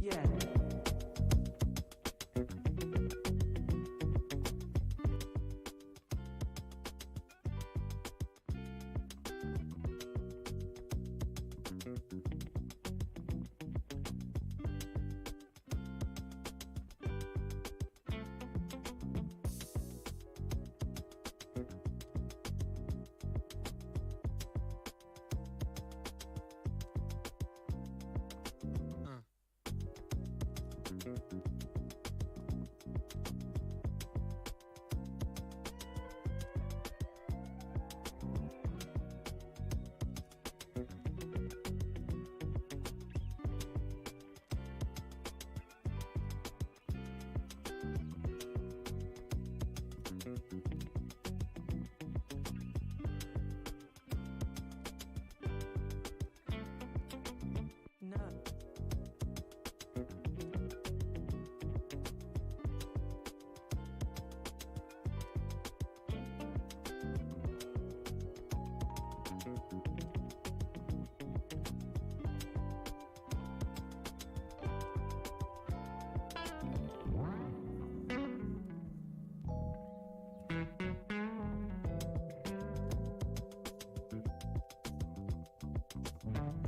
Yeah. No. No.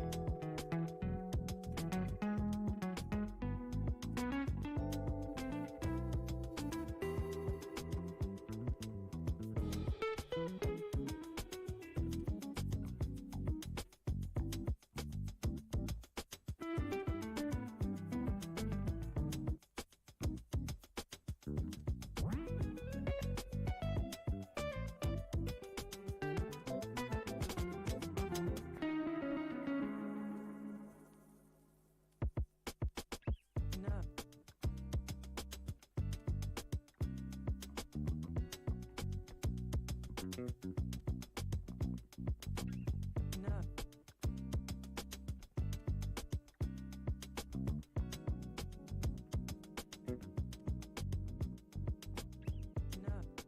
No. No.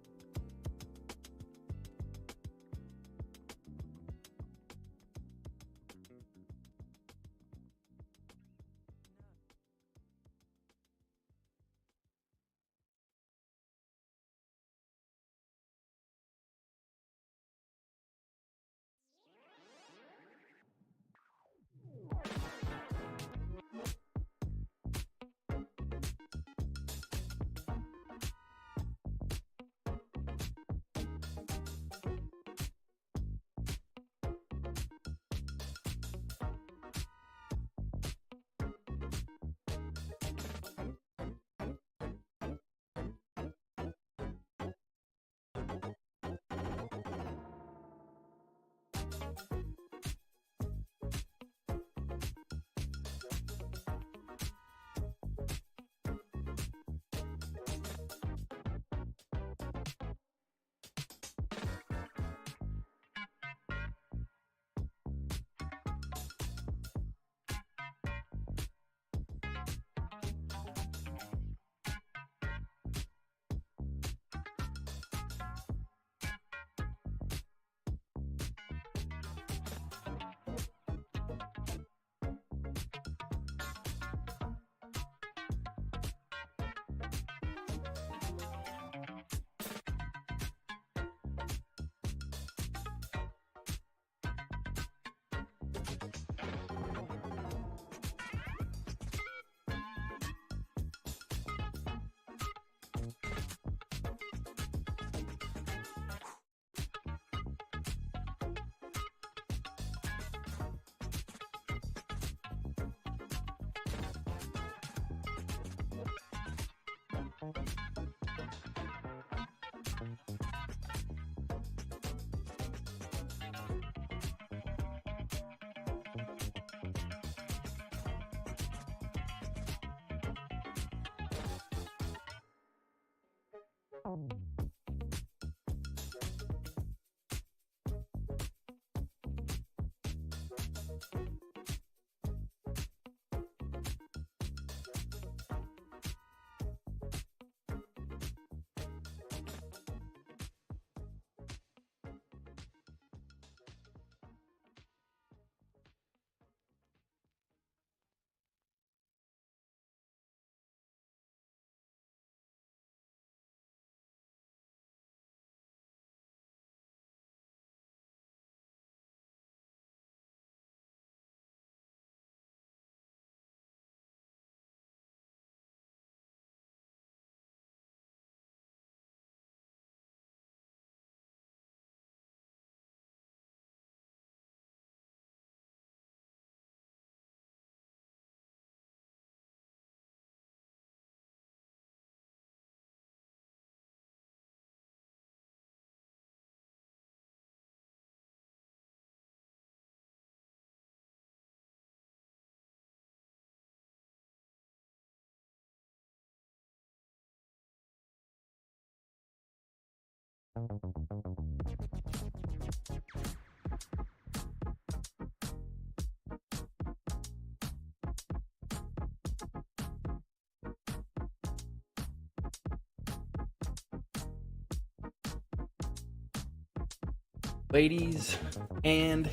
Ladies and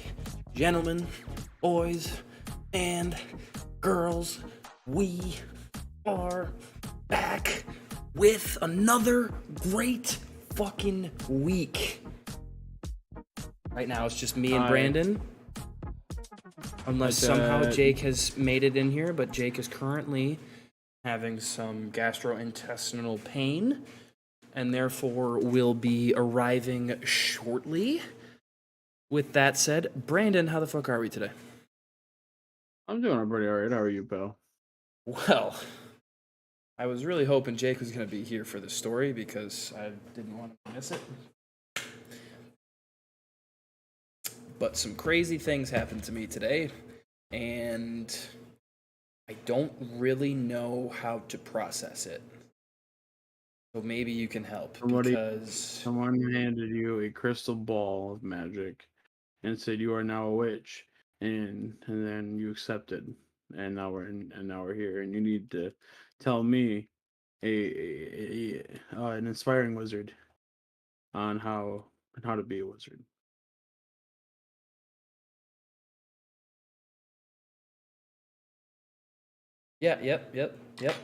gentlemen, boys and girls, we are back with another great fucking week. Right now it's just me and Hi. Brandon. Unless Hi, somehow Dad. Jake has made it in here, but Jake is currently having some gastrointestinal pain and therefore will be arriving shortly. With that said, Brandon, how the fuck are we today? I'm doing pretty alright. How are you, pal? Well, I was really hoping Jake was going to be here for the story because I didn't want to miss it. But some crazy things happened to me today, and I don't really know how to process it. So maybe you can help because Someone handed you a crystal ball of magic and said you are now a witch, and then you accepted, and now we're here, and you need to tell me an inspiring wizard on how to be a wizard. yeah, yep.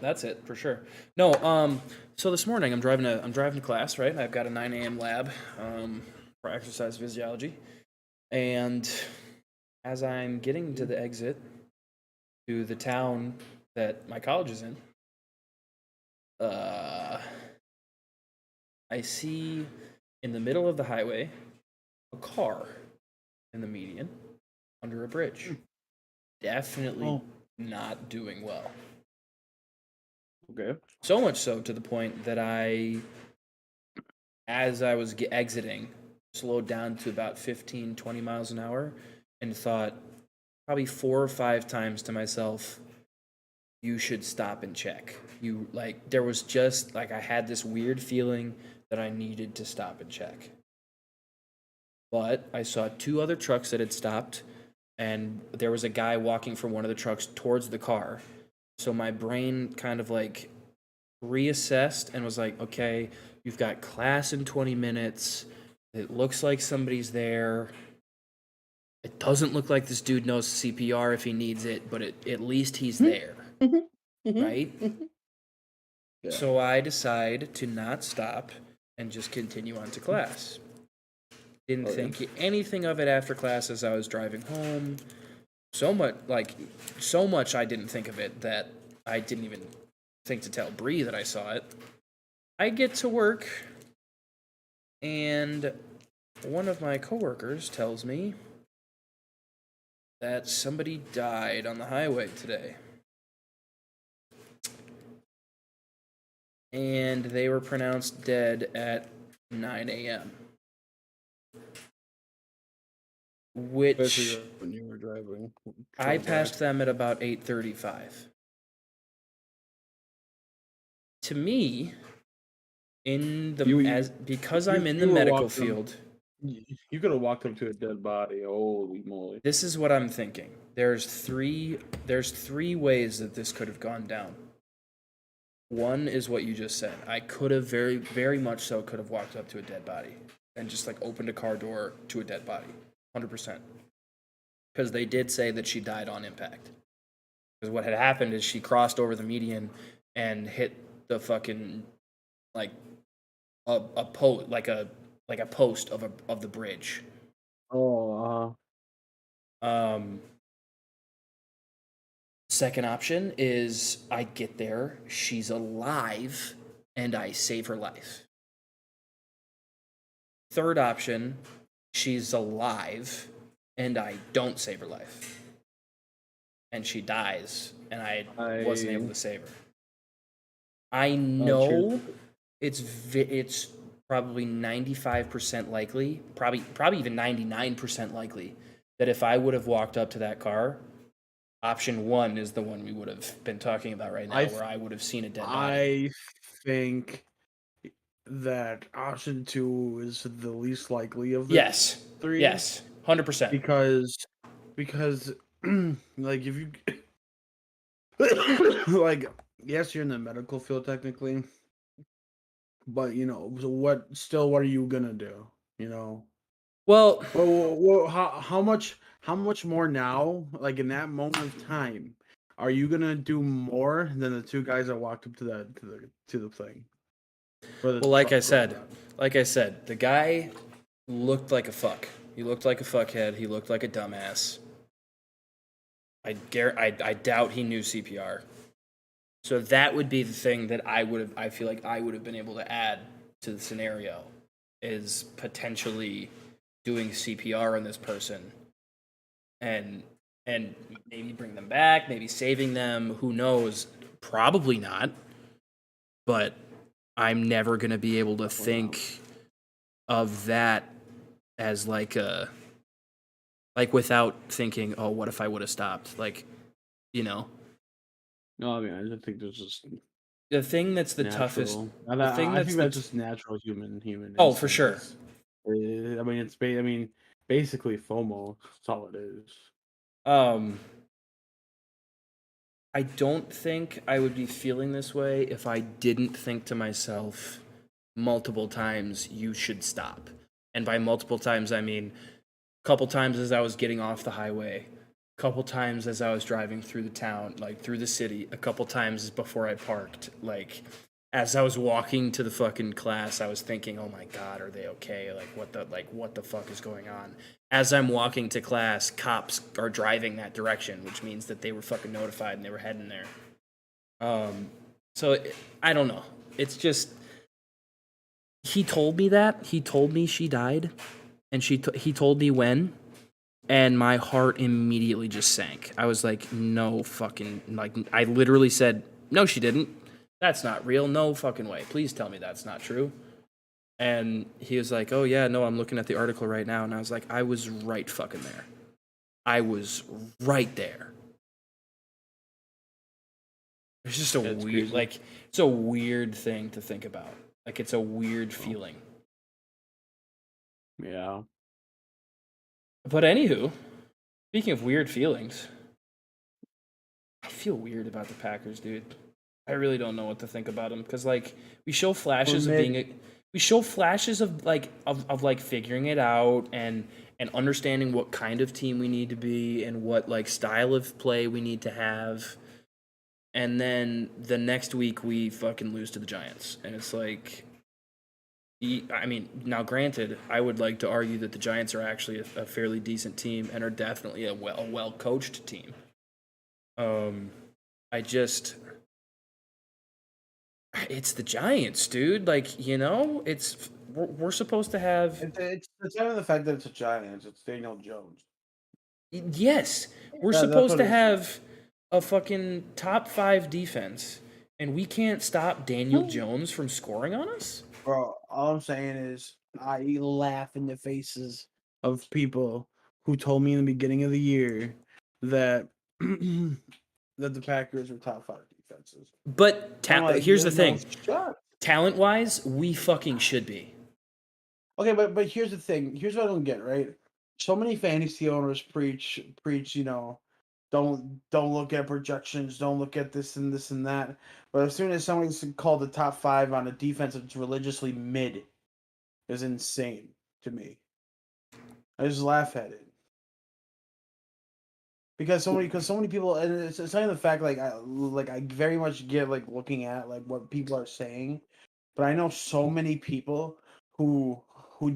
That's it for sure. No, so this morning I'm driving to class, right? I've got a 9 a.m. lab for exercise physiology, and as I'm getting to the exit to the town that my college is in, I see in the middle of the highway a car in the median under a bridge. Definitely Oh. not doing well. Okay. So much so to the point that as I was exiting, slowed down to about 15, 20 miles an hour and thought probably 4 or 5 times to myself, you should stop and check. There was just like, I had this weird feeling that I needed to stop and check. But I saw 2 other trucks that had stopped, and there was a guy walking from one of the trucks towards the car. So my brain kind of like reassessed and was like, okay, you've got class in 20 minutes. It looks like somebody's there. It doesn't look like this dude knows CPR if he needs it, but at least he's there. Right? Yeah. So I decide to not stop and just continue on to class. Didn't Okay. think anything of it after class as I was driving home. So much I didn't think of it that I didn't even think to tell Bree that I saw it. I get to work, and one of my coworkers tells me that somebody died on the highway today. And they were pronounced dead at 9 a.m. Which Especially when you were driving. I passed them at about 8:35. To me, because I'm in the you were medical walking- field, You could have walked up to a dead body. Holy moly! this is what I'm thinking. There's three ways that this could have gone down. One is what you just said. I could have very, very much so could have walked up to a dead body and just like opened a car door to a dead body. 100%. Because they did say that she died on impact. Because what had happened is she crossed over the median and hit the fucking like a post like a post of the bridge. Oh, Second option is I get there, she's alive, and I save her life. Third option, she's alive, and I don't save her life. And she dies, and I wasn't able to save her. I know it's probably 95% likely, probably even 99% likely, that if I would have walked up to that car, option 1 is the one we would have been talking about right now, where I would have seen a dead body. I think that option 2 is the least likely of the Yes. 3 Yes. 100%. because like if you like yes, you're in the medical field technically, but so what are you gonna do? You know, Well, how much more now? Like in that moment of time, are you gonna do more than the two guys that walked up to the thing for the well, truck roll? like I said, the guy looked like a fuck. He looked like a fuckhead. He looked like a dumbass. I doubt he knew CPR. So that would be the thing that I feel like I would have been able to add to the scenario is potentially doing CPR on this person and and maybe bring them back, maybe saving them, who knows? Probably not. But I'm never going to be able to think of that as like without thinking, "Oh, what if I would have stopped?" Like, you know, No, I mean I think there's just the thing that's the toughest natural. the thing I that's think the that's just natural human Oh, for instinct. sure. I mean, I mean, basically FOMO. That's all it is. Um, I don't think I would be feeling this way if I didn't think to myself multiple times, you should stop. And by multiple times, I mean a couple times as I was getting off the highway, a couple times as I was driving through the town, like through the city, a couple times before I parked, like as I was walking to the fucking class, I was thinking, "Oh my god, are they okay? What the fuck is going on?" As I'm walking to class, cops are driving that direction, which means that they were fucking notified and they were heading there. Um, I don't know. It's just he told me that. He told me she died, and he told me when, and my heart immediately just sank. I was like, no fucking, like, I literally said, no, she didn't. That's not real. No fucking way. Please tell me that's not true. And he was like, oh yeah, no, I'm looking at the article right now. And I was like, I was right fucking there. I was right there. It's just a It's weird, crazy. like, it's a weird thing to think about. Like, it's a weird feeling. Yeah. But anywho, speaking of weird feelings, I feel weird about the Packers, dude. I really don't know what to think about them because like we show flashes of mid. being a, we show flashes of like of like figuring it out and understanding what kind of team we need to be and what like style of play we need to have. And then the next week we fucking lose to the Giants. And it's like I mean, now granted, I would like to argue that the Giants are actually a fairly decent team and are definitely a well coached team. I just it's the Giants, dude. Like, it's we're supposed to have It's not even the fact that it's a Giants. It's Daniel Jones. yes, we're That's supposed what to it is. have a fucking top 5 defense and we can't stop Daniel Jones from scoring on us? Bro, all I'm saying is I laugh in the faces of people who told me in the beginning of the year that that the Packers are top 5 defenses. But I'm like, here's the no thing. shot. Talent-wise, we fucking should be. Okay, but here's the thing. Here's what I don't get, right? So many fantasy owners preach, don't look at projections, don't look at this and that. But as soon as someone's called the top 5 on a defense that's religiously mid, is insane to me. I just laugh at it because so many people, and it's not even the fact I very much get like looking at like what people are saying, but I know so many people who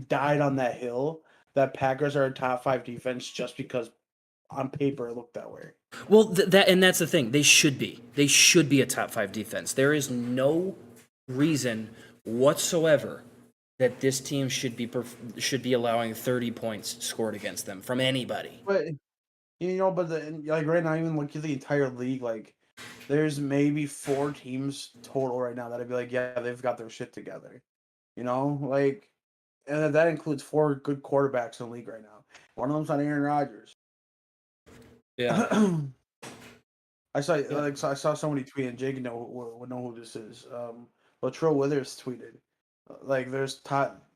died on that hill that Packers are a top 5 defense just because on paper it looked that way. Well, that's the thing. They should be. They should be a top 5 defense. There is no reason whatsoever that this team should be allowing 30 points scored against them from anybody. But like right now, even look at the entire league, like there's maybe 4 teams total right now that'd be like, yeah, they've got their shit together. Like, and that includes 4 good quarterbacks in the league right now. One of them's not Aaron Rodgers. Yeah. I saw somebody tweet, and Jake would know who this is. Latrell Withers tweeted. Like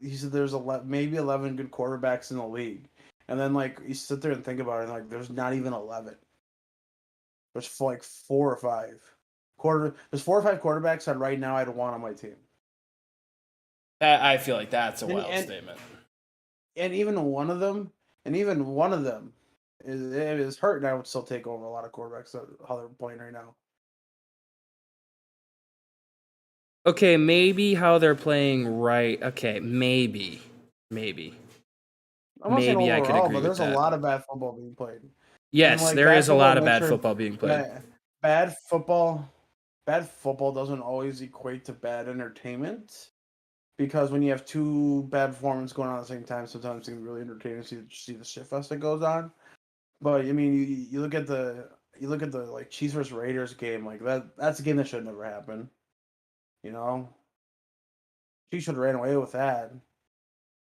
he said there's maybe 11 good quarterbacks in the league, and then like you sit there and think about it, and like there's not even 11. There's like 4 or 5 There's 4 or 5 quarterbacks that right now I'd want on my team, I feel like that's a and wild and, statement. and even one of them, is hurt, and I would still take over a lot of quarterbacks how they're playing right now. Okay, maybe how they're playing right. Okay, maybe. I'm not saying Maybe I could overall, agree but with there's a that. lot of bad football being played. And Yes, like there bad is a football lot of makes bad sure football being played. bad football bad football doesn't always equate to bad entertainment, because when you have two bad performances going on at the same time, sometimes it can be really entertaining to see the shit fest that goes on. But I mean, you look at the like Chiefs versus Raiders game, like that's a game that should never happen. You know, Chiefs should have ran away with that,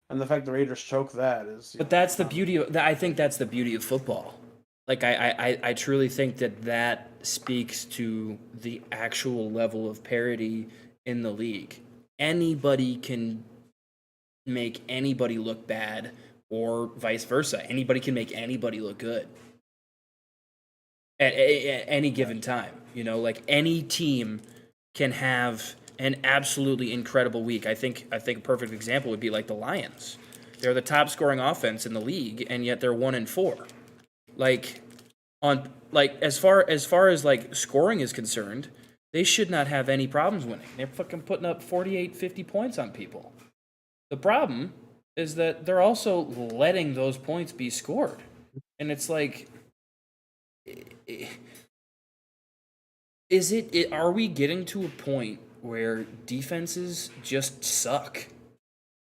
and the fact the Raiders choked that is. But that's the beauty of I think that's the beauty of football. Like I truly think that speaks to the actual level of parity in the league. Anybody can make anybody look bad, or vice versa. Anybody can make anybody look good at any given time. You know, like any team can have an absolutely incredible week. I think a perfect example would be like the Lions. They're the top scoring offense in the league, and yet they're 1-4. Like as far as like scoring is concerned, they should not have any problems winning. They're fucking putting up 48, 50 points on people. The problem is that they're also letting those points be scored. And it's like, are we getting to a point where defenses just suck?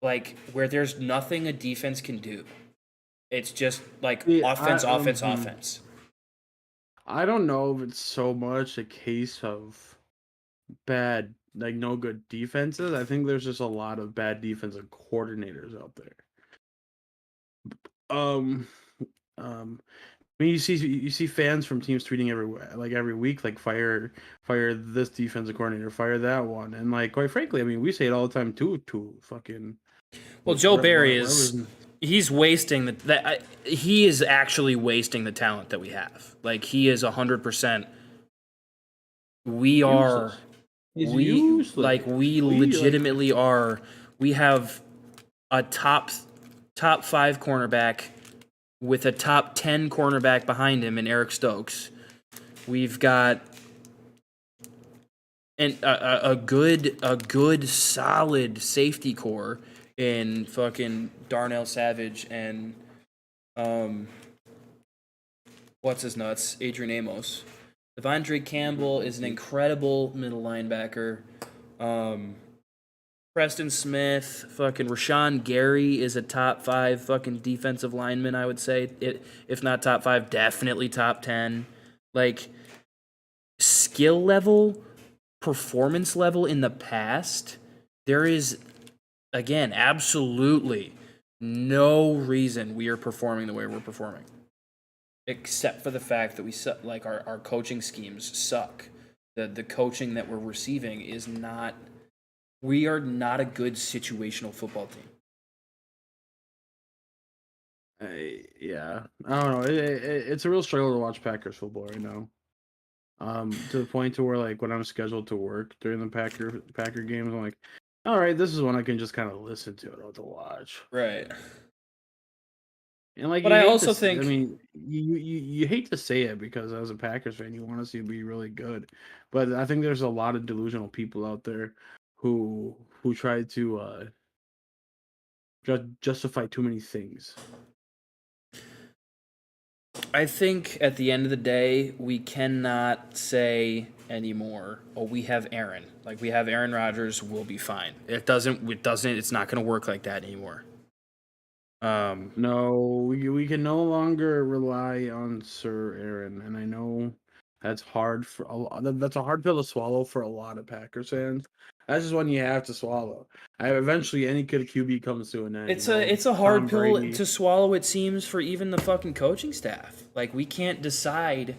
Like, where there's nothing a defense can do. It's just like offense. I don't know if it's so much a case of bad, like no good defenses. I think there's just a lot of bad defensive coordinators out there. Um, I mean, you see fans from teams tweeting every week, like fire this defensive coordinator, fire that one, and like quite frankly, I mean, we say it all the time too. To fucking Well, Joe Barry he's wasting he is actually wasting the talent that we have. Like he is 100%. We are. He's We useless. like we legitimately are. We have a top 5 cornerback with a top 10 cornerback behind him in Eric Stokes. We've got a good solid safety core in fucking Darnell Savage and what's his nuts, Adrian Amos. Devondre Campbell is an incredible middle linebacker. Preston Smith, fucking Rashawn Gary is a top 5 fucking defensive lineman, I would say. If not top 5, definitely top 10. Like, skill level, performance level in the past, there is, again, absolutely no reason we are performing the way we're performing. Except for the fact that we suck, like our coaching schemes suck. The coaching that we're receiving is not. We are not a good situational football team. Yeah, I don't know. It's a real struggle to watch Packers football right now. To the point to where like when I'm scheduled to work during the Packer games, I'm like, all right, this is one I can just kind of listen to. I don't have to watch. Right. And like, but I also think, I mean, you hate to say it because as a Packers fan, you want to see it be really good, but I think there's a lot of delusional people out there who try to justify too many things. I think at the end of the day, we cannot say anymore, oh, we have Aaron. Like, we have Aaron Rodgers, we'll be fine. It's not going to work like that anymore. No, we can no longer rely on Sir Aaron, and I know that's hard for a lot. That's a hard pill to swallow for a lot of Packers fans. That's just one you have to swallow. Eventually, any good QB comes to an end. It's a hard pill to swallow. It seems for even the fucking coaching staff. Like we can't decide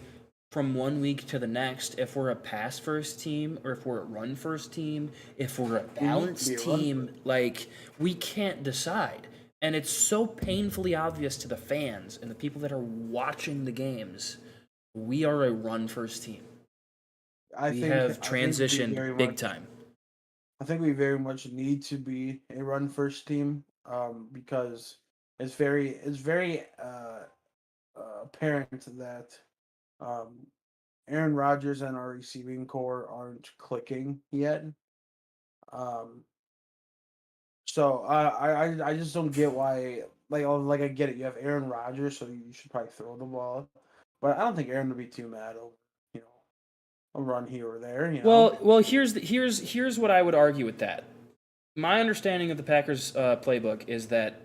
from one week to the next if we're a pass first team or if we're a run first team, if we're a balanced be a run team. Like, we can't decide. And it's so painfully obvious to the fans and the people that are watching the games. We are a run first team. We have transitioned big time. I think we very much need to be a run first team, because it's very apparent that Aaron Rodgers and our receiving core aren't clicking yet. Um, so I just don't get why, like I get it, you have Aaron Rodgers, so you should probably throw the ball, but I don't think Aaron would be too mad over a run here or there. Well, here's what I would argue with that. My understanding of the Packers playbook is that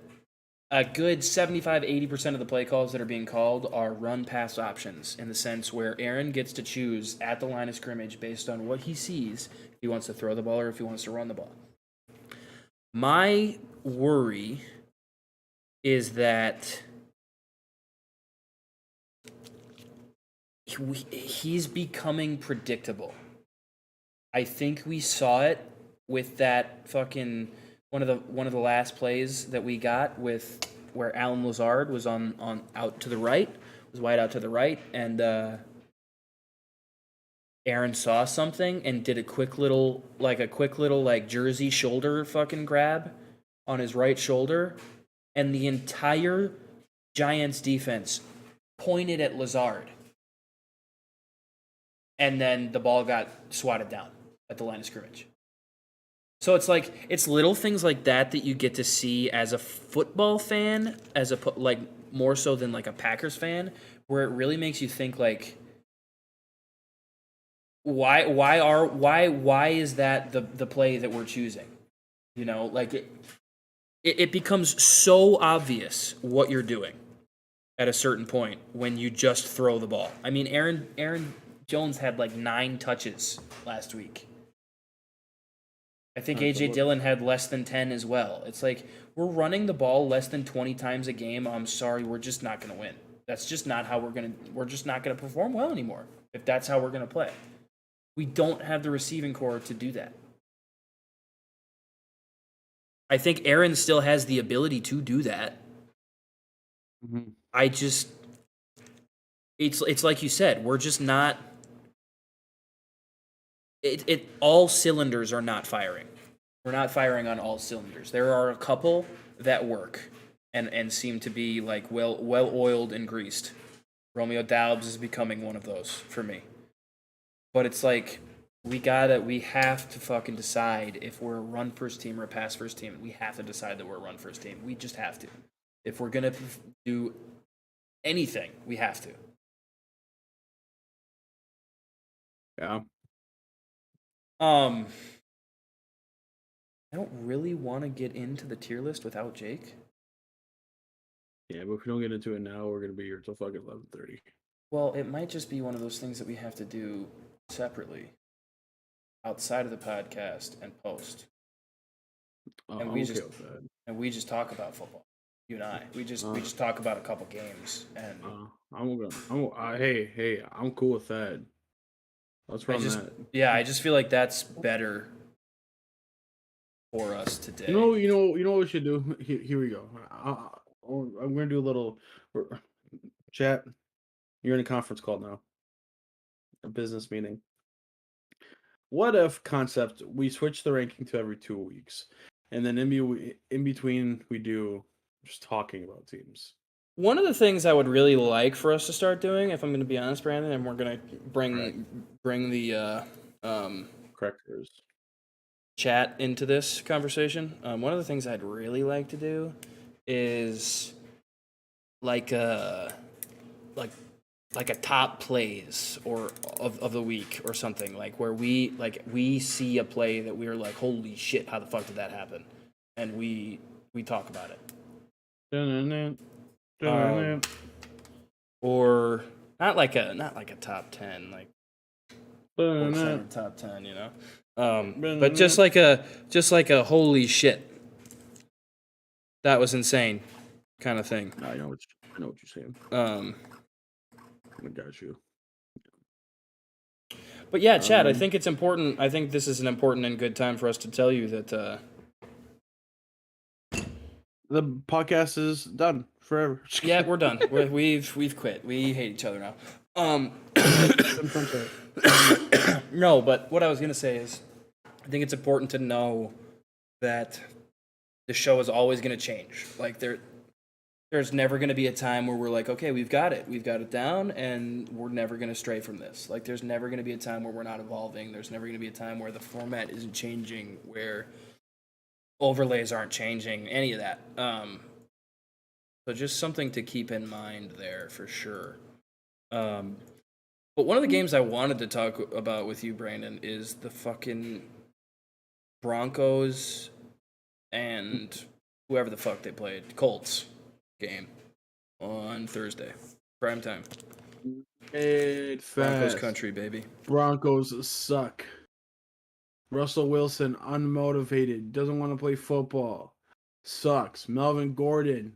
a good 75-80% of the play calls that are being called are run pass options, in the sense where Aaron gets to choose at the line of scrimmage based on what he sees, if he wants to throw the ball or if he wants to run the ball. My worry is that he's becoming predictable. I think we saw it with that fucking one of the last plays that we got with where Alan Lazard was on out to the right, was wide out to the right, and Aaron saw something and did a quick little jersey shoulder fucking grab on his right shoulder, and the entire Giants defense pointed at Lazard. And then the ball got swatted down at the line of scrimmage. So it's little things like that you get to see as a football fan, more so than like a Packers fan, where it really makes you think like, why is that the play that we're choosing? Like it becomes so obvious what you're doing at a certain point when you just throw the ball. I mean, Aaron Jones had like 9 touches last week. I think A.J. Dillon had less than 10 as well. It's like, we're running the ball less than 20 times a game. I'm sorry, we're just not going to win. That's just not how we're just not going to perform well anymore if that's how we're going to play. We don't have the receiving core to do that. I think Aaron still has the ability to do that. Mm-hmm. It's like you said, we're just not. All cylinders are not firing. We're not firing on all cylinders. There are a couple that work and seem to be like well oiled and greased. Romeo Doubs is becoming one of those for me. But it's like we have to fucking decide if we're a run first team or a pass first team. We have to decide that we're a run first team. We just have to. If we're gonna do anything, we have to. Yeah. I don't really want to get into the tier list without Jake. Yeah, but if we don't get into it now, we're gonna be here till fucking 11:30. Well, it might just be one of those things that we have to do separately, outside of the podcast and post. Oh, And I'm we okay just- with that. And we just talk about football. You and I. We just talk about a couple games, and Hey, I'm cool with that. Let's run that. yeah, I just feel like that's better for us today. You know what we should do? Here we go. I'm gonna do a little chat. You're in a conference call now. A business meeting. What if concept we switch the ranking to every 2 weeks, and then in between we do just talking about teams. One of the things I would really like for us to start doing, if I'm going to be honest, Brandon, and we're going to bring the Correctors. chat into this conversation. One of the things I'd really like to do is like a top plays or of the week or something, like where we see a play that we're like, holy shit, how the fuck did that happen? And we talk about it. Or not like a top 10, like top 10, you know. But just like a holy shit, that was insane kind of thing. I know what you're saying. I got you. But yeah, Chad, I think it's important. I think this is an important and good time for us to tell you that The podcast is done forever. yeah, we're done. We've quit. We hate each other now. No, but what I was gonna say is, I think it's important to know that the show is always gonna change. Like there's never gonna be a time where we're like, okay, we've got it down, and we're never gonna stray from this. Like there's never gonna be a time where we're not evolving. There's never gonna be a time where the format isn't changing, where overlays aren't changing, any of that. So just something to keep in mind there for sure. But one of the games I wanted to talk about with you, Brandon, is the fucking Broncos and whoever the fuck they played, Colts game on Thursday, prime time. It's Broncos fast. country, baby. Broncos suck. Russell Wilson, unmotivated, doesn't want to play football. Sucks. Melvin Gordon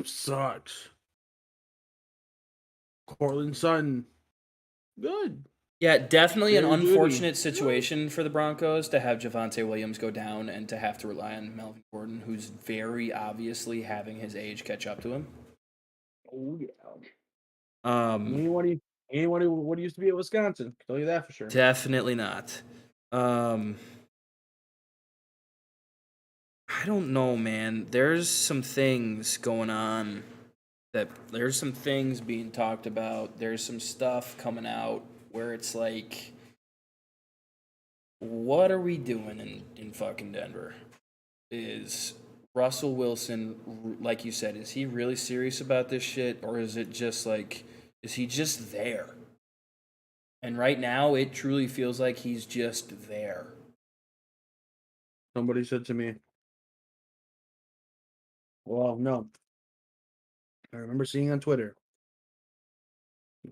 sucks. Cortland Sutton, good. Yeah, definitely an Jerry Jeudy. unfortunate situation for the Broncos to have Javonte Williams go down and to have to rely on Melvin Gordon, who's very obviously having his age catch up to him. Oh yeah. Um, Anyone what used to be at Wisconsin, can tell you that for sure. Definitely not. I don't know, man. There's some things going on there's some things being talked about. There's some stuff coming out where it's like, what are we doing in fucking Denver? Is Russell Wilson, like you said, is he really serious about this shit? Or is it just like, is he just there? And right now, it truly feels like he's just there. Somebody said to me, well, no. I remember seeing on Twitter,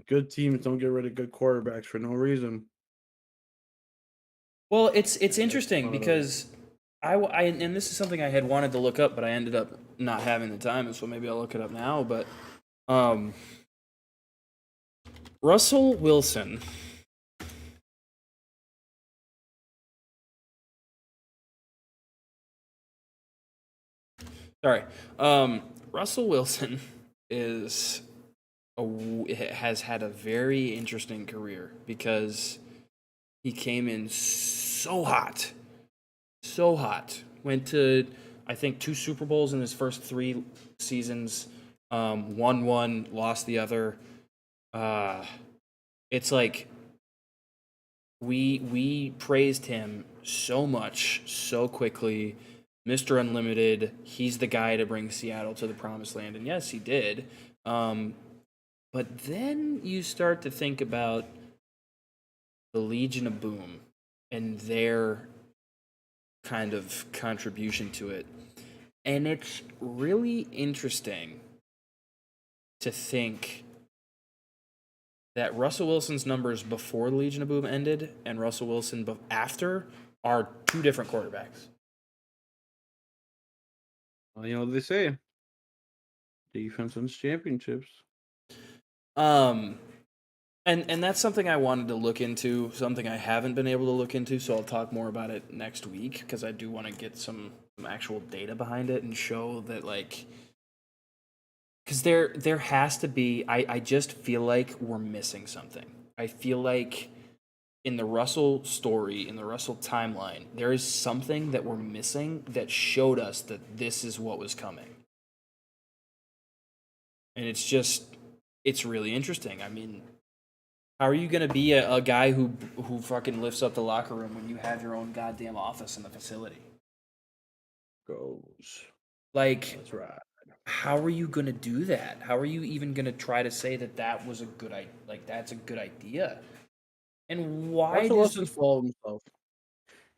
good teams don't get rid of good quarterbacks for no reason. Well, it's interesting one of because and this is something I had wanted to look up, but I ended up not having the time, and so maybe I'll look it up now. But Russell Wilson. Sorry, Russell Wilson has had a very interesting career because he came in so hot. Went to, I think, 2 Super Bowls in his first 3 seasons. Won one, lost the other. It's like we praised him so much so quickly. Mr. Unlimited, he's the guy to bring Seattle to the promised land, and yes, he did. But then you start to think about the Legion of Boom and their kind of contribution to it. And it's really interesting to think that Russell Wilson's numbers before the Legion of Boom ended and Russell Wilson after are 2 different quarterbacks. Well, you know what they say. Defense wins championships. And that's something I wanted to look into, something I haven't been able to look into, so I'll talk more about it next week because I do want to get some actual data behind it and show that, like, because there has to be, I just feel like we're missing something. I feel like in the Russell story, in the Russell timeline, there is something that we're missing that showed us that this is what was coming. And it's really interesting. I mean, how are you going to be a guy who fucking lifts up the locker room when you have your own goddamn office in the facility? Goes. Like, That's right. how are you going to do that? How are you even going to try to say that was a good idea? Like, that's a good idea? And why Russell Wilson's full of himself.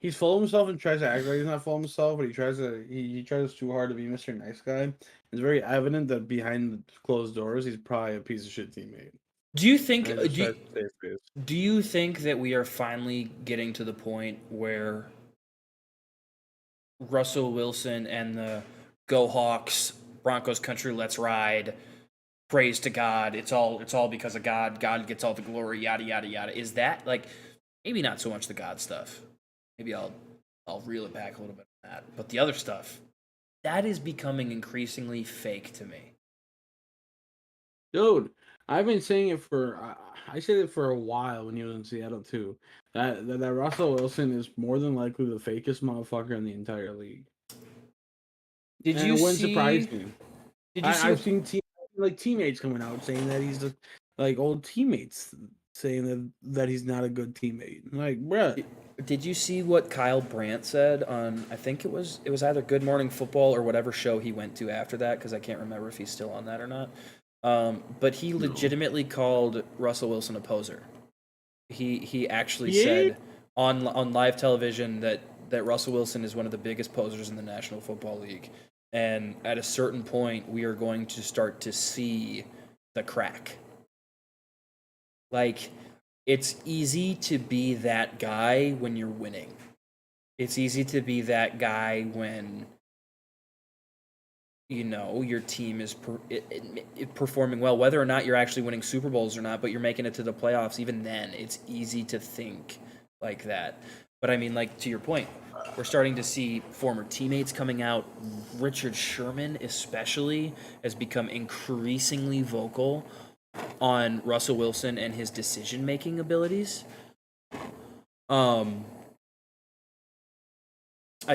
He's full of himself and tries to act like he's not full of himself, but he tries too hard to be Mr. Nice Guy. It's very evident that behind the closed doors, he's probably a piece of shit teammate. do you think And he just tries to save face. do you think that we are finally getting to the point where Russell Wilson and the Go Hawks, Broncos country, let's ride, praise to God, it's all because of God, God gets all the glory, yada yada yada? Is that like, maybe not so much the God stuff. Maybe I'll reel it back a little bit on that. But the other stuff, that is becoming increasingly fake to me. Dude, I've been saying it I said it for a while when he was in Seattle too. That Russell Wilson is more than likely the fakest motherfucker in the entire league. Did And you it wouldn't see? surprise me. Did you see? I've seen teammates coming out saying that he's like old teammates saying that he's not a good teammate. Like, bruh. Did you see what Kyle Brandt said on? I think it was either Good Morning Football or whatever show he went to after that, because I can't remember if he's still on that or not. But he legitimately called Russell Wilson a poser. He actually said on live television that Russell Wilson is one of the biggest posers in the National Football League, and at a certain point we are going to start to see the crack. Like, it's easy to be that guy when you're winning. It's easy to be that guy when, you know, your team is performing well, whether or not you're actually winning Super Bowls or not, but you're making it to the playoffs. Even then, it's easy to think like that. But I mean, like, to your point, we're starting to see former teammates coming out. Richard Sherman especially has become increasingly vocal on Russell Wilson and his decision-making abilities. I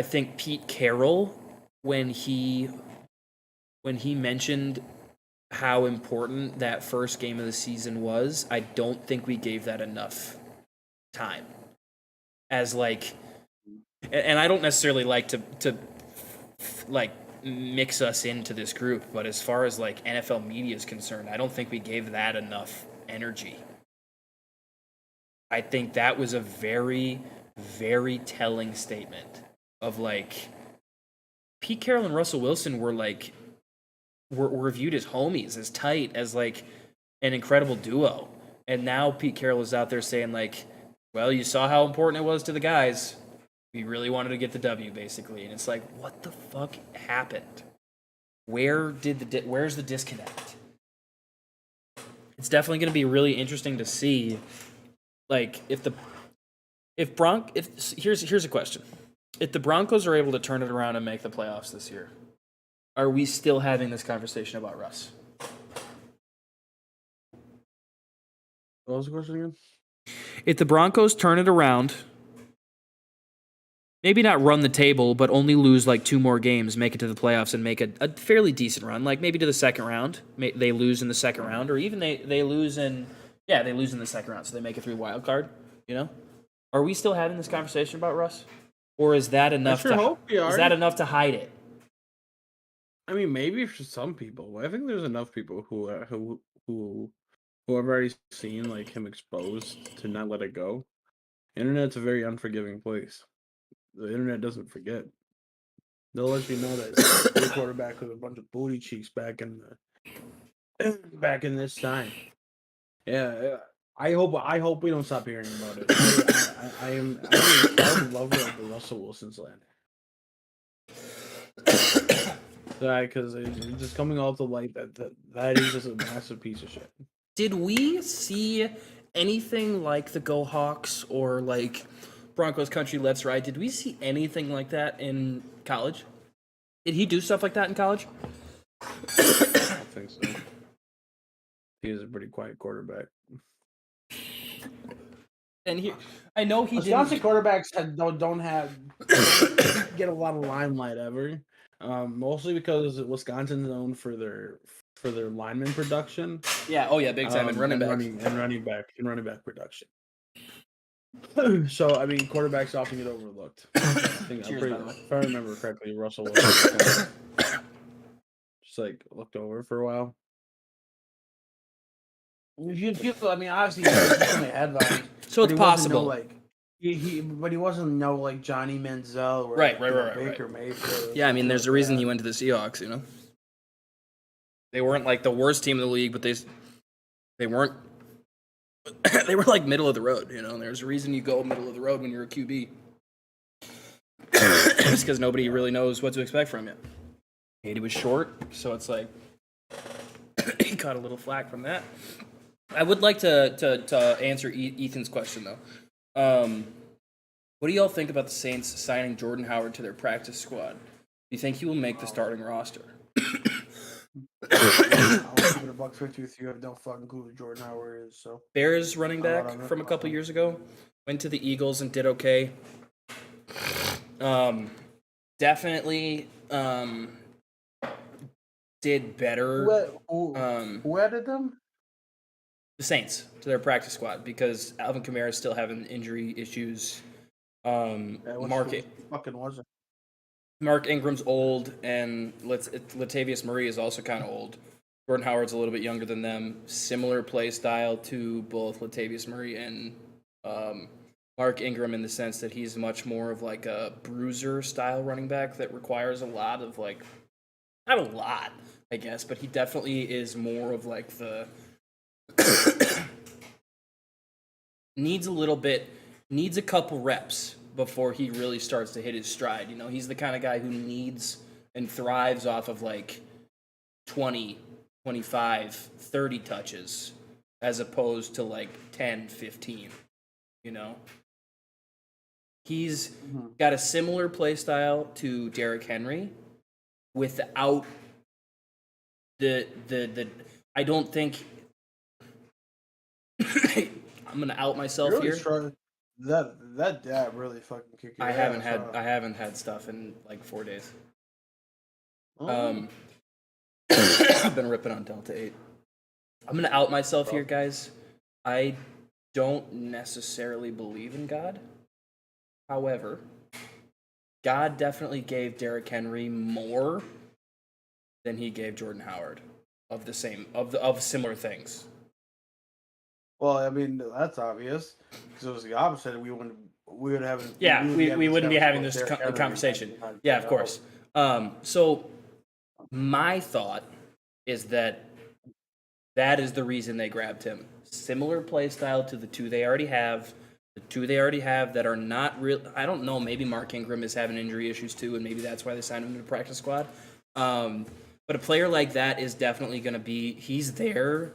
think Pete Carroll, when he mentioned how important that first game of the season was, I don't think we gave that enough time. As like, and I don't necessarily like to like mix us into this group, but as far as like NFL media is concerned, I don't think we gave that enough energy. I think that was a very, very telling statement of like Pete Carroll and Russell Wilson were like were viewed as homies, as tight, as like an incredible duo. And now Pete Carroll is out there saying like, well, you saw how important it was to the guys. We really wanted to get the W, basically. And it's like, what the fuck happened? Where's the disconnect? It's definitely going to be really interesting to see, like, here's a question. If the Broncos are able to turn it around and make the playoffs this year, are we still having this conversation about Russ? What was the question again? If the Broncos turn it around, maybe not run the table, but only lose like 2 more games, make it to the playoffs, and make a fairly decent run, like maybe to the second round. They lose in the second round, or even they lose in the second round, so they make it through wild card. You know, are we still having this conversation about Russ, or is that enough? I sure hope we are. Is that enough to hide it? I mean, maybe for some people. I think there's enough people who have already seen like him exposed to not let it go. Internet's a very unforgiving place. The internet doesn't forget. They'll let you know that the quarterback with a bunch of booty cheeks back in this time. Yeah, I hope we don't stop hearing about it. I'm in love with the Russell Wilson slander. Because it's just coming all to light that is just a massive piece of shit. Did we see anything like the Go Hawks or like Broncos Country Let's Ride? Did we see anything like that in college? Did he do stuff like that in college? I don't think so. He is a pretty quiet quarterback. And I know he Wisconsin didn't. quarterbacks don't get a lot of limelight ever. Mostly because Wisconsin's known for their lineman production. Yeah. Oh yeah. Big time. And running back production. So I mean, quarterbacks often get overlooked. If I remember correctly, Russell Wilson just like looked over for a while. I mean, obviously, he headlines. So it's possible. But he wasn't like Johnny Manziel or Right. Baker Mayfield. Yeah, I mean, there's a reason he went to the Seahawks. You know, they weren't like the worst team in the league, but they weren't. They were like middle of the road. You know, and there's a reason you go middle of the road when you're a QB. It's because nobody really knows what to expect from you. And he was short, so it's like he caught a little flack from that. I would like to answer Ethan's question though. What do y'all think about the Saints signing Jordan Howard to their practice squad? Do you think he will make the starting roster? I'll keep it a $1.50 with you. I have no fucking clue who Jordan Howard is. So Bears running I'm not back on that from a couple level. years ago went to the Eagles and did okay. Definitely did better. Who added them? The Saints to their practice squad because Alvin Kamara is still having injury issues. Mark Fucking was it? Mark Ingram's old, and Latavius Murray is also kind of old. Jordan Howard's a little bit younger than them. Similar play style to both Latavius Murray and Mark Ingram in the sense that he's much more of like a bruiser style running back that requires a lot of like, not a lot, I guess, but he definitely is more of like the needs a couple reps before he really starts to hit his stride. You know, he's the kind of guy who needs and thrives off of like 20, 25, 30 touches as opposed to like 10, 15, you know? He's got a similar play style to Derrick Henry without the I don't think I'm going to out myself Really here. strong. That dab really fucking kicked your I haven't ass, had I haven't had stuff in like 4 days. huh? I've been ripping on Delta 8. I'm gonna out myself here, guys. I don't necessarily believe in God. However, God definitely gave Derrick Henry more than he gave Jordan Howard of the same of similar things. Well, I mean that's obvious because it was the opposite. We would have. Yeah, we wouldn't be having this Derrick Henry conversation. behind Yeah, of Jordan course. So my thought is that is the reason they grabbed him. Similar play style to the two they already have. The two they already have that are not real. I don't know. Maybe Mark Ingram is having injury issues too, and maybe that's why they signed him to the practice squad. But a player like that is definitely going to be. He's there.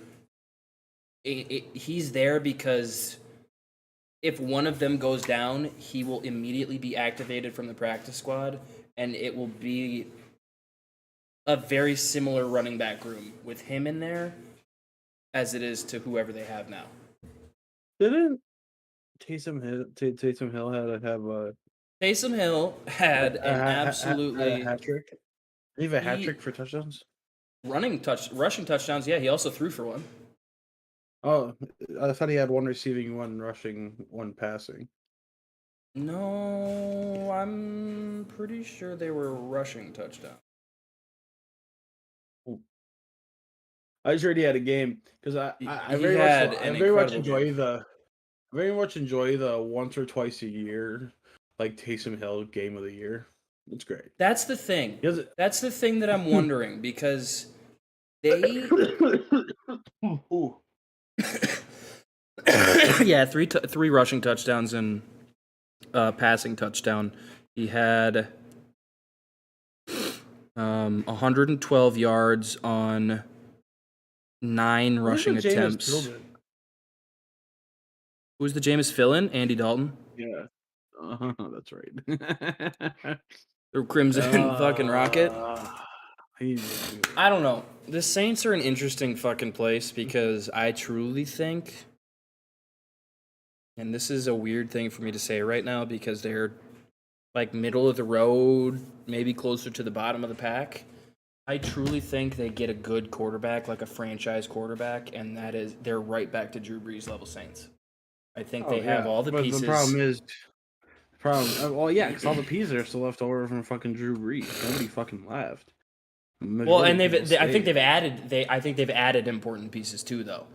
He's there because if one of them goes down, he will immediately be activated from the practice squad, and it will be a very similar running back room with him in there as it is to whoever they have now. Didn't Taysom Hill had to have a Taysom Hill had an a absolutely hat trick? Did he have a hat He- trick for touchdowns? rushing touchdowns. Yeah, he also threw for one. Oh, I thought he had one receiving, one rushing, one passing. No, I'm pretty sure they were rushing touchdowns. I just heard he had a game because I He very had much an I very much incredible enjoy the once or twice a year like Taysom Hill game of the year. It's great. That's the thing. He has a- That's the thing that I'm wondering because they Ooh. yeah, three rushing touchdowns and passing touchdown. He had 112 yards on 9 rushing Who's the Jameis attempts. Tillman? Who's the Jameis fill-in? Andy Dalton. Yeah, that's right. The Crimson fucking Rocket. He's I don't know. The Saints are an interesting fucking place because I truly think, and this is a weird thing for me to say right now because they're like middle of the road, maybe closer to the bottom of the pack. I truly think they get a good quarterback, like a franchise quarterback, and they're right back to Drew Brees level Saints. I think they have all the pieces. The problem, well, yeah, because all the pieces are still left over from fucking Drew Brees. Nobody fucking left. Well, and I think stayed. they've added important pieces too, though.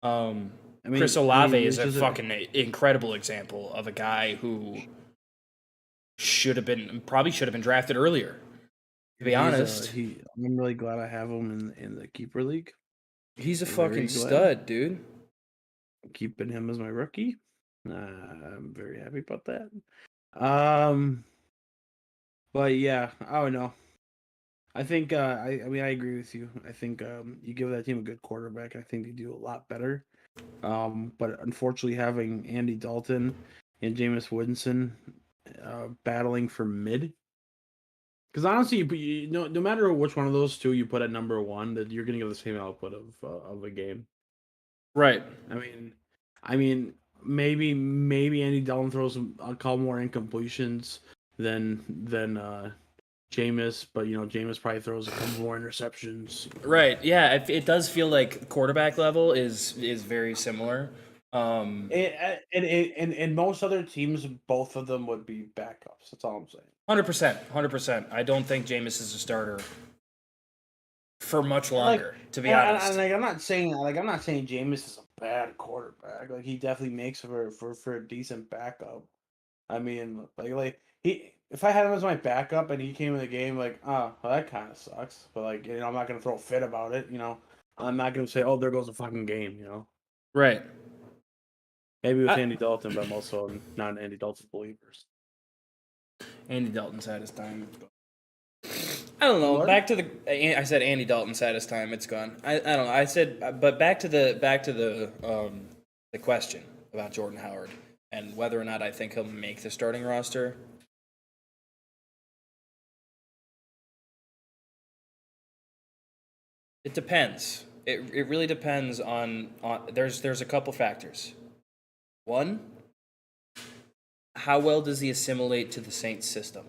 I mean, Chris Olave is it's a just fucking incredible example of a guy who probably should have been drafted earlier. To be honest, I'm really glad I have him in the keeper league. he's a very fucking glad. stud, dude. I'm keeping him as my rookie. I'm very happy about that. But yeah, I don't know. I think I mean I agree with you. I think you give that team a good quarterback, I think they do a lot better. But unfortunately, having Andy Dalton and Jameis Winston battling for mid. Because honestly, no matter which one of those two you put at number one, that you're gonna get the same output of a game. Right. I mean, maybe Andy Dalton throws a couple more incompletions than Jameis, but Jameis probably throws a couple more interceptions. Right. Yeah. It does feel like quarterback level is very similar. In most other teams, both of them would be backups. That's all I'm saying. 100%. I don't think Jameis is a starter for much longer, to be honest. And I'm not saying Jameis is a bad quarterback. Like he definitely makes for a decent backup. I mean, if I had him as my backup and he came in the game, well, that kind of sucks. But I'm not gonna throw a fit about it. I'm not gonna say, oh, there goes the fucking game. Right. Maybe with Andy Dalton, but I'm also not an Andy Dalton believer. Andy Dalton's had his time. I don't know. Lord? Back to I said Andy Dalton's had his time. It's gone. I don't know. I said, but back to the question about Jordan Howard and whether or not I think he'll make the starting roster. It depends. It really depends on there's a couple factors. One, how well does he assimilate to the Saints system?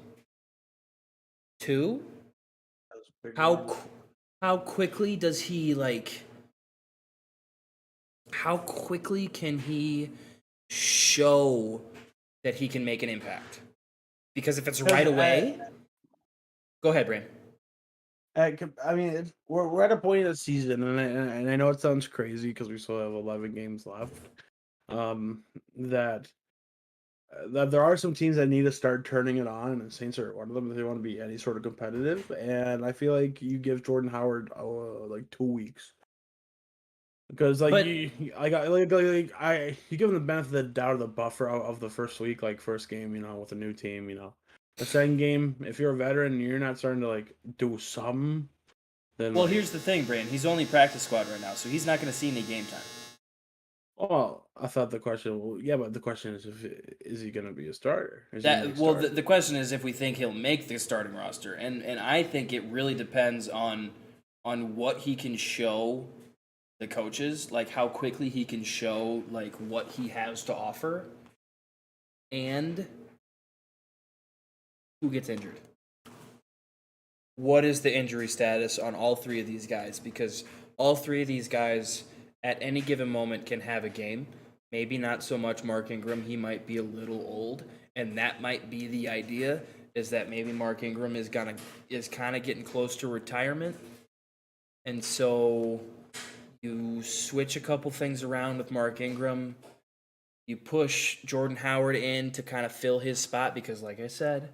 Two, how quickly does he how quickly can he show that he can make an impact? Because if it's right away, go ahead, Brain. I mean, we're at a point of the season, and I know it sounds crazy because we still have 11 games left. That there are some teams that need to start turning it on, and the Saints are one of them if they want to be any sort of competitive. And I feel like you give Jordan Howard 2 weeks, because you give him the benefit of the doubt of the buffer of the first week, first game, with a new team, The second game, if you're a veteran and you're not starting to do something, then Well, here's the thing, Brain. He's only practice squad right now, so he's not going to see any game time. Well, I thought the question. Well, yeah, but the question is, is he going to be a starter? The question is if we think he'll make the starting roster, and I think it really depends on what he can show the coaches, how quickly he can show what he has to offer, and who gets injured. What is the injury status on all three of these guys? Because all three of these guys at any given moment can have a game. Maybe not so much Mark Ingram. He might be a little old, and that might be the idea, is that maybe Mark Ingram is kind of getting close to retirement. And so you switch a couple things around with Mark Ingram. You push Jordan Howard in to kind of fill his spot because, like I said,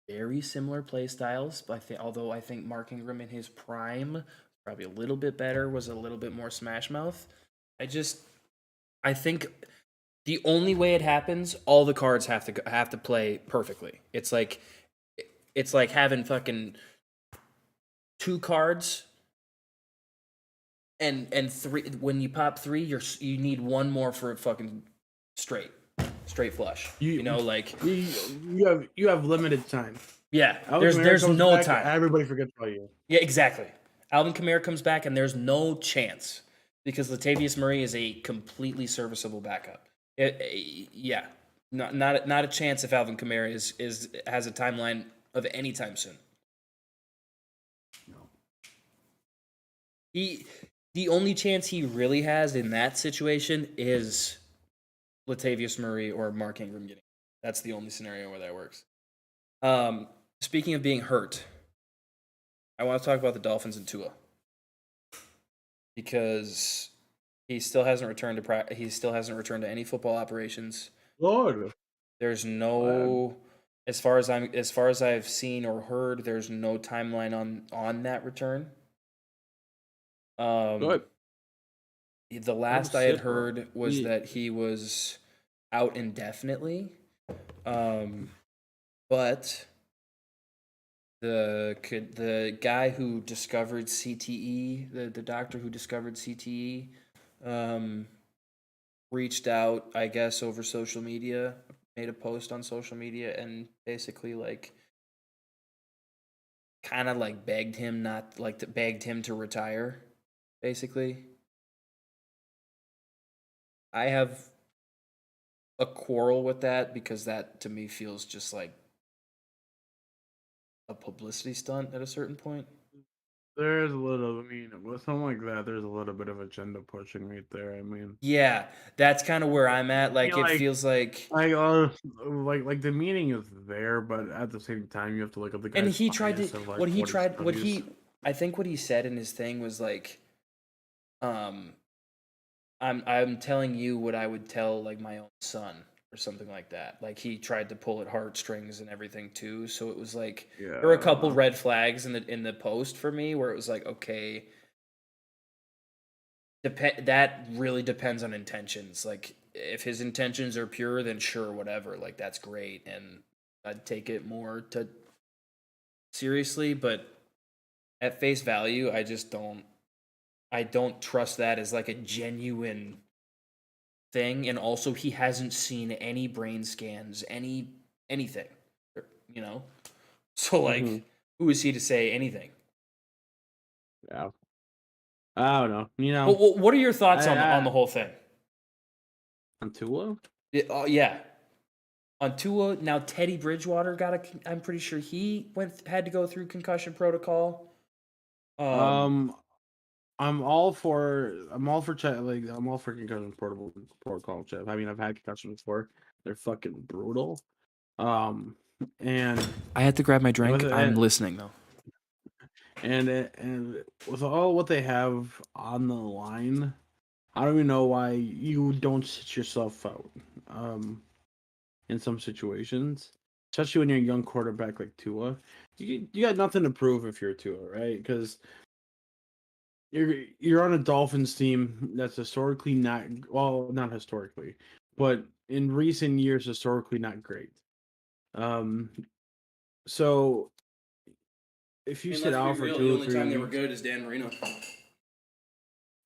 very similar play styles. Although I think Mark Ingram in his prime, probably a little bit better, was a little bit more smash mouth. I think the only way it happens, all the cards have to play perfectly. It's like having fucking 2 cards and 3. When you pop 3, you need 1 more for a fucking straight flush. You have limited time. Yeah, there's no time. Everybody forgets about you. Yeah, exactly. Alvin Kamara comes back, and there's no chance because Latavius Murray is a completely serviceable backup. Not a chance if Alvin Kamara has a timeline of any time soon. No. The only chance he really has in that situation is Latavius Murray or Mark Ingram getting. That's the only scenario where that works. Speaking of being hurt, I want to talk about the Dolphins and Tua because he still hasn't returned to any football operations. Lord, there's no, as far as I've seen or heard, there's no timeline on that return. Good. The last I had heard was that he was out indefinitely, but the guy who discovered CTE, the doctor who discovered CTE, reached out, I guess, over social media, made a post on social media, and basically like kind of like begged him not like to begged him to retire. Basically, I have a quarrel with that because that to me feels just like a publicity stunt at a certain point. There's a little. I mean, with something like that, there's a little bit of agenda pushing right there. I mean, Yeah, that's kind of where I'm at. Like, feel it like feels like, like the meaning is there, but at the same time, you have to look up the and guy's he tried to, bias of like what he what he tried, what studies. he, I think what he said in his thing was like, um, I'm telling you what I would tell like my own son or something like that. Like he tried to pull at heartstrings and everything too. So it was like there were a couple Yeah. red flags in the post for me where it was like, okay, that really depends on intentions. Like if his intentions are pure, then sure, whatever. Like that's great, and I'd take it more to seriously. But at face value, I just don't. I don't trust that as like a genuine thing. And also, he hasn't seen any brain scans, anything. You know, so like, Mhm. who is he to say anything? Yeah. I don't know. You know, What are your thoughts on I the whole thing? on Tua. Yeah, on Tua. Now Teddy Bridgewater got a. I'm pretty sure he had to go through concussion protocol. Um, I'm all for like I'm all for concussion portable protocol chip. I mean, I've had concussions before. They're fucking brutal. Um, and I had to grab my drink. with I'm it, listening though. and with all what they have on the line, I don't even know why you don't sit yourself out. In some situations, especially when you're a young quarterback like Tua, you got nothing to prove if you're Tua, right? Because you're on a Dolphins team that's historically not historically, but in recent years historically not great. Um, so if you sit out for 2 or 3 weeks, good is Dan Marino.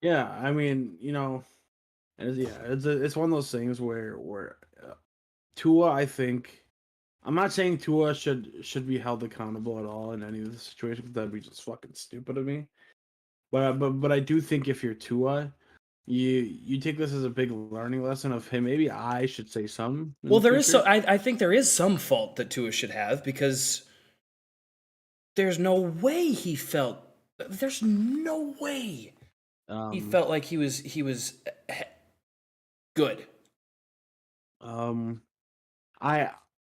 yeah, I mean, it's one of those things where Tua, I think. I'm not saying Tua should be held accountable at all in any of the situations. That'd be just fucking stupid of me. But I do think if you're Tua, you take this as a big learning lesson of, hey, maybe I should say some in Well, the there is so future. I think there is some fault that Tua should have because there's no way he felt. There's no way he Um, felt like he was good. um, I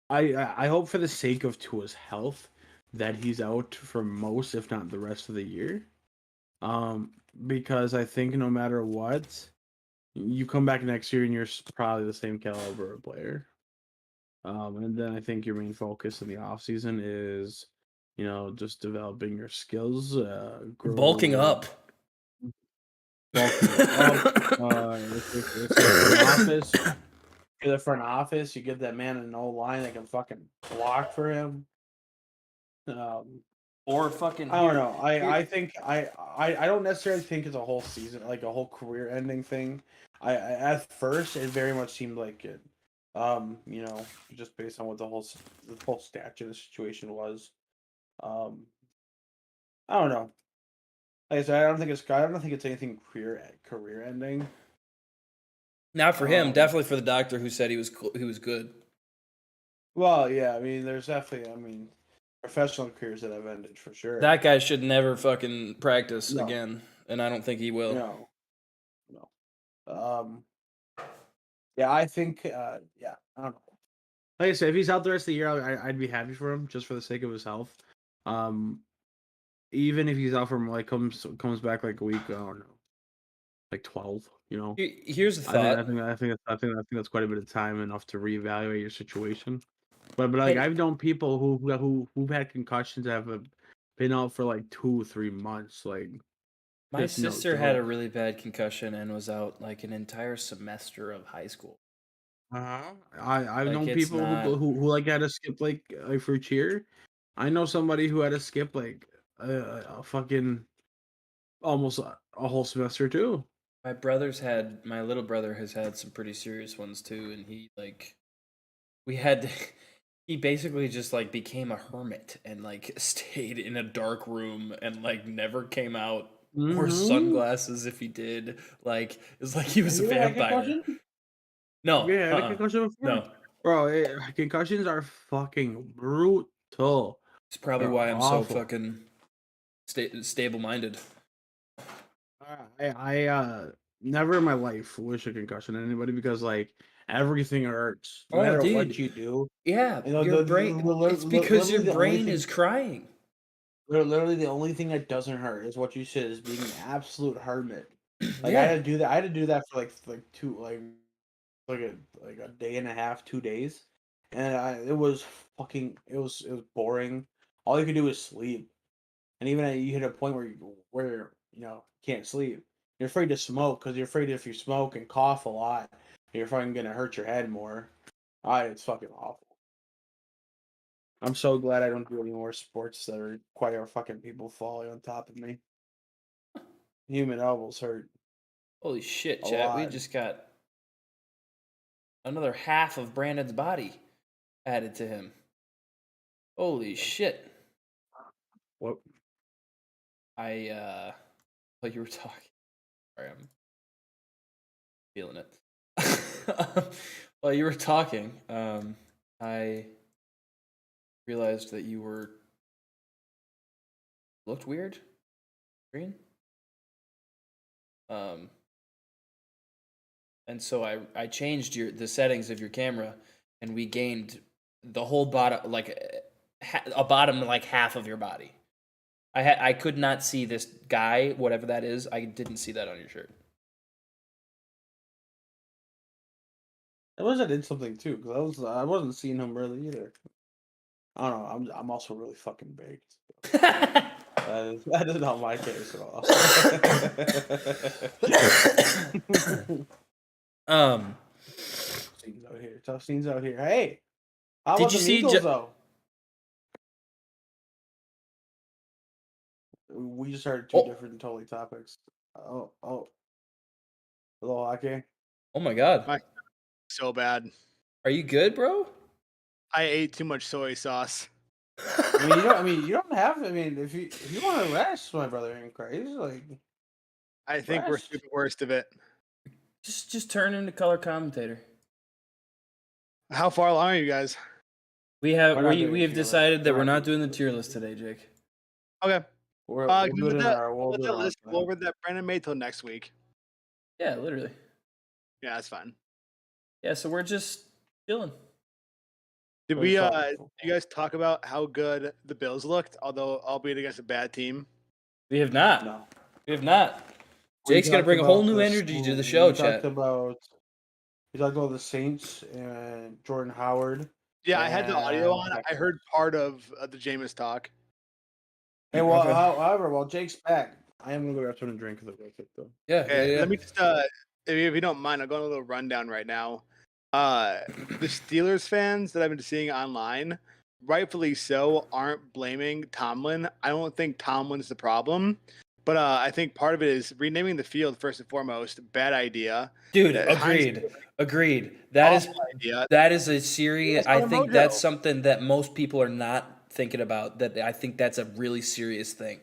I hope for the sake of Tua's health that he's out for most, if not the rest of the year. Um, because I think no matter what, you come back next year and you're probably the same caliber of player. And then I think your main focus in the off season is, just developing your skills, Bulking grow, up. bulking up. If you're front office, you give that man an O line that can fucking block for him. Or fucking I don't here, know. I think I don't necessarily think it's a whole season, like a whole career ending thing. I at first it very much seemed like it. Just based on what the whole statute of the situation was. Um, I don't know. Like I said, I don't think it's anything career ending. not for him, Um, definitely for the doctor who said he was good. well, yeah, I mean, there's definitely, professional careers that have ended for sure. That guy should never fucking practice No, again, and I don't think he will. no, no. Um, yeah, I think, yeah, I don't know. Like I said, if he's out the rest of the year, I'd be happy for him just for the sake of his health. Um, even if he's out from like comes back like a week, I don't know, like 12. Here's the thought. I think that's quite a bit of time, enough to reevaluate your situation. But like And I've known people who've had concussions that have been out for like 2 3 months. Like my it's no sister had a joke. really bad concussion and was out like an entire semester of high school. I've Like known it's people not. who like had to skip like for cheer. I know somebody who had to skip like a fucking almost a whole semester too. my little brother has had some pretty serious ones too, and he basically just like became a hermit and like stayed in a dark room and like never came out. Wore sunglasses if he did. Like it's like he was a Have you ever had vampire. concussion? No, Yeah, I had a concussion before. no. Bro, concussions are fucking brutal. It's probably They're why I'm so awful. fucking stable minded. I never in my life wish a concussion on anybody because like everything hurts. No Oh, matter what dude. you do, Yeah, you know, your the- brain. the- li- It's li- because literally your the only brain thing- is crying. literally the only thing that doesn't hurt is what you said is being an absolute hermit. Like Yeah. I had to do that. I had to do that for a day and a half, 2 days, and it was boring. All you could do was sleep, and even you hit a point where you can't sleep. You're afraid to smoke because you're afraid if you smoke and cough a lot, you're fucking gonna hurt your head more. It's fucking awful. I'm so glad I don't do any more sports that require fucking people falling on top of me. Human elbows hurt. Holy shit, A chat. We lot. just got another half of Brandon's body added to him. Holy shit. What? While you were talking. Sorry, I'm feeling it. While you were talking, I realized that you looked weird. Green. And so I changed the settings of your camera, and we gained the whole bottom, like a bottom like half of your body. I could not see this guy, whatever that is. I didn't see that on your shirt. I wish I did something too, because I wasn't seeing him really either. I don't know. I'm also really fucking big. That is not my case at all. Scenes out here. Tough scenes out here. Hey, how Did about you the see Eagles Ja- though? We just heard two Oh. different totally topics. Oh. Hello, hockey. Oh my god. My- So bad. Are you good, bro? I ate too much soy sauce. You don't have. If you want to rest, my brother in Christ, like I think we're Rest. through the worst of it. Just turn into color commentator. How far along are you guys? We have We're not doing we a have tier list. decided that We're we're not not doing doing the tier list today, Jake. Okay. we're Go doing with our We'll do that it our list plan. go over that Brandon made till next week. Yeah, literally. Yeah, that's fine. Yeah, so we're just chilling. Did We're we talking did football. you guys talk about how good the Bills looked, although albeit against a bad team? We have not. No. We have not. We Jake's gonna talked bring a whole about new the energy to school- the show, we chat. We talked about the Saints and Jordan Howard. Yeah, I had the audio And on. I heard part of the Jameis talk. Hey, well, Okay. however, while Jake's back, I am gonna go grab something to drink real quick though. Yeah, Okay, yeah. let me just if you don't mind, I'll go on a little rundown right now. The Steelers fans that I've been seeing online, rightfully so, aren't blaming Tomlin. I don't think Tomlin's the problem, but I think part of it is renaming the field first and foremost. Bad idea. Dude, Heinz- agreed. That is Awful idea. that is a serious. That's I not a think mojo. that's something that most people are not thinking about. That I think that's a really serious thing.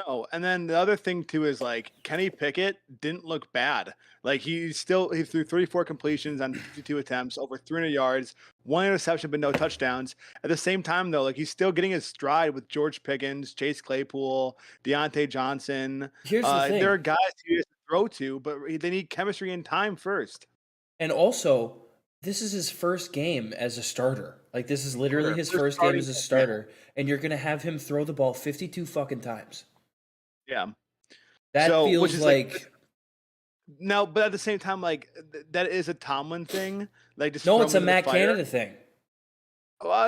No, and then the other thing too is like Kenny Pickett didn't look bad. Like he threw 34 completions on 52 attempts, over 300 yards, one interception but no touchdowns. At the same time though, like he's still getting his stride with George Pickens, Chase Claypool, Deontay Johnson. Here's the thing. There are guys he has to throw to, but they need chemistry and time first. And also, this is his first game as a starter. Like this is literally his first game as a starter, and you're gonna have him throw the ball 52 fucking times. Yeah. That So, which feels is like No, but at the same time, like that is a Tomlin thing. Like just no, throw it's him a into the Matt fire. Canada thing.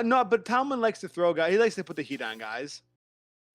No, but Tomlin likes to throw guys. He likes to put the heat on guys.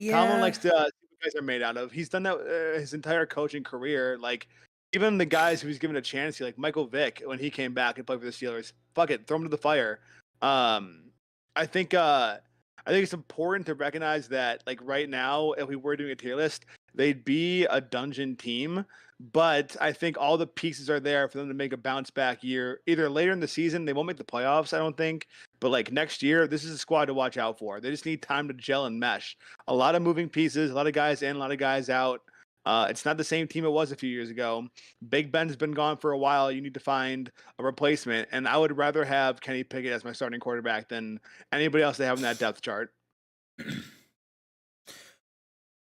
Tomlin likes to see what guys are made out of. He's done that his entire coaching career. Like even the guys who he's given a chance to, like Michael Vick, when he came back and played for the Steelers, fuck it, throw him to the fire. I think it's important to recognize that, like right now, if we were doing a tier list, they'd be a dungeon team. But I think all the pieces are there for them to make a bounce back year. Either later in the season, they won't make the playoffs, I don't think. But like next year, this is a squad to watch out for. They just need time to gel and mesh. A lot of moving pieces, a lot of guys in, a lot of guys out. It's not the same team it was a few years ago. Big Ben's been gone for a while. You need to find a replacement. And I would rather have Kenny Pickett as my starting quarterback than anybody else they have in that depth chart.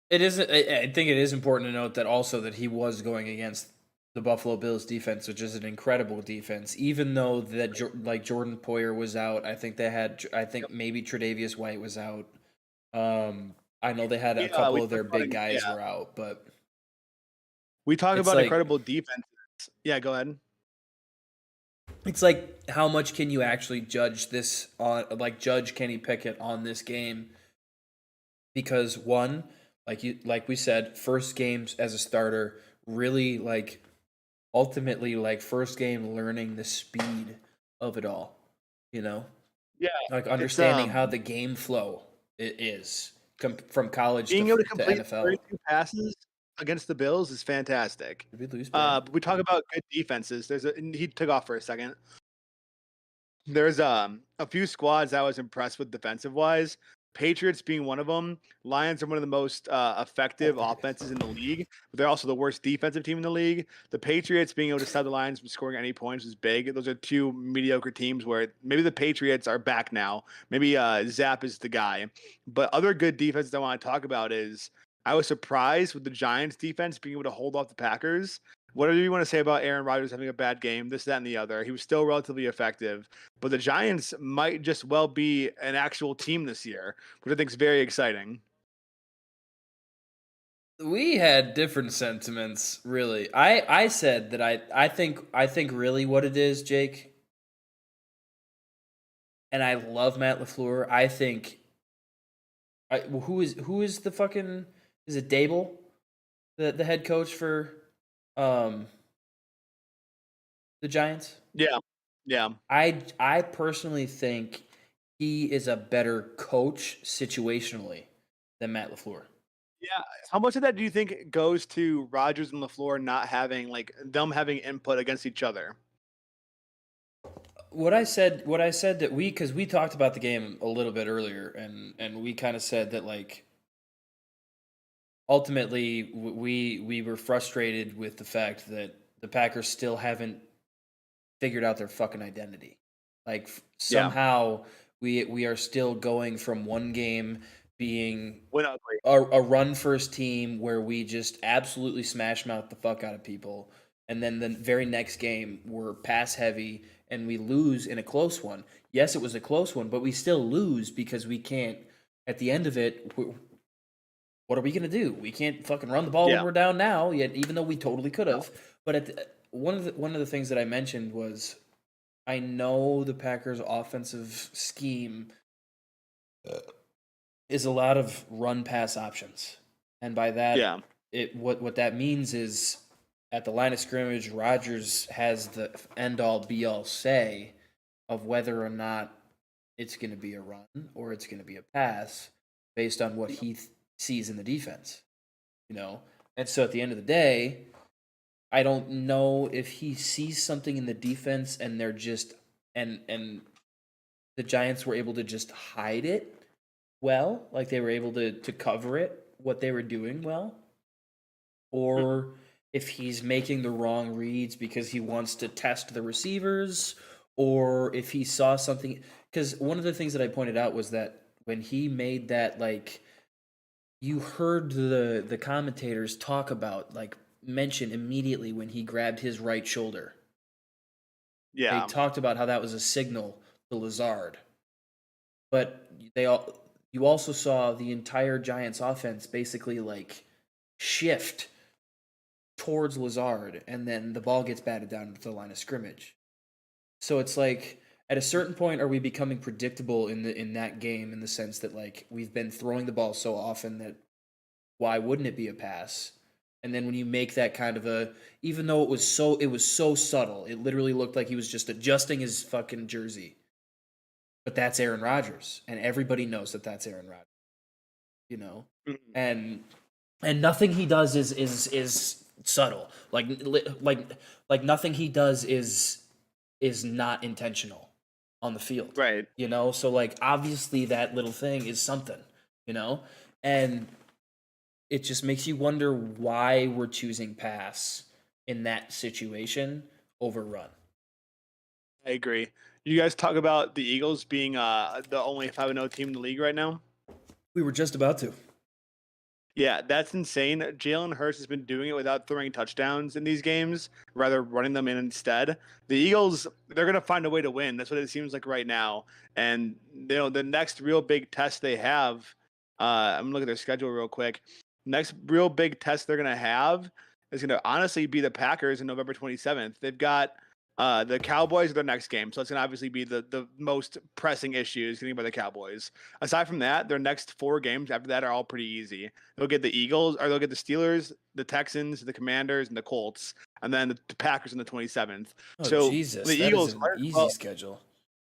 It is. I think it is important to note that also that he was going against the Buffalo Bills defense, which is an incredible defense. Even though that like Jordan Poyer was out, I think they had. I think maybe Tre'Davious White was out. I know they had a Yeah, couple we of their talked about big it, guys yeah. were out, but We talk It's about like- incredible defenses. Yeah, go ahead. it's like how much can you actually judge this on? Like judge Kenny Pickett on this game? Because one, like we said, first games as a starter, really like ultimately like first game learning the speed of it all, you know, Yeah, like understanding um, how the game flow is from college being to, able to to complete NFL. 32 passes against the Bills is fantastic. Did we lose Brandon? But we talk about good defenses. And he took off for a second. There's a few squads I was impressed with defensive wise. Patriots being one of them. Lions are one of the most effective there it is. offenses in the league, but they're also the worst defensive team in the league. The Patriots being able to stop the Lions from scoring any points is big. Those are two mediocre teams where maybe the Patriots are back now. Maybe Zapp is the guy. But other good defenses I want to talk about is I was surprised with the Giants defense being able to hold off the Packers. Whatever you want to say about Aaron Rodgers having a bad game, this, that, and the other, he was still relatively effective. But the Giants might just well be an actual team this year, which I think is very exciting. We had different sentiments, really. I said that I think really what it is, Jake. And I love Matt LaFleur. I think who is the fucking, is it Dable? The head coach for the Giants? Yeah. I personally think he is a better coach situationally than Matt LaFleur. Yeah. How much of that do you think goes to Rodgers and LaFleur not having, like, them having input against each other? What I said that because we talked about the game a little bit earlier, and we kind of said that like ultimately we were frustrated with the fact that the Packers still haven't figured out their fucking identity. Like somehow we are still going from one game being Win ugly. a run first team where we just absolutely smash mouth the fuck out of people, and then the very next game we're pass heavy and we lose in a close one. Yes, it was a close one, but we still lose because we can't. At the end of it, what are we gonna do? We can't fucking run the ball Yeah. when we're down now. Yet, even though we totally could have. But one of the things that I mentioned was, I know the Packers' offensive scheme is a lot of run pass options, and by that, Yeah. what that means is at the line of scrimmage, Rodgers has the end all be all say of whether or not it's going to be a run or it's going to be a pass based on what he sees in the defense, you know. And so at the end of the day, I don't know if he sees something in the defense and they're just and the Giants were able to just hide it well, like they were able to cover it what they were doing well, or if he's making the wrong reads because he wants to test the receivers, or if he saw something. Because one of the things that I pointed out was that when he made that, like, you heard the commentators talk about, like, mention immediately when he grabbed his right shoulder. Yeah. They talked about how that was a signal to Lazard. But you also saw the entire Giants offense basically like shift towards Lazard, and then the ball gets batted down to the line of scrimmage. So it's like, at a certain point, are we becoming predictable in that game, in the sense that like we've been throwing the ball so often that why wouldn't it be a pass? And then when you make that kind of a, even though it was so subtle, it literally looked like he was just adjusting his fucking jersey. But that's Aaron Rodgers, and everybody knows that that's Aaron Rodgers, you know? Mhm. And and nothing he does is subtle. Like nothing he does is not intentional on the field. Right. You know, so like obviously that little thing is something, you know, and it just makes you wonder why we're choosing pass in that situation over run. I agree. You guys talk about the Eagles being the only 5-0 team in the league right now. We were just about to. Yeah, that's insane. Jalen Hurts has been doing it without throwing touchdowns in these games, rather running them in instead. The Eagles, they're going to find a way to win. That's what it seems like right now. And the next real big test they have, I'm looking at their schedule real quick. Next real big test they're going to have is going to honestly be the Packers on November 27th. They've got the Cowboys are their next game, so it's gonna obviously be the most pressing issue is getting by the Cowboys. Aside from that, their next 4 games after that are all pretty easy. They'll get the Eagles, or they'll get the Steelers, the Texans, the Commanders, and the Colts, and then the Packers on the 27th. Oh, so Jesus, the that Eagles is an might as easy well- schedule.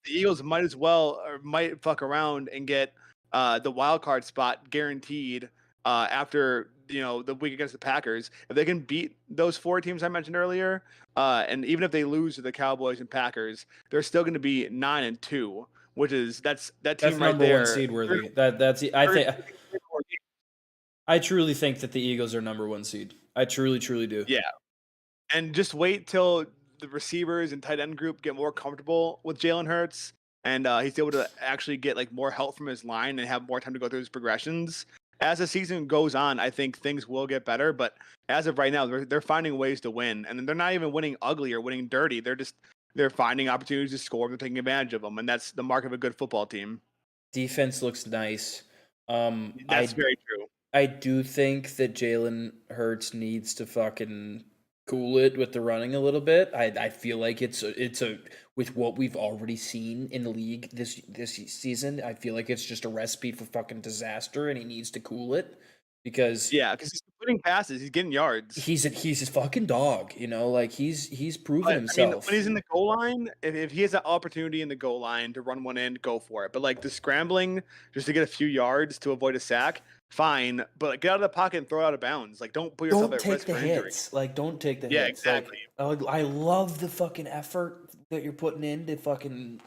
the Eagles might as well or might fuck around and get the wild card spot guaranteed after the week against the Packers. If they can beat those 4 teams I mentioned earlier, and even if they lose to the Cowboys and Packers, they're still going to be 9-2, which is that team That's right number there. one seed worthy. I truly think that the Eagles are number 1 seed. I truly do. Yeah. And just wait till the receivers and tight end group get more comfortable with Jalen Hurts, and he's able to actually get like more help from his line and have more time to go through his progressions. As the season goes on, I think things will get better. But as of right now, they're finding ways to win, and they're not even winning ugly or winning dirty. They're finding opportunities to score. They're taking advantage of them, and that's the mark of a good football team. Defense looks nice. That's very true. I do think that Jalen Hurts needs to fucking cool it with the running a little bit. I feel like it's a with what we've already seen in the league this season. I feel like it's just a recipe for fucking disaster, and he needs to cool it because Yeah, because he's putting passes, he's getting yards. he's a fucking dog. You know, like he's proven But, I himself. mean, when he's in the goal line, if he has an opportunity in the goal line to run one in, go for it. But like the scrambling just to get a few yards to avoid a sack, fine. But like, get out of the pocket and throw it out of bounds. Like don't put yourself Don't at take risk the for injury. hits. Like, don't take the Yeah, hits. exactly. Like, I love the fucking effort that you're putting in to fucking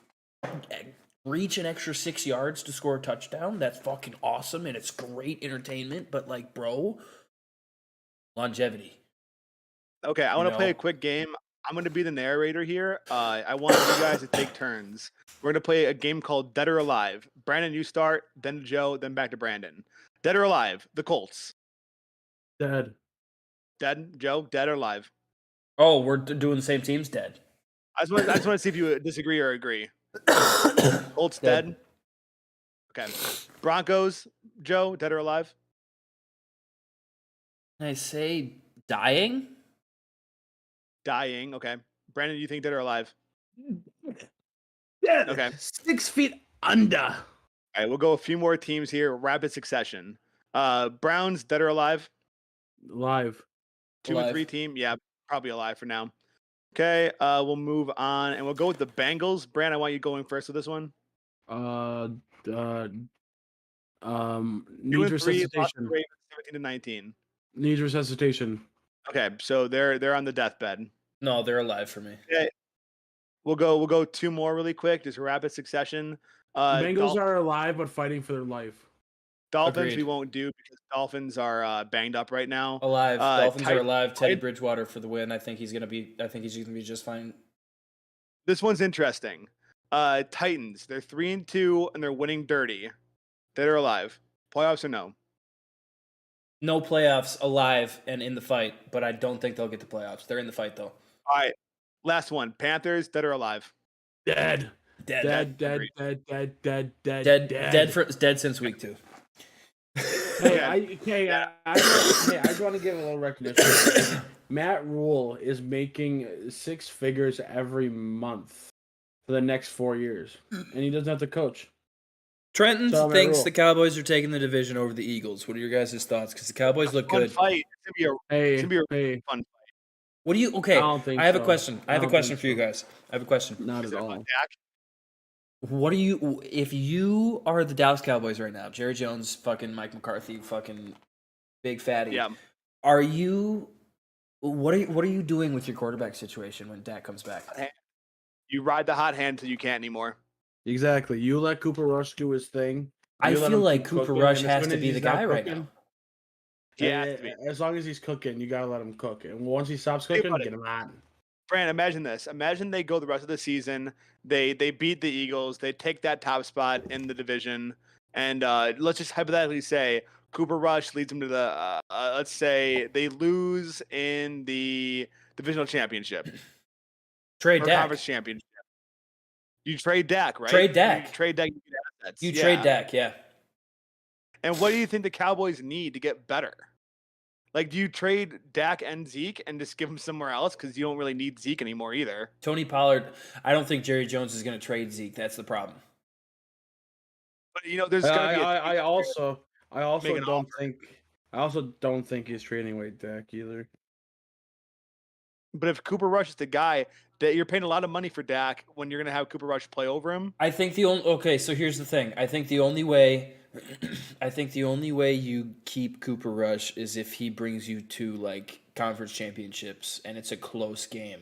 reach an extra 6 yards to score a touchdown. That's fucking awesome, and it's great entertainment. But like, bro, longevity. Okay, I want to play know? a quick game. I'm going to be the narrator here. I want you guys to take turns. We're going to play a game called Dead or Alive. Brandon, you start, then to Joe, then back to Brandon. Dead or Alive, the Colts. Dead. Dead, Joe, dead or alive? Oh, we're doing the same teams. Dead. I just want to see if you disagree or agree. Colts Dead. dead. Okay. Broncos, Joe, dead or alive? Can I say dying? Dying. Okay. Brandon, you think dead or alive? Dead. Okay. 6 feet under. All right, we'll go a few more teams here, rapid succession. Browns, dead or alive? Live. 2 Alive. and 3 team. Yeah, probably alive for now. Okay, we'll move on and we'll go with the Bengals. Brand, I want you going first with this one. Need 2 and 3, lost to resuscitation. Ravens, 17-19. Needs resuscitation. Okay, so they're on the deathbed. No, they're alive for me. Okay. We'll go 2 more really quick, just rapid succession. Bengals are alive but fighting for their life. Dolphins we Agreed. won't do because Dolphins are banged up right now. Alive. Dolphins are Tit- alive. Teddy Tit- Bridgewater for the win. I think he's gonna be just fine. This one's interesting. Titans, they're 3-2 and they're winning dirty. Dead or alive? Playoffs or no? No playoffs, alive and in the fight, but I don't think they'll get the playoffs. They're in the fight though. All right. Last one. Panthers, dead or alive? Dead. Dead. Dead Dead since week 2. Hey, I just want to give a little recognition. Matt Rule is making 6 figures every month for the next 4 years, and he doesn't have to coach. Trenton So, Matt thinks Rule. the Cowboys are taking the division over the Eagles. What are your guys' thoughts? Because the Cowboys look Fun good. fight. It's gonna Hey, gonna be a hey, fun fight. What do you? Okay, I don't think I have a so. question. I I have a don't question think for you so. guys. I have a question. not Is at it all. fun, Dak? What do you? If you are the Dallas Cowboys right now, Jerry Jones, fucking Mike McCarthy, fucking big fatty. Yeah. Are you? What are you doing with your quarterback situation when Dak comes back? You ride the hot hand till you can't anymore. Exactly. You let Cooper Rush do his thing. I You let feel him like keep Cooper cooking, Rush and as has soon to as be the he's not guy right cooking, now. He has to be. as long as he's cooking, you gotta let him cook. And once he stops Think cooking, about it. get him hot. Fran, imagine this. Imagine they go the rest of the season. They beat the Eagles. They take that top spot in the division. And let's just hypothetically say Cooper Rush leads them to the, let's say they lose in the divisional championship Trade or Dak. conference championship. You trade Dak, right? Trade Dak. You trade Dak. You get assets. You Yeah. trade Dak, yeah. And what do you think the Cowboys need to get better? Like, do you trade Dak and Zeke and just give them somewhere else because you don't really need Zeke anymore either? Tony Pollard. I don't think Jerry Jones is going to trade Zeke. That's the problem. But there's gonna be. I also Make an don't think he's trading away Dak either. But if Cooper Rush is the guy that you're paying a lot of money for Dak when you're gonna have Cooper Rush play over him, I think the only okay. So here's the thing. I think the only way you keep Cooper Rush is if he brings you to like conference championships and it's a close game.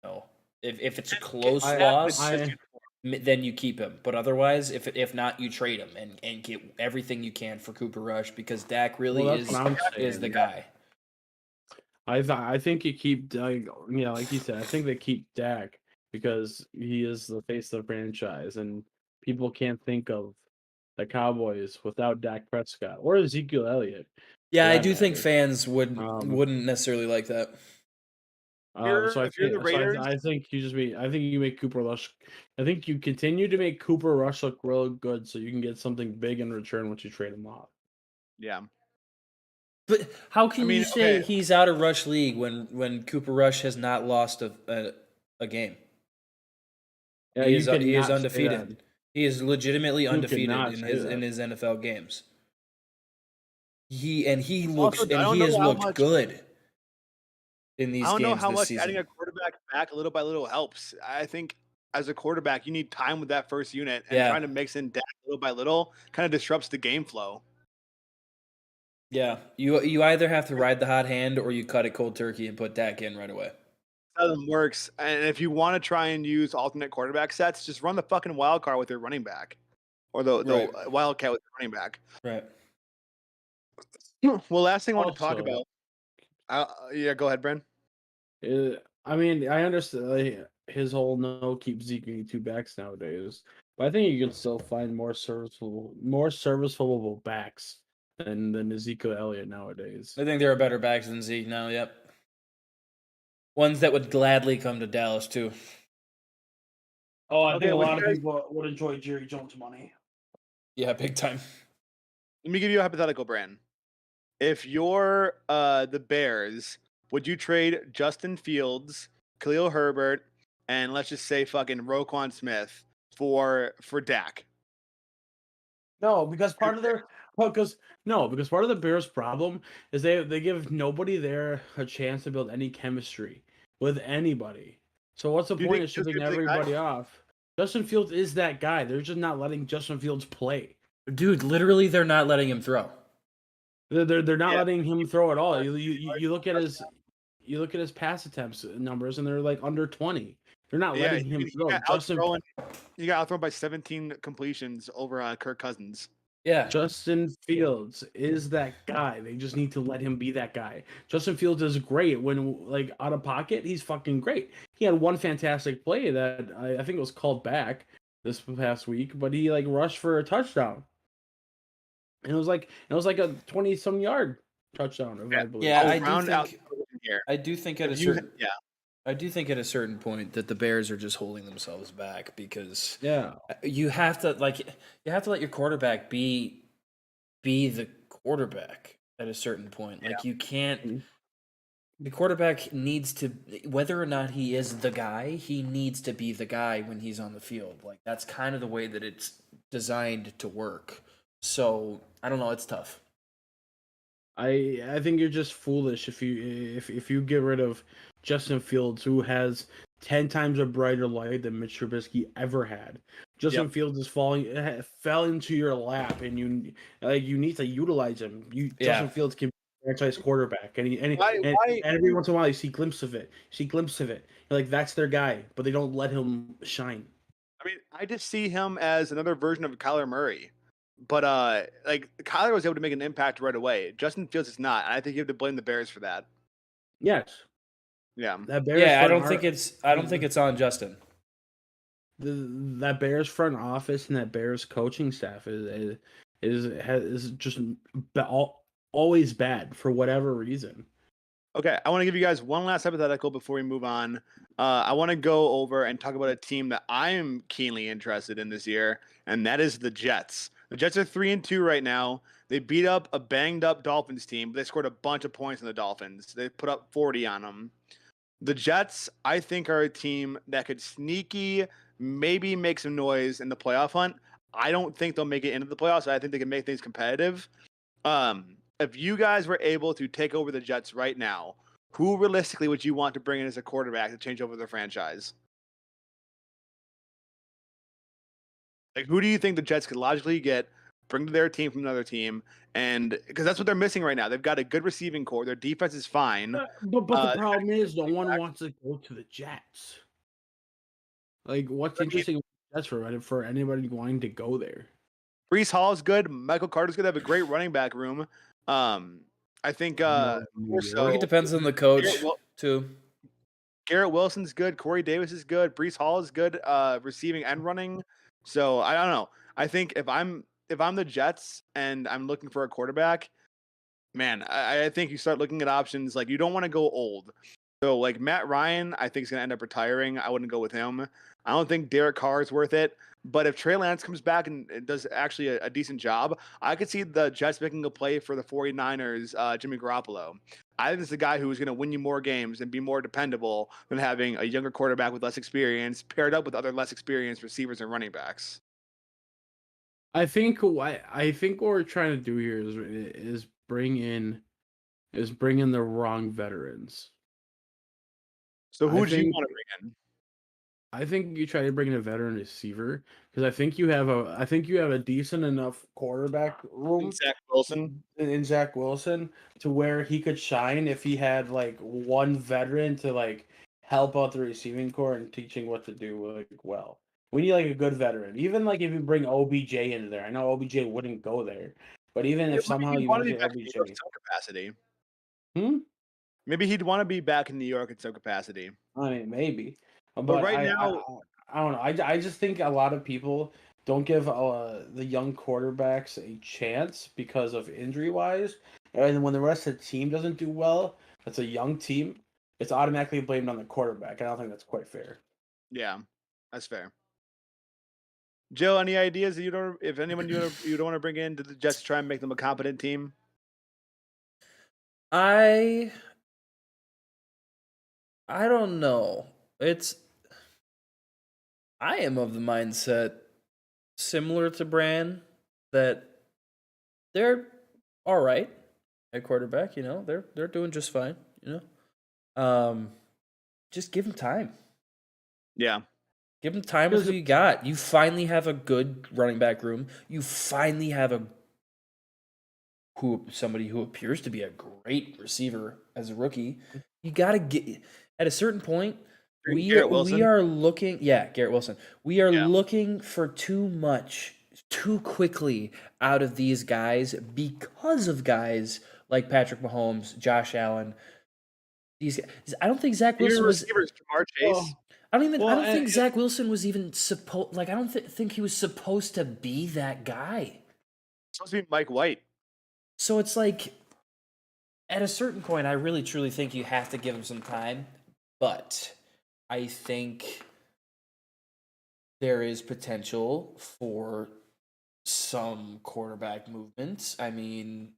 No, if it's a close loss, then you keep him. But otherwise, if not, you trade him and get everything you can for Cooper Rush because Dak really Well, that's what I'm is the saying. guy. I think you keep like you said. I think they keep Dak because he is the face of the franchise, and people can't think of the Cowboys without Dak Prescott or Ezekiel Elliott. Yeah, I that do think matter. fans wouldn't necessarily like that. So if you're the Raiders, I think you make Cooper Rush. I think you continue to make Cooper Rush look real good, so you can get something big in return once you trade him off. yeah. But how can you say okay. he's out of Rush League when Cooper Rush has not lost a game? Yeah, He you is cannot say that. undefeated. He is legitimately undefeated cannot in say his that. NFL games. He Also, I don't has know how looked much- good in these I don't games know how this much season. adding a quarterback back little by little helps. I think as a quarterback, you need time with that first unit, and Yeah. trying to mix in Dak little by little kind of disrupts the game flow. Yeah, you either have to ride the hot hand or you cut it cold turkey and put Dak in right away. How them works. And if you want to try and use alternate quarterback sets, just run the fucking wild card with your running back, or the Right. wildcat with the running back. Right. Well, last thing I want to talk Also- about. Yeah, go ahead, Bren. I mean, I understand his whole no keep Zeke and 2 backs nowadays, but I think you can still find more serviceable backs than Ezekiel Elliott nowadays. I think there are better backs than Zeke now. Yep. Ones that would gladly come to Dallas too. Oh, I Okay, think a well, lot you of guys- people would enjoy Jerry Jones money. Yeah, big time. Let me give you a hypothetical, Bran. If you're the Bears, would you trade Justin Fields, Khalil Herbert, and let's just say fucking Roquan Smith for Dak? No, because part of their Because part of the Bears' problem is they give nobody there a chance to build any chemistry with anybody. So what's the Do you point think of shipping Justin's the guy? everybody off? Justin Fields is that guy. They're just not letting Justin Fields play. Dude, literally, they're not letting him throw. They're not Yeah. letting him throw at all. You look at his pass attempts numbers and they're like under 20. They're not letting him throw. He got outthrown by 17 completions over Kirk Cousins. Yeah. Justin Fields is that guy. They just need to let him be that guy. Justin Fields is great when like out of pocket. He's fucking great. He had one fantastic play that I think it was called back this past week, but he like rushed for a touchdown. And it was like a 20-some yard touchdown, I believe. Yeah, I'll I do round out think- here. I do think at a If you- certain I do think at a certain point that the Bears are just holding themselves back because Yeah. you have to let your quarterback be the quarterback at a certain point. Like you can't. Mhm. The quarterback needs to, whether or not he is the guy, he needs to be the guy when he's on the field. Like that's kind of the way that it's designed to work. So I don't know. It's tough. I think you're just foolish if you get rid of Justin Fields, who has 10 times a brighter light than Mitch Trubisky ever had. Justin Fields is fell into your lap, and you need to utilize him. Justin Fields can be franchise quarterback, and Why? and Why? every once in a while you see glimpses of it. You're like, that's their guy, but they don't let him shine. I mean, I just see him as another version of Kyler Murray. But like Kyler was able to make an impact right away. Justin Fields is not. And I think you have to blame the Bears for that. Yes, Yeah. that Bears. Yeah, I front don't think it's on Justin. that Bears front office and that Bears coaching staff is just always bad for whatever reason. Okay, I want to give you guys one last hypothetical before we move on. I want to go over and talk about a team that I'm keenly interested in this year, and that is the Jets. The Jets are 3-2 right now. They beat up a banged up Dolphins team, but they scored a bunch of points on the Dolphins. They put up 40 on them. The Jets, I think, are a team that could sneaky, maybe make some noise in the playoff hunt. I don't think they'll make it into the playoffs. I think they can make things competitive. If you guys were able to take over the Jets right now, who realistically would you want to bring in as a quarterback to change over their franchise? Like, who do you think the Jets could logically get, bring to their team from another team? And because that's what they're missing right now. They've got a good receiving core. Their defense is fine. But the problem is, no one wants to go to the Jets. Like, what's interesting about the Jets for anybody wanting to go there? Brees Hall is good. Michael Carter's going to have a great running back room. I think more I so. think it depends on the coach Garrett too. Garrett Wilson's good. Corey Davis is good. Brees Hall is good, receiving and running. So I don't know. I think if I'm the Jets and I'm looking for a quarterback, man, I think you start looking at options. Like, you don't want to go old. So like Matt Ryan, I think is going to end up retiring. I wouldn't go with him. I don't think Derek Carr is worth it. But if Trey Lance comes back and does actually a decent job, I could see the Jets making a play for the 49ers, Jimmy Garoppolo. I think this is a guy who is going to win you more games and be more dependable than having a younger quarterback with less experience paired up with other less experienced receivers and running backs. I think what we're trying to do here is bring in the wrong veterans. So who I would you think- want to bring in? I think you try to bring in a veteran receiver because I think you have a decent enough quarterback room Zach Wilson. in Zach Wilson to where he could shine if he had like one veteran to like help out the receiving core and teaching what to do like well. We need like a good veteran. Even like if you bring OBJ into there, I know OBJ wouldn't go there, but even if somehow you want to get back in New York in OBJ, some capacity. Hmm? Maybe he'd want to be back in New York in some capacity. I mean maybe, but right I now- I don't know. I just think a lot of people don't give the young quarterbacks a chance because of injury wise, and when the rest of the team doesn't do well, that's a young team. It's automatically blamed on the quarterback. I don't think that's quite fair. Yeah, that's fair. Joe, any ideas that if anyone you don't want to bring in to the Jets to try and make them a competent team? I don't know. I am of the mindset similar to Bran that they're all right at quarterback, they're doing just fine, just give them time. Yeah. Give them time with who you got. You finally have a good running back room. You finally have somebody who appears to be a great receiver as a rookie. You got to get at a certain point. Garrett Wilson? We are looking. Yeah, Garrett Wilson. We are Yeah. looking for too much, too quickly out of these guys because of guys like Patrick Mahomes, Josh Allen. These guys. I don't think Zach Wilson Your was. receivers, Jamar Chase. I don't even. I Well, don't think and- Zach Wilson was even supposed. Like, I don't think he was supposed to be that guy. supposed to be Mike White. So it's like, at a certain point, I really truly think you have to give him some time. But I think there is potential for some quarterback movements. I mean,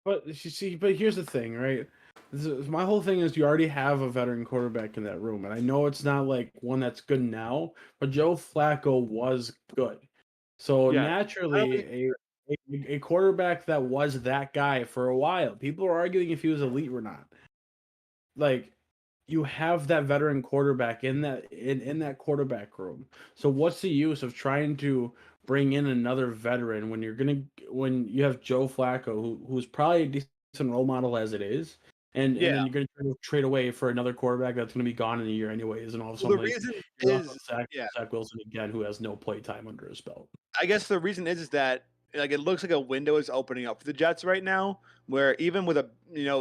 But here's the thing, right? My whole thing is you already have a veteran quarterback in that room, and I know it's not like one that's good now, but Joe Flacco was good. So Yeah. naturally, a quarterback that was that guy for a while, people are arguing if he was elite or not. Like, you have that veteran quarterback in that quarterback room. So what's the use of trying to bring in another veteran when when you have Joe Flacco, who's probably a decent role model as it is, and Yeah. then you're going to trade away for another quarterback that's going to be gone in a year anyways, and all of a Well, sudden the reason you're off is, of Zach, yeah, Zach Wilson again, who has no play time under his belt. I guess the reason is that like it looks like a window is opening up for the Jets right now, where even with a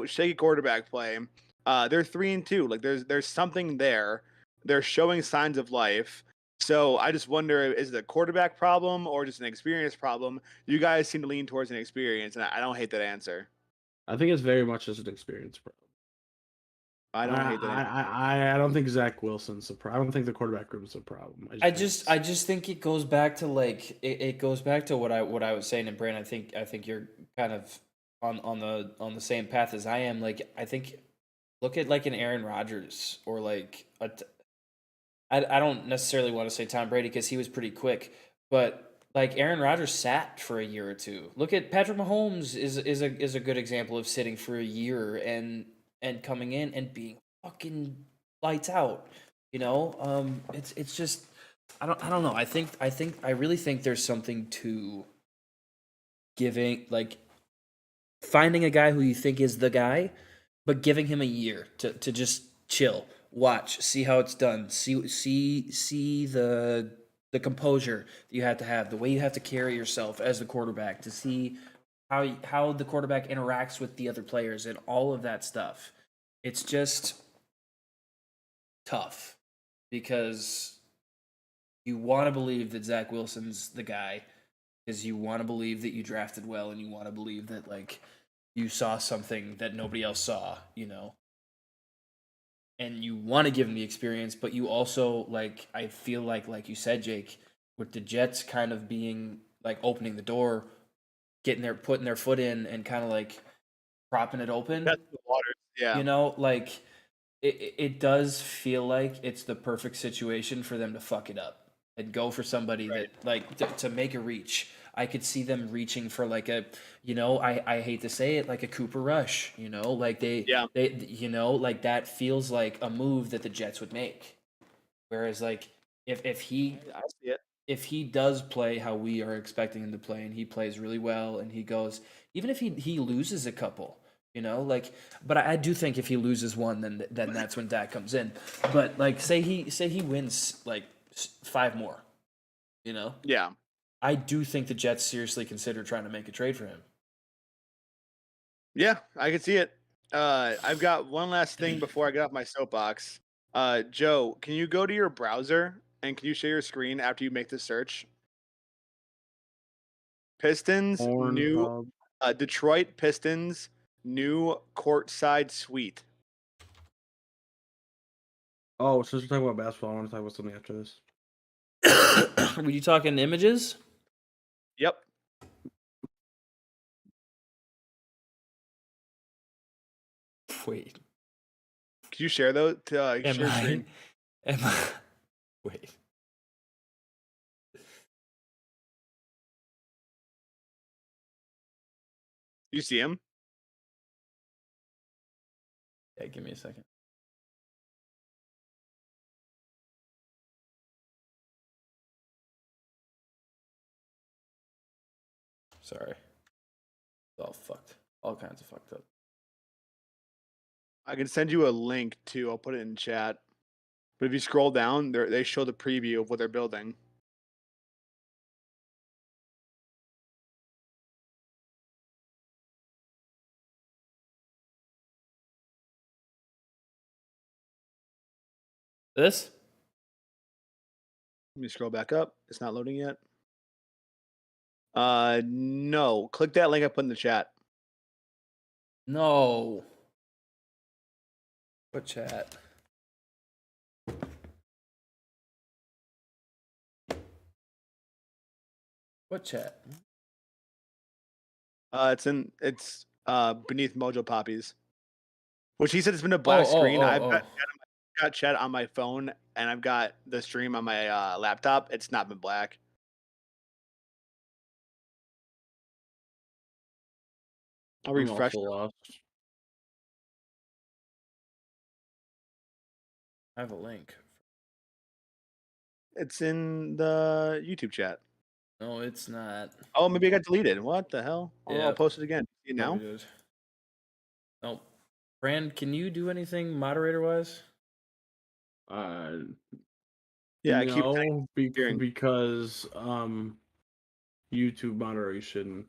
shaky quarterback play, they're 3-2. Like there's something there. They're showing signs of life. So I just wonder, is it a quarterback problem or just an experience problem? You guys seem to lean towards an experience, and I don't hate that answer. I think it's very much just an experience problem. I don't hate that answer. I don't think Zach Wilson's a problem. I don't think the quarterback room is a problem. I think just it's- I just think it goes back to like it goes back to what I was saying, and Brandon, I think you're kind of on the same path as I am. Like I think look at like an Aaron Rodgers or like I don't necessarily want to say Tom Brady because he was pretty quick, but like Aaron Rodgers sat for a year or two. Look at Patrick Mahomes is a good example of sitting for a year and coming in and being fucking lights out. It's just I don't know. I really think there's something to giving like finding a guy who you think is the guy, but giving him a year to just chill, watch, see how it's done, see the composure that you have to have, the way you have to carry yourself as the quarterback, to see how the quarterback interacts with the other players and all of that stuff. It's just tough because you want to believe that Zach Wilson's the guy because you want to believe that you drafted well and you want to believe that like you saw something that nobody else saw, and you want to give him the experience, but you also like I feel like you said, Jake, with the Jets kind of being like opening the door, putting their foot in and kind of like propping it open. That's the water. Yeah. Like it does feel like it's the perfect situation for them to fuck it up and go for somebody Right. that like to make a reach. I could see them reaching for like I hate to say it, like a Cooper Rush, like they like that feels like a move that the Jets would make. Whereas like if he I see it. if he does play how we are expecting him to play and he plays really well and he goes, even if he loses a couple, but I do think if he loses one, then that's when Dak comes in. But like say he wins like 5 more, Yeah. I do think the Jets seriously consider trying to make a trade for him. Yeah, I can see it. I've got one last thing before I get off my soapbox. Joe, can you go to your browser and can you share your screen after you make the search? Pistons new Pornhub. Detroit Pistons new courtside suite. Oh, since we're talking about basketball, I want to talk about something after this. Were you talking images? Yep. Wait. Can you share those? Share your screen? Am I? Wait. You see him? Yeah, give me a second. Sorry. It's all fucked. All kinds of fucked up. I can send you a link too. I'll put it in chat. But if you scroll down, they show the preview of what they're building. This? Let me scroll back up. It's not loading yet. No. Click that link I put in the chat. No. What chat? What chat? It's beneath Mojo Poppies. Which he said it's been a black screen. I've got chat on my phone and I've got the stream on my laptop. It's not been black. I'll I'm refresh. also lost. I have a link. It's in the YouTube chat. No, it's not. Oh, maybe it got deleted. What the hell? I'll Yeah. post it again. See it Yeah, now? we did. Nope. Brand, can you do anything moderator wise? Yeah, I keep No, hearing. because YouTube moderation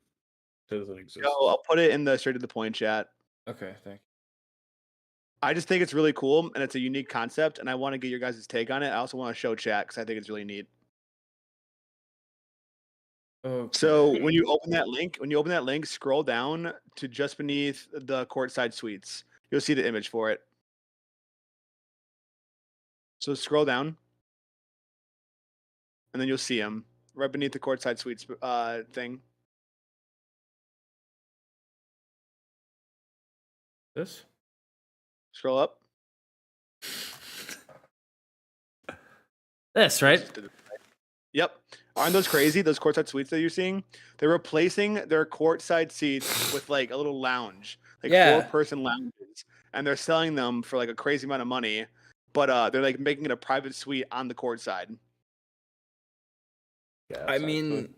doesn't exist. So I'll put it in the straight to the point chat. Okay, thank I just think it's really cool and it's a unique concept, and I want to get your guys' take on it. I also want to show chat because I think it's really neat. you. Okay. So when you open that link, scroll down to just beneath the courtside suites. You'll see the image for it. So scroll down, and then you'll see them right beneath the courtside suites thing. This? Scroll up. This, right? Yep. Aren't those crazy? Those courtside suites that you're seeing? They're replacing their courtside seats with like a little lounge, like Yeah. 4-person lounges, and they're selling them for like a crazy amount of money. But they're like making it a private suite on the courtside. Yeah, I that's mean,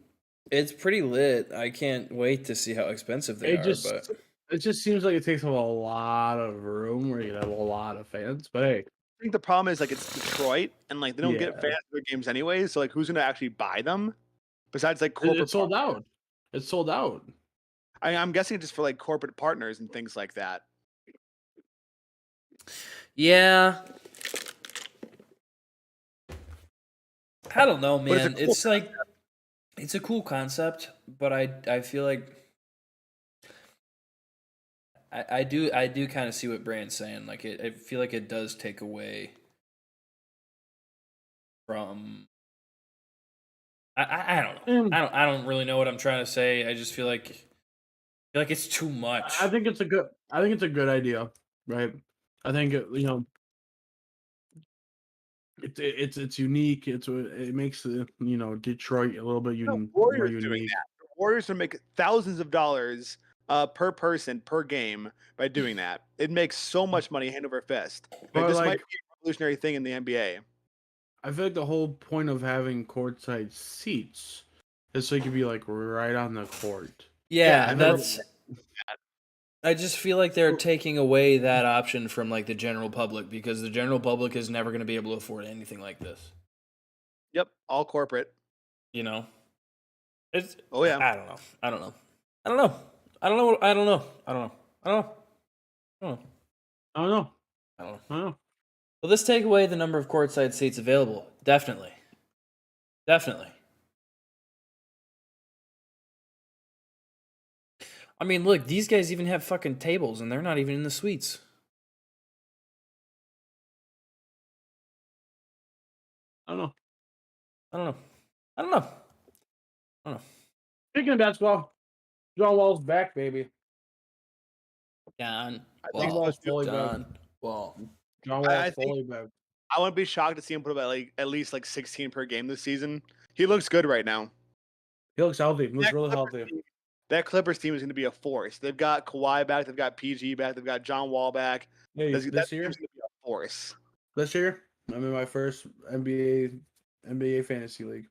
it's pretty lit. I can't wait to see how expensive they It are, just- but it just seems like it takes up a lot of room where you have a lot of fans. But hey, I think the problem is like it's Detroit, and like they don't get Yeah. fans of their games anyways. So like, who's gonna actually buy them? Besides like corporate. it's sold out. It's sold out. I'm guessing just for like corporate partners and things like that. yeah. I don't know, But it's a man. cool It's like it's a cool concept, but I feel like I do kind of see what Brand's saying. Like I feel like it does take away from I don't know. I don't really know what I'm trying to say. I just feel like it's too much. I think it's a good idea, right? I think it's unique. It makes Detroit a little bit The more Warriors doing unique. that. The Warriors are make thousands of dollars per person per game by doing that. It makes so much money hand over fist. Like, But, this might like- be a revolutionary thing in the NBA. I feel like the whole point of having courtside seats is so you can be like right on the court. Yeah, and they're- that's. I just feel like they're taking away that option from like the general public because the general public is never going to be able to afford anything like this. Yep, all corporate. You know, it's. Oh yeah. I don't know. I don't know. I don't know. I don't know. I don't know. I don't know. I don't know. I don't know. I don't know. I don't know. I don't know. Will this take away the number of courtside seats available? Definitely. Definitely. I mean, look, these guys even have fucking tables, and they're not even in the suites. I don't know. I don't know. I don't know. I don't know. Speaking of basketball, John Wall's back, baby. John think Wall. Wall's fully back. John Wall. John I Wall's think- fully back. I wouldn't be shocked to see him put up at least like 16 per game this season. He looks good right now. He looks healthy. He looks That really Clippers healthy. team- That Clippers team is going to be a force. They've got Kawhi back. They've got PG back. They've got John Wall back. Hey, That this team's year, going to be a force. I'm in my first NBA fantasy league.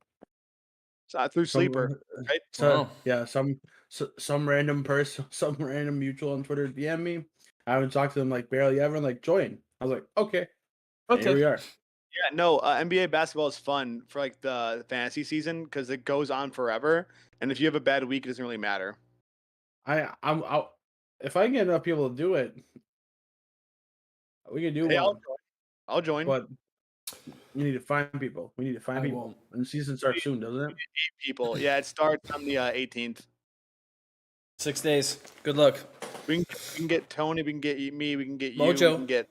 Through sleeper, right? So Wow. yeah, some random person, some random mutual on Twitter DM me. I haven't talked to them like barely ever. And like join. I was like, okay, And here we are. Yeah, no, NBA basketball is fun for like the fantasy season because it goes on forever. And if you have a bad week, it doesn't really matter. I'll if I can get enough people to do it, we can do Hey, one. I'll join. But we need to find people. We need to find I people. won't. And the season starts soon, doesn't it? People, yeah, it starts on the 18th. 6 days. Good luck. We can get Tony. We can get me. We can get you. Mojo. We can get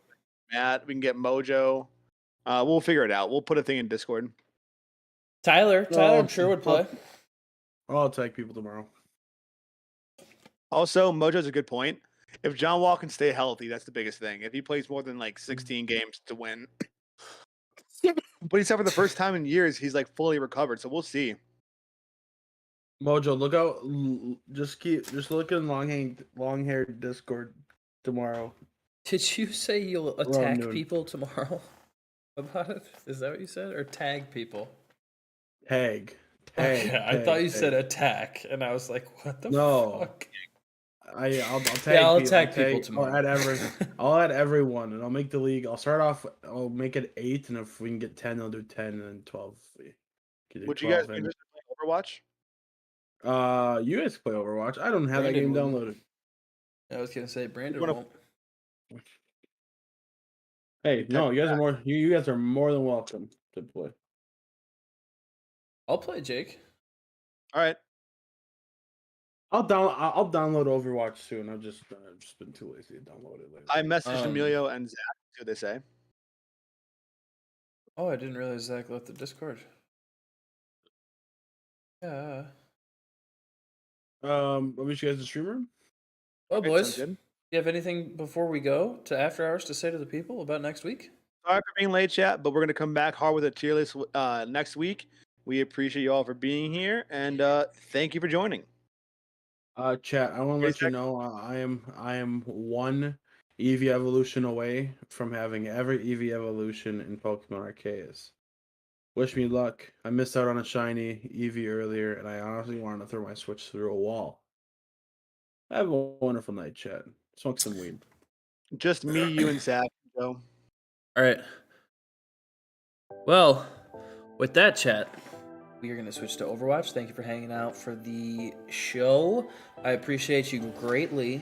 Matt. We can get Mojo. We'll figure it out. We'll put a thing in Discord. Tyler, I'm sure would play. I'll tag people tomorrow. Also, Mojo's a good point. If John Wall can stay healthy, that's the biggest thing. If he plays more than like 16 games to win, but he said for the first time in years he's like fully recovered. So we'll see. Mojo, look out! Just look in long haired Discord tomorrow. Did you say you'll Around attack noon. people tomorrow about it? Is that what you said? Or tag people? Tag Tag, Okay, I tag, thought you tag. said attack, and I was like, what the No. fuck? I'll tag. Yeah, I'll people, tag people tomorrow. I'll add everyone, and I'll make the league. I'll start off. I'll make it 8, and if we can get 10, I'll do 10, and then 12. We can do Would you guys 12 be and- interested in playing Overwatch? You guys play Overwatch. I don't have that Brandon game wouldn't. downloaded. I was gonna say Brandon wanna- won't. Hey, no, you guys are more. You guys are more than welcome to play. I'll play Jake. All right. I'll download Overwatch soon. I've just been too lazy to download it lately. I messaged Um, Emilio and Zach. See what they say. Oh, I didn't realize Zach left the Discord. Yeah. I wish you guys a streamer. Well, Okay, boys, sounds do good. you have anything before we go to After Hours to say to the people about next week? Sorry for being late, chat, but we're gonna come back hard with a tier list next week. We appreciate you all for being here, and thank you for joining. Chat. I want to let you know I am one Eevee evolution away from having every Eevee evolution in Pokemon Arceus. Wish me luck. I missed out on a shiny Eevee earlier, and I honestly wanted to throw my Switch through a wall. Have a wonderful night, chat. Smoke some weed. Just me, you, and Zach. So All right. Well, with that chat, we are going to switch to Overwatch. Thank you for hanging out for the show. I appreciate you greatly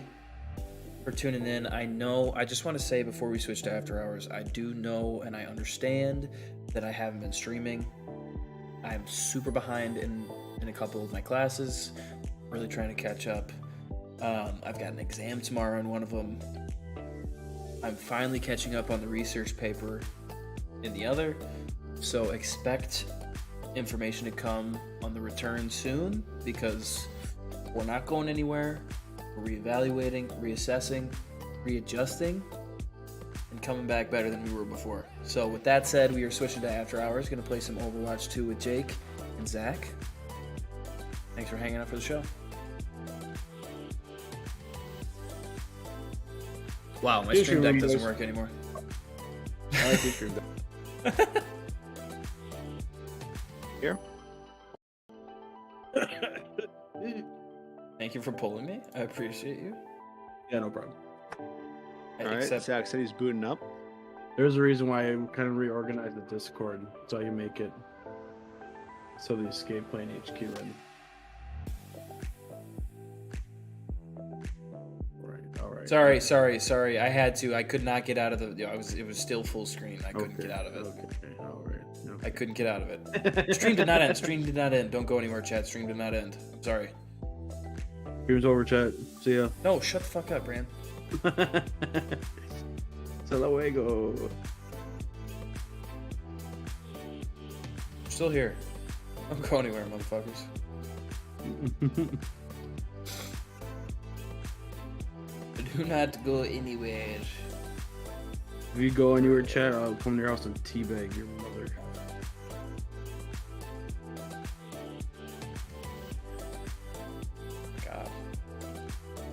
for tuning in. I just want to say before we switch to After Hours, I do know and I understand that I haven't been streaming. I'm super behind in a couple of my classes, really trying to catch up. I've got an exam tomorrow in one of them. I'm finally catching up on the research paper in the other, so expect information to come on the return soon because we're not going anywhere. We're reevaluating, reassessing, readjusting, and coming back better than we were before. So with that said, we are switching to After Hours. Going to play some Overwatch 2 with Jake and Zach. Thanks for hanging out for the show. Wow, my Hey, stream sure, deck you doesn't guys- work anymore. I like your stream. here. Thank you for pulling me. I appreciate you. Yeah, no problem. All right. Except Zach said he's booting up. There's a reason why I kind of reorganized the Discord so you make it so the escape plane HQ in. All right. Sorry. I had to. I could not get out of the. It was still full screen. I couldn't get out of it. Okay. All right. I couldn't get out of it. Stream did not end. Stream did not end. Don't go anywhere, chat. Stream did not end. I'm sorry. Here's over, chat. See ya. No, shut the fuck up, Bran. Hasta luego. I'm still here. Don't go anywhere, motherfuckers. Do not go anywhere. If you go anywhere, chat, I'll come to your house and teabag your mother. God.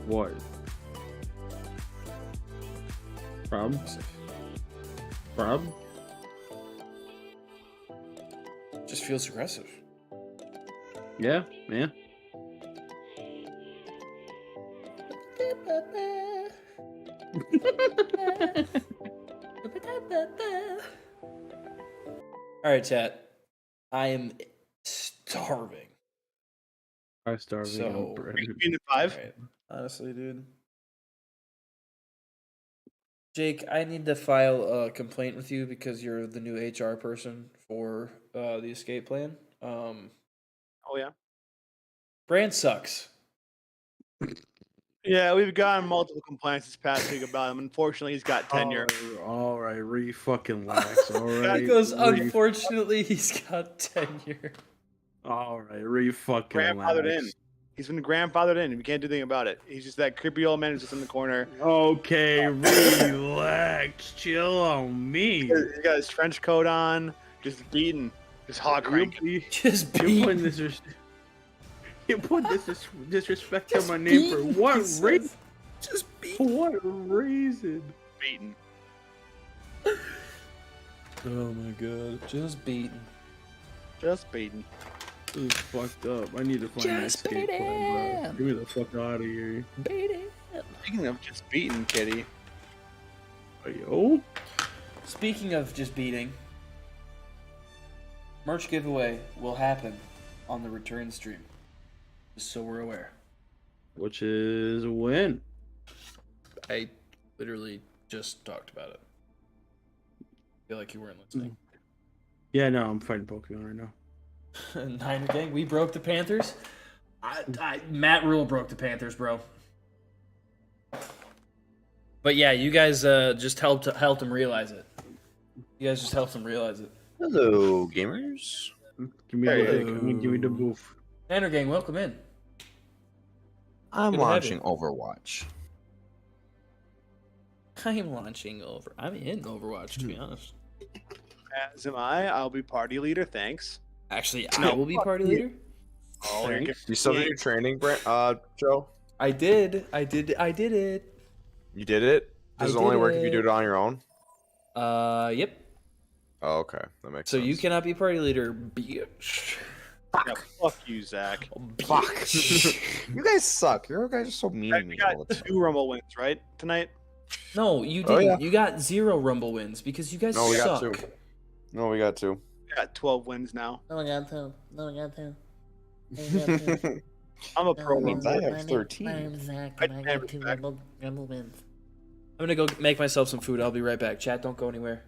What? Problem? Problem? Just feels aggressive. Yeah, man. All right, chat. I am starving. I starving. So- I'm 5. Right. Honestly, dude. Jake, I need to file a complaint with you because you're the new HR person for the escape plan. Oh yeah. Brand sucks. Yeah, we've gotten multiple complaints this past week about him. Unfortunately, he's got tenure. All right, fucking lax. All right. He goes, unfortunately, he's got tenure. All right, fucking Grandfathered lax. in. He's been grandfathered in. We can't do anything about it. He's just that creepy old man who's just in the corner. Okay, relax. Chill on me. He's got his trench coat on, just beating, just hog cranking. Just You're beat. putting you put disrespect on my name for what reason? Just beat. For what reason? Beating. Oh my god. Just beaten. Just beating. This is fucked up. I need to find my Just escape beat plan, bro. him. Get me the fuck out of here. Beat it. Speaking of just beating Kitty, Yo. Speaking of just beating, merch giveaway will happen on the return stream. Just so we're aware. Which is when? I literally just talked about it. I feel like you weren't listening. Yeah, no, I'm fighting Pokemon right now. Niner Gang, we broke the Panthers. Matt Rule broke the Panthers, bro. But yeah, you guys just helped him realize it. You guys just helped him realize it. Hello, gamers. Give me the boof. Niner Gang, welcome in. I'm Good to have watching Overwatch. I'm in Overwatch, to be honest. as am I. I'll be party leader. Thanks. Actually, No, I will be fuck party you. leader. Oh, you're Thanks. You still did your training, Joe? I did it. You did it? Does I it only did work if you do it. it on your own? Yep. Oh, okay. That makes So sense. you cannot be party leader, bitch. yeah, fuck you, Zach. Fuck. You guys suck. You guys are so mean to We me got all the time. 2 Rumble wins, right? Tonight? No, you Oh, didn't. yeah. You got 0 Rumble wins because you guys No, we got suck. 2. No, we got 2. We got 12 wins now. No, I got two. No, I got two. I'm a pro means Rumble. I have 13. My name's Zach, I and I never got two back. Rumble wins. I'm gonna go make myself some food. I'll be right back. Chat, don't go anywhere.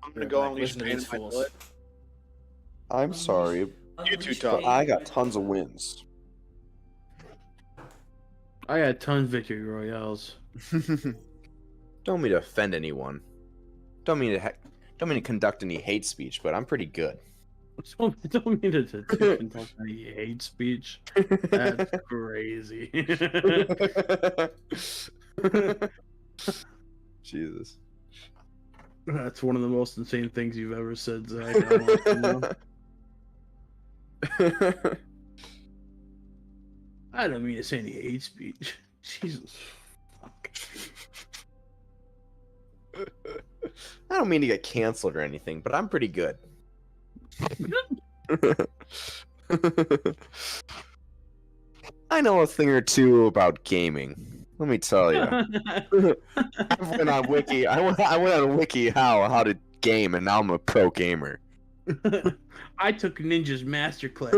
I'm gonna Right go back. unleash Listen to pain these in my fools. bullet. I'm sorry, You two but talk. I got tons of wins. I got tons of victory royales. Don't mean to offend anyone. Don't mean to conduct any hate speech, but I'm pretty good. Don't mean to talk any hate speech. That's crazy. Jesus. That's one of the most insane things you've ever said, Zach. I want you to know. I don't mean to say any hate speech. Jesus. Fuck. I don't mean to get canceled or anything, but I'm pretty good. I know a thing or two about gaming. Let me tell you. I went on Wiki. I went on Wiki how to game, and now I'm a pro gamer. I took Ninja's master class.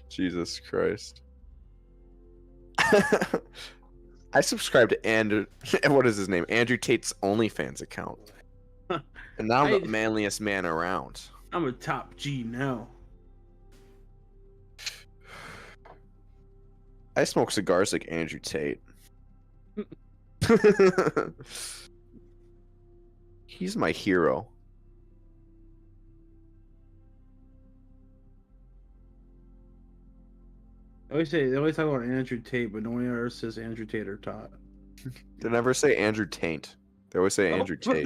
Jesus Christ. I subscribed to Andrew. What is his name? Andrew Tate's OnlyFans account, and now I'm the manliest man around. I'm a top G now. I smoke cigars like Andrew Tate. He's my hero. They always talk about Andrew Tate, but no one ever says Andrew Tate or Todd. They never say Andrew Taint. They always say Andrew Tate.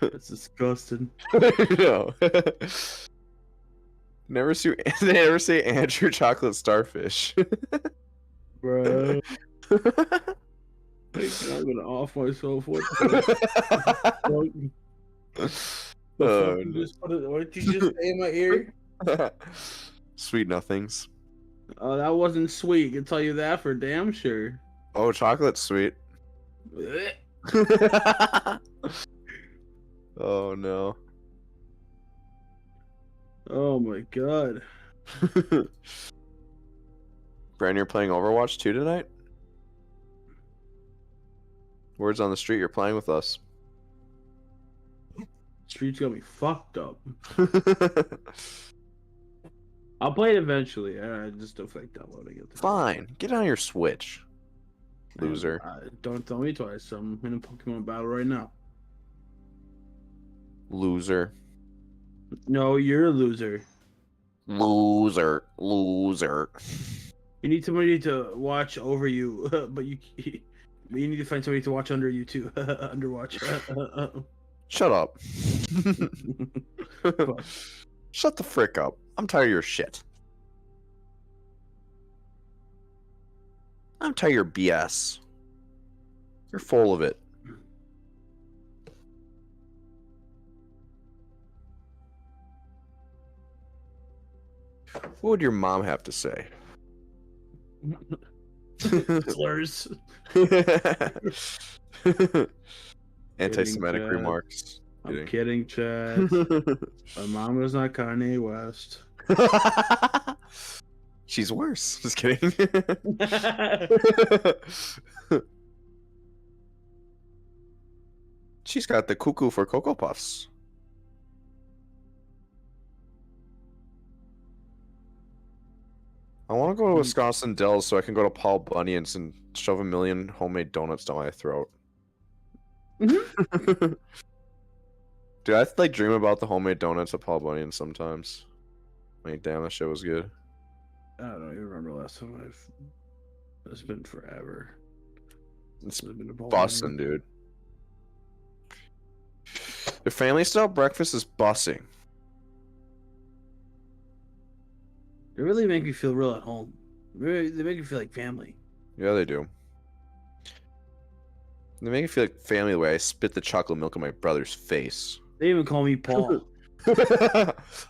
That's disgusting. No. They never say Andrew Chocolate Starfish. Bro. I'm gonna off myself. What the fuck? Oh, You just put it, what did you just say in my ear? Sweet nothings. Oh, that wasn't sweet. I can tell you that for damn sure. Oh, chocolate's sweet. Oh no. Oh my god. Brandon, you're playing Overwatch 2 tonight? Words on the street, you're playing with us. Street's gonna be fucked up. I'll play it eventually. I just don't feel like downloading it. Fine, get on your Switch. Loser. Don't tell me twice. I'm in a Pokemon battle right now. Loser. No, you're a loser. Loser. Loser. You need somebody to watch over you, but you need to find somebody to watch under you too. Underwatch. Shut up. Fuck. Shut the frick up. I'm tired of your shit. I'm tired of your BS. You're full of it. What would your mom have to say? Slurs. Anti-Semitic Chad. remarks. I'm kidding, Chad. My mom is not Kanye West. She's worse. Just kidding. She's got the cuckoo for Cocoa Puffs. I want to go to Wisconsin Dells so I can go to Paul Bunyan's and shove a million homemade donuts down my throat. Dude, I like dream about the homemade donuts at Paul Bunyan's sometimes. Like, damn, that shit was good. I don't even remember last time It's been forever. It's I've been to Paul bussin', dude. The family style breakfast is bussing. They really make me feel real at home. They make me feel like family. Yeah, they do. They make me feel like family the way I spit the chocolate milk in my brother's face. They even call me Paul.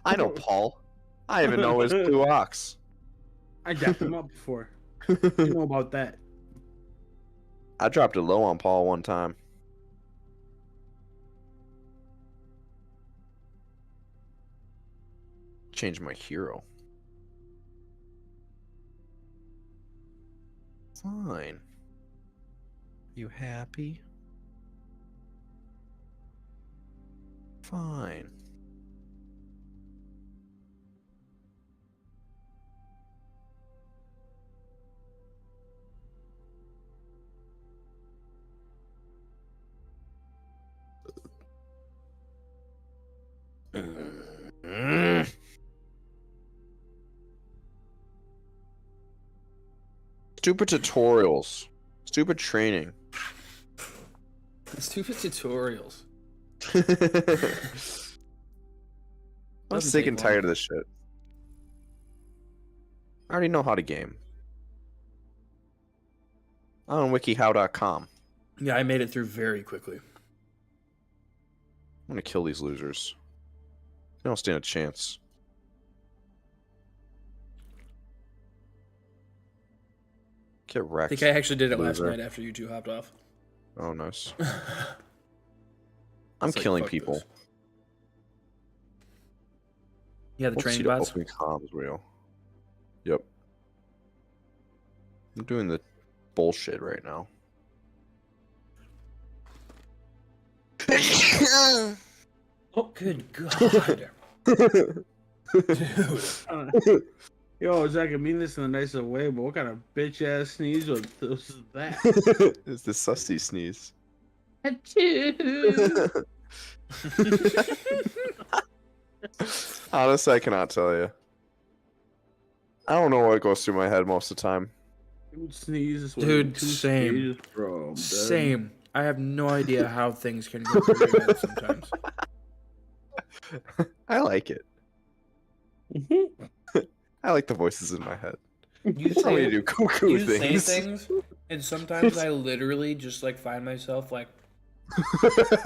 I know Paul. I even know his blue ox. I dapped him up before. You know about that. I dropped it low on Paul one time. Changed my hero. Fine. You happy? Fine. Stupid tutorials. Stupid training. Stupid tutorials. I'm Doesn't sick take and long. tired of this shit. I already know how to game. I'm on wikihow.com. Yeah, I made it through very quickly. I'm gonna kill these losers. They don't stand a chance. Get I wrecked. think I actually did it last Loser. night after you two hopped off. Oh, nice. It's I'm like, killing fuck people. this. Yeah, the Let's see training the bots. open comms wheel. Yep. I'm doing the bullshit right now. Oh, good God. Dude. Yo, Zach, I mean this in the nicest way, but what kind of bitch ass sneeze was that? It's the sussy sneeze. Achoo. Honestly, I cannot tell you. I don't know what goes through my head most of the time. Dude, sneezes with Dude, two same. stages, bro. I'm dead. Same. I have no idea how things can go through your head sometimes. I like it. I like the voices in my head. You Tell me to do cuckoo you say things. things, and sometimes I literally just like find myself like Well,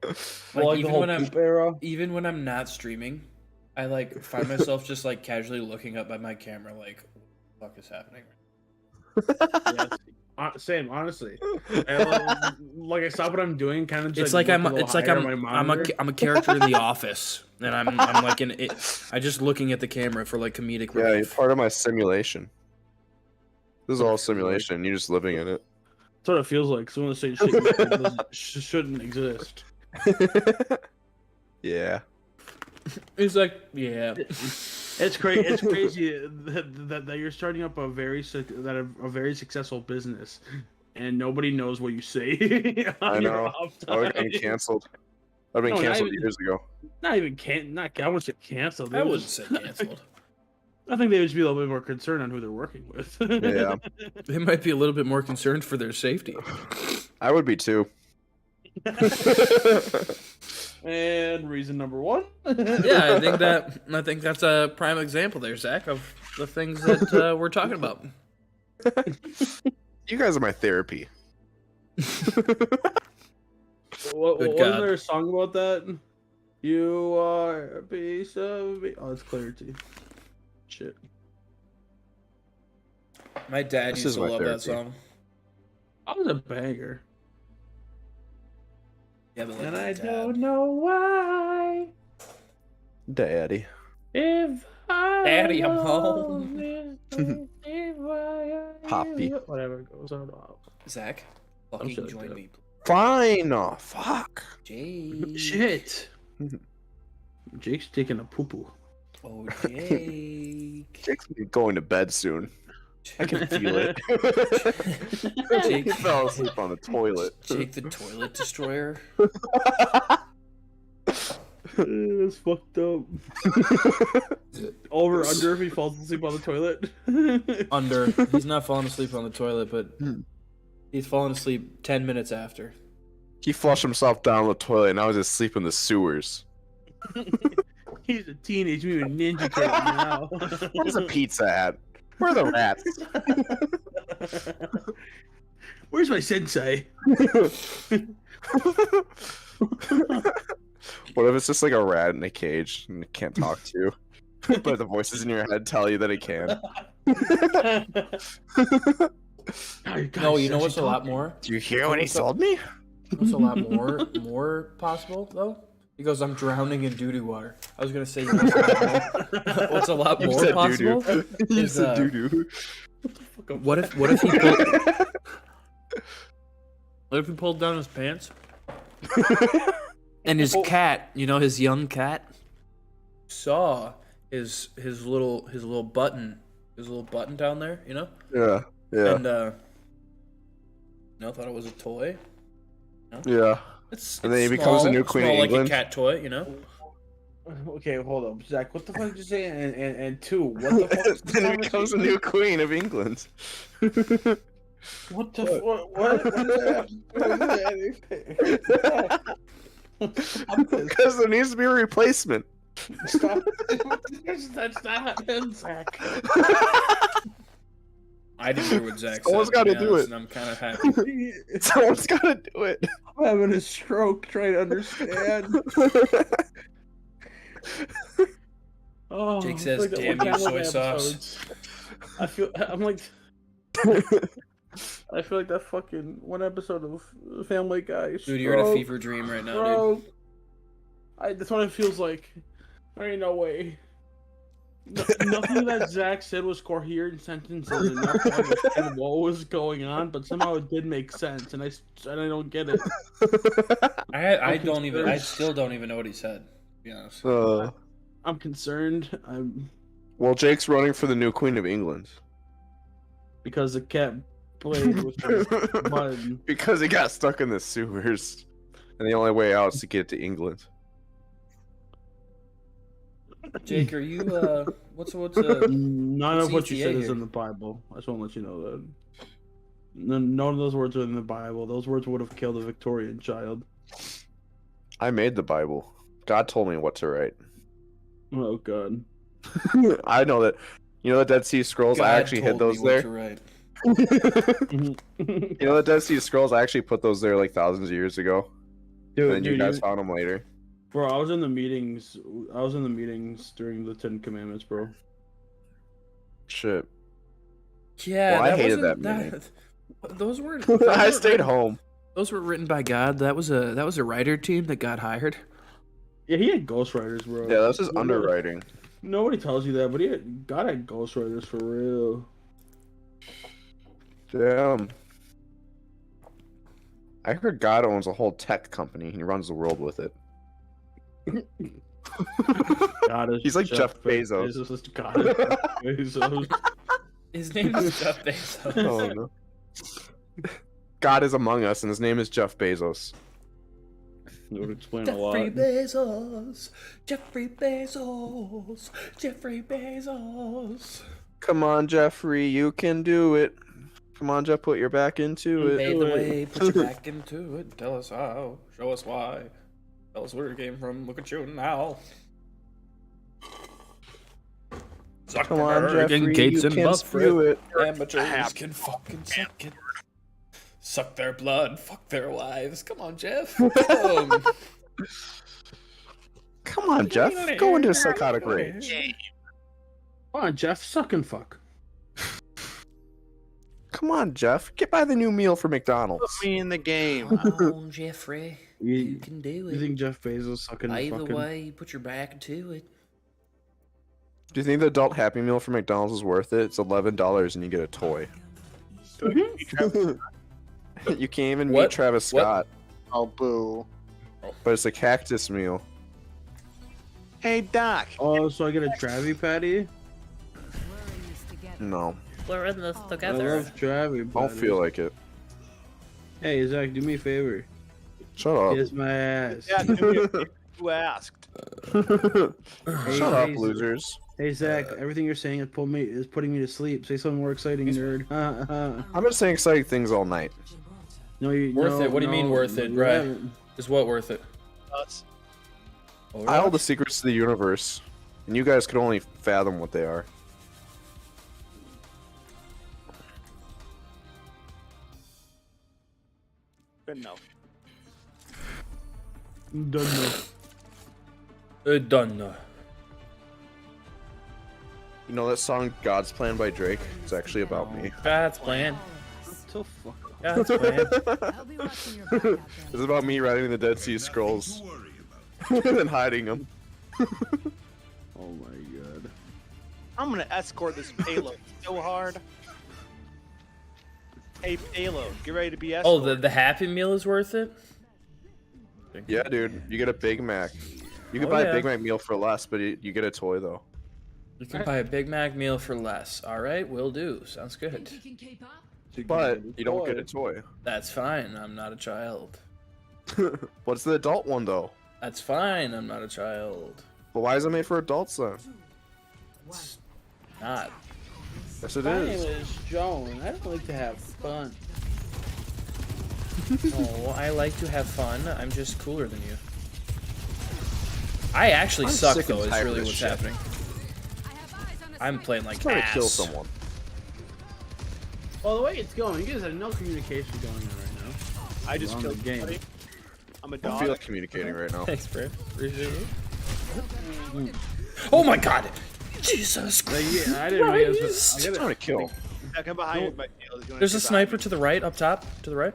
like the even whole when I'm poop era. even when I'm not streaming, I like find myself just like casually looking up at my camera like, what the fuck is happening? Yes. Same, honestly. Like I stop what I'm doing, kind of. Just, It's like look I'm a little it's like higher on I'm my I'm monitor. a character in The Office, and I'm like in it. I just looking at the camera for like comedic Yeah, you're relief. part of my simulation. This is all simulation. You're just living in it. That's what it feels like. Some of the same shit you said shouldn't exist. Yeah. It's like yeah. It's crazy. It's crazy that you're starting up a very successful business, and nobody knows what you say. I on your know. off I would have time. been canceled. I'd have been No, not canceled even- years ago. Not even I wouldn't say canceled. I wouldn't say canceled. I think they would just be a little bit more concerned on who they're working with. Yeah. They might be a little bit more concerned for their safety. I would be too. And reason number one. Yeah, I think that's a prime example there, Zach, of the things that we're talking about. You guys are my therapy. Wasn't God. there a song about that? You are a piece of me. Oh, it's Clarity. shit. My dad This used is to my love that therapy. song. That was a banger. Yeah, but like And my I dad. don't know why. Daddy. If I Daddy, I'm alone home. is the reason why I Poppy. am- Whatever it goes on. Zach, shit fucking like join that. me, Fine. Oh, fuck. Jake. Shit. Jake's taking a poo poo. Oh, Jake. Jake's going to bed soon. I can feel it. Jake. He fell asleep on the toilet. Jake the toilet destroyer. That's fucked up. Over under if he falls asleep on the toilet. Under. He's not falling asleep on the toilet, but Hmm. he's falling asleep 10 minutes after. He flushed himself down the toilet and now he's asleep in the sewers. He's a teenage mutant ninja turtle now. Where's the pizza at? Where are the rats? Where's my sensei? What if it's just like a rat in a cage and it can't talk to you? But the voices in your head tell you that it can. No, you know what's a lot more? Do you hear what he told me? What's a lot more possible though? He goes, "I'm drowning in doo-doo water." I was gonna say, you know what's a lot You more said possible? doo-doo. You Is, said doo-doo. What if he pulled? What if he pulled down his pants? And his cat, you know, his young cat, saw his little button down there, you know, Yeah, yeah, and thought it was a toy. yeah. It's And then he it's becomes the small, new queen of small like England. a cat toy, you know. Okay, hold up, Zach. What the fuck did you say? And two, what the fuck? is the Then he becomes the new queen of England. What the what does that have to do with anything? Because there needs to be a replacement. Stop. That's not him, Zach. I didn't hear what Zach Someone's said. to be gotta do honest, it. And I'm kind of happy. Someone's got to do it. I'm having a stroke trying to understand. Oh, Jake it's says, like that "Damn one you, Family soy Guy sauce." episodes. I feel like that fucking one episode of Family Guy. Dude, you're in a stroke, fever dream right now, dude. stroke. That's what it feels like. There ain't no way. Nothing that Zach said was coherent sentences enough to understand what was going on, but somehow it did make sense, and I don't get it. I concerned. still don't even know what he said. To be honest. I'm concerned. Well, Jake's running for the new queen of England. Because the cat played with his button. Because he got stuck in the sewers. And the only way out is to get to England. Jake, are you what's None what's of what you ETA said is here? in the Bible. I just want to let you know that. None of those words are in the Bible. Those words would have killed a Victorian child. I made the Bible. God told me what to write. Oh god. I know that. You know the Dead Sea Scrolls? I actually hid those there. Right. You know the Dead Sea Scrolls? I actually put those there like thousands of years ago. And then you guys found them later. Bro, I was in the meetings. I was in the meetings during the Ten Commandments, bro. Shit. Yeah, Well, I that hated wasn't- that meeting. Those were. I stayed home. Those were written by God. That was a writer team that God hired. Yeah, he had ghostwriters, bro. Yeah, that's his underwriting. Nobody tells you that, but God had ghostwriters for real. Damn. I heard God owns a whole tech company and he runs the world with it. God is He's like Jeff Bezos. God is Jeff Bezos. His name is Jeff Bezos. Oh no. God is among us and his name is Jeff Bezos. It would explain a lot. Jeffrey Bezos. Jeffrey Bezos. Jeffrey Bezos. Come on, Jeffrey, you can do it. Come on, Jeff, put your back into it. Pave the way, put your back into it. Tell us how. Show us why. Tell us where it came from. Look at you now. Come on, Zuckerberg Jeffrey, and Gates you and can spew Buffett. it. Amateurs can fucking suck it. Suck their blood, fuck their wives. Come on, Jeff. Come on, Jeff, go into a psychotic rage. Come on, Jeff, suck and fuck. Come on, Jeff. Get by the new meal for Put McDonald's. me in the game. Come on, Jeffrey. You You, can do you it. think Jeff Bezos sucking and Either fucking? way, you put your back to it. Do you think the adult Happy Meal for McDonald's is worth it? It's $11 and you get a toy. You can't even meet What? Travis What? Scott, Oh, boo. but it's a cactus meal. Hey, Doc. Oh, so I get a Travi patty? No, We're in this I together. love Travi don't patties. feel like it. Hey, Zach, do me a favor. Shut up. Kiss my ass. Yeah, do me a favor. Who asked? Hey, Shut up, hey, losers. Hey, Zach, everything you're saying is putting me to sleep. Say something more exciting, nerd. I've been saying exciting things all night. No, you Worth no, it? What do you mean no, worth it, you Bri? haven't. Is what worth it? Us. I hold the secrets to the universe, and you guys can only fathom what they are. Good enough. Don't know. Done. You know that song "God's Plan" by Drake? It's actually about me. That's plan. So fuck off. That's plan. I'll be watching your back out there. It's about me writing the Dead Sea Scrolls and hiding them. Oh my god. I'm gonna escort this payload so hard. Hey, payload, get ready to be Oh, escorted. the Happy Meal is worth it? Yeah, dude, you get a Big Mac. You can Oh, buy yeah. a Big Mac meal for less, but you get a toy though. You can buy a Big Mac meal for less. All right, will do. Sounds good. You can keep up? But you don't get a toy. That's fine. I'm not a child. What's the adult one though? That's fine. I'm not a child. Well, why is it made for adults then? It's not. Yes, it My name is. is Joan. I don't like to have fun. Oh, I like to have fun. I'm just cooler than you. I actually I'm suck sick and though. Is tired of really this what's shit. happening. I have eyes on a I'm spike. playing like Trying to kill ass. someone. Well, the way it's going, you guys have no communication going on right now. I just on killed the game. somebody. I'm a I dog. feel like communicating right now. Thanks, bro. Appreciate it. Oh my god! Jesus Like, Christ! yeah, I didn't realize Christ. that. I'm trying to kill. Yeah, come behind me, my tail. If you wanna There's a get behind sniper me. to the right, up top, to the right.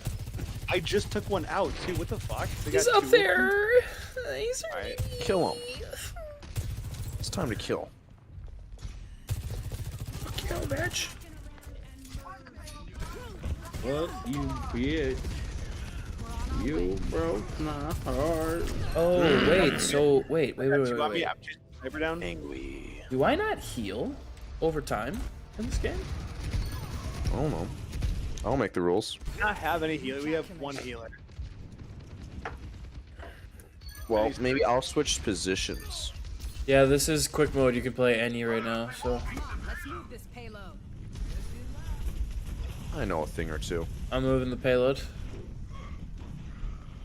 I just took one out too. What the fuck? They He's got up two. there. He's Alright. Kill him. It's time to kill. Kill, bitch. What you bitch? You broke my heart. Oh wait, so wait. You want me? I'm chasing the sniper down. Angry. Do I not heal over time in this game? I don't know. I'll make the rules. We not have any healer. We have one healer. Well, maybe I'll switch positions. Yeah, this is quick mode. You can play any right now. So Let's move this payload. I know a thing or two. I'm moving the payload.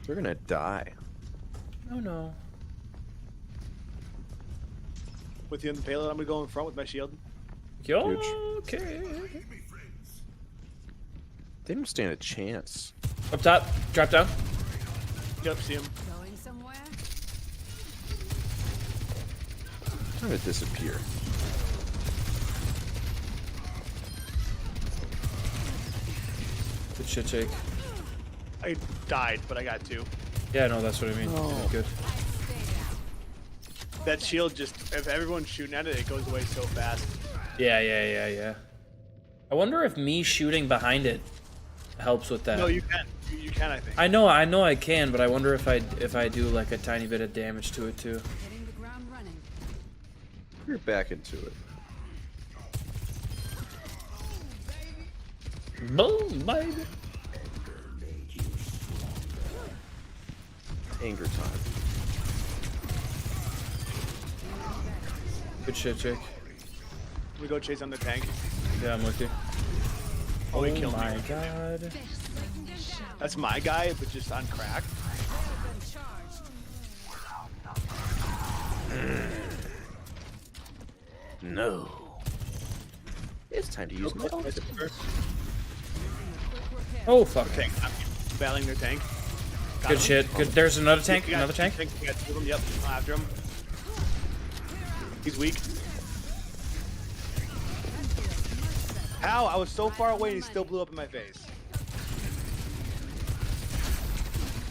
We're gonna die. Oh no. With you in the payload, I'm gonna go in front with my shield. Yo, Huge. okay. They don't stand a chance. Up top, drop down. Yep, see him. Going somewhere? Time to disappear. Good shit, Jake. I died, but I got two. Yeah, no, that's what I mean. Good. That shield just, if everyone's shooting at it, it goes away so fast. Yeah. I wonder if me shooting behind it helps with that. No, you can. You can, I think. I know I can, but I wonder if I do like a tiny bit of damage to it too. Hitting the ground running. You're back into it. Boom, baby. Anger time. Good shit, Jake. We go chase on the tank. Yeah, I'm with you. Oh, he killed my me. god. That's my guy, but just on crack. No. It's time to use my ultimate. Oh fuck. Tank. I'm battling their tank. Got Good him. shit. Good. There's another tank. We got Another two tank. tanks. We got two of them. Yep. I'm after him. He's weak. How? I was so far away and he still blew up in my face.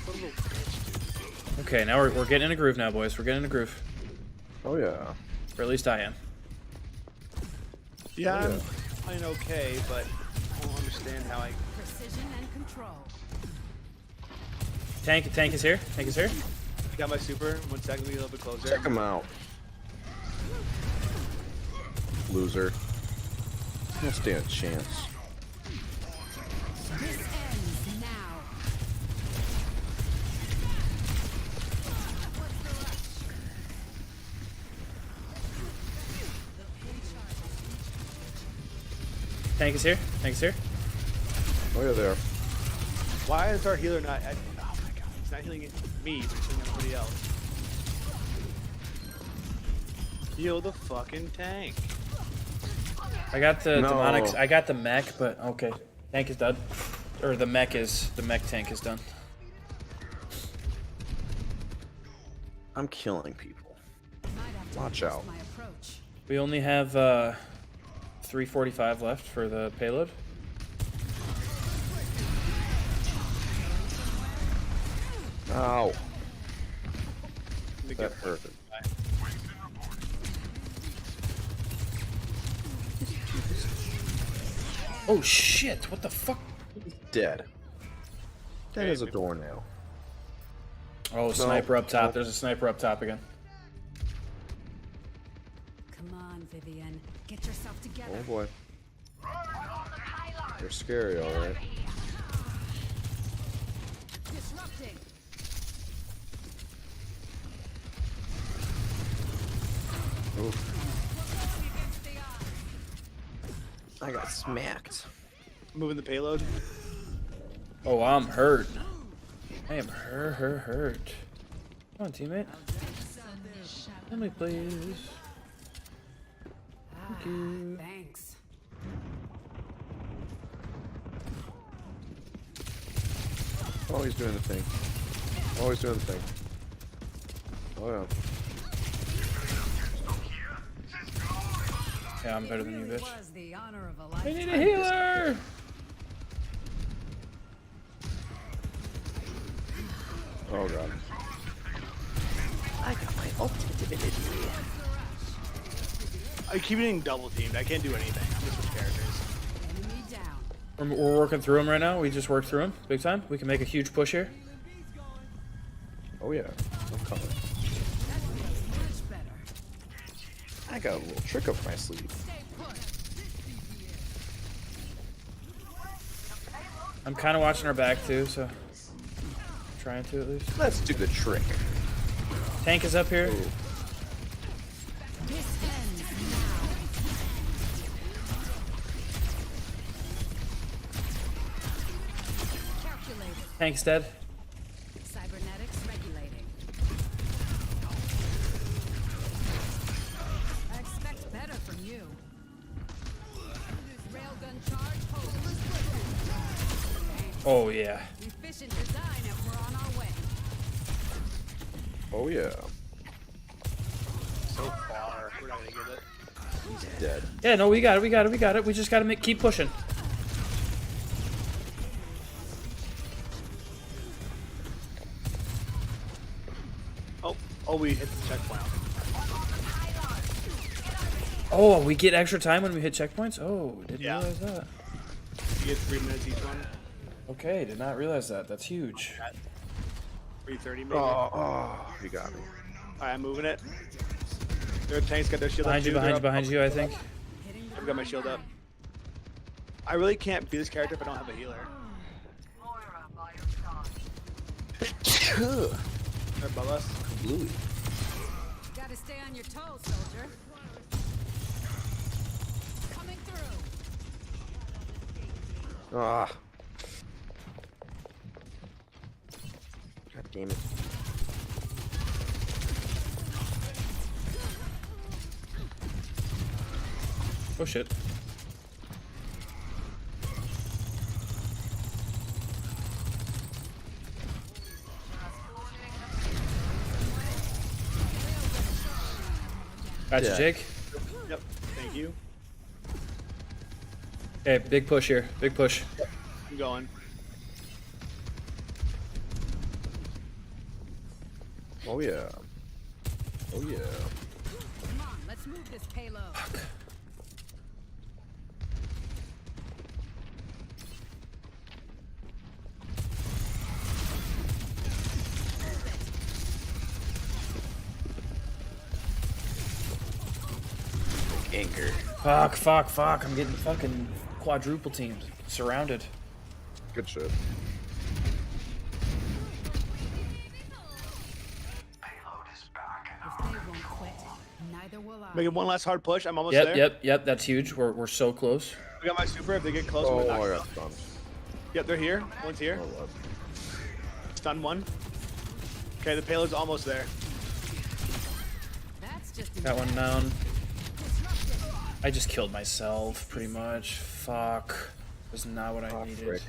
What a little bitch, dude. Okay, now we're getting in a groove now, boys. We're getting in a groove. Oh yeah. Or at least I am. Yeah, I'm playing okay, but I don't understand how I. Precision and control. Tank is here. Tank is here. Got my super. 1 second, be a little bit closer. Check him out. Loser. Don't stand a chance. This ends now. Tank is here. Tank is here. Oh yeah, there. Why is our healer not? Oh my god, he's not healing me, but he's healing everybody else. Heal the fucking tank. I got the No. demonics. I got the mech, but okay. Tank is done. Or the mech tank is done. I'm killing people. Might have to Watch adjust out. my approach. We only have 345 left for the payload. Ow. Let me That get hurt. Oh shit! What the fuck? Dead. Dead as a doornail. Oh, sniper up top. There's a sniper up top again. Come on, Vivian. Get yourself together. Oh boy. They're scary, alright. Disrupting. Against the eye. I got smacked. Moving the payload. Oh, I'm hurt. I am hurt. Come on, teammate. Let me please. Thank you. Thanks. Always doing the thing. Always doing the thing. Oh yeah. Yeah, I'm better than you, bitch. Was the honor of a I lifetime. need a healer. Oh god. I got my ultimate ability. I keep getting double teamed. I can't do anything. I'm just with characters. Enemy down. We're working through him right now. We just worked through him big time. We can make a huge push here. Oh yeah. I'm coming. Much better. I got a little trick up my sleeve. Stay put. I'm kind of watching our back too, so trying to at least. Let's do the trick. Tank is up here. Ooh. This ends now. Calculated. Tank's dead. Cybernetics regulating. I expect better from you. Railgun charge, hold. Oh yeah. Efficient design and we're on our way. Oh yeah. So far, we're not gonna get it. He's dead. Yeah, no, we got it. We just gotta keep pushing. Oh, we hit the checkpoint. Oh, we get extra time when we hit checkpoints? Oh, didn't Yeah. realize that. You get 3 minutes each one. Okay, did not realize that. That's huge. 3:30 maybe. Oh, you got me. Alright, I'm moving it. Their tanks got their shield Behind up. you, too. They're behind you, I think. Hitting the I've got my shield up. I really can't be this character if I don't have a healer. They're above us. Bluey. Gotta stay on your toes, soldier. Coming through. Ah. God damn it. Oh shit. Gotcha, Yeah. Jake. Yep. Thank you. Okay, big push here. Big push. I'm going. Oh yeah. Oh yeah. Come on, let's move this payload. Anger. Fuck. I'm getting fucking quadruple teamed. Surrounded. Good shit. If they won't quit, neither will I. Making one last hard push. I'm almost there. Yep. That's huge. We're so close. I got my super. If they get close, Oh, we're I knocked got out. stunned. Yep, they're here. One's here. Oh, what? Stun one. Okay, the payload's almost there. That's just Got one down. I just killed myself, pretty much. Fuck. Was not what I Oh, needed. frick.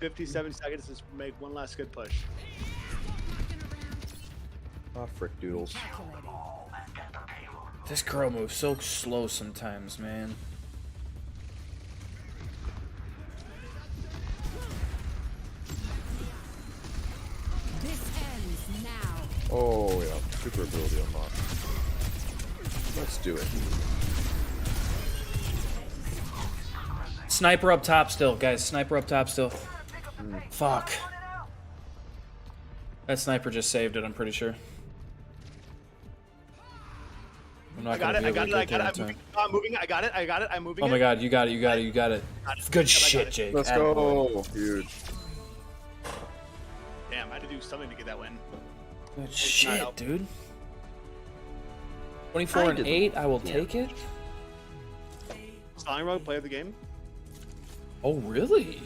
57 seconds to make one last good push. Ah, frick doodles. calculating. This girl moves so slow sometimes, man. This ends now. Oh yeah, super ability unlocked. Let's do it. Sniper up top still, guys. Sniper up top still. Fuck. That sniper just saved it, I'm pretty sure. I'm not I got gonna it. be I able got to it. get there in time. I'm moving. I got it. I'm moving. Oh my it. god, you got it. Got it. Good Yep, I shit, got it. Jake. Let's Attaboy. go. Huge. Damn, I had to do something to get that win. Good not shit, help. dude. 24 and 8, I will take it. Stalling Rogue, player of the game. Oh, really?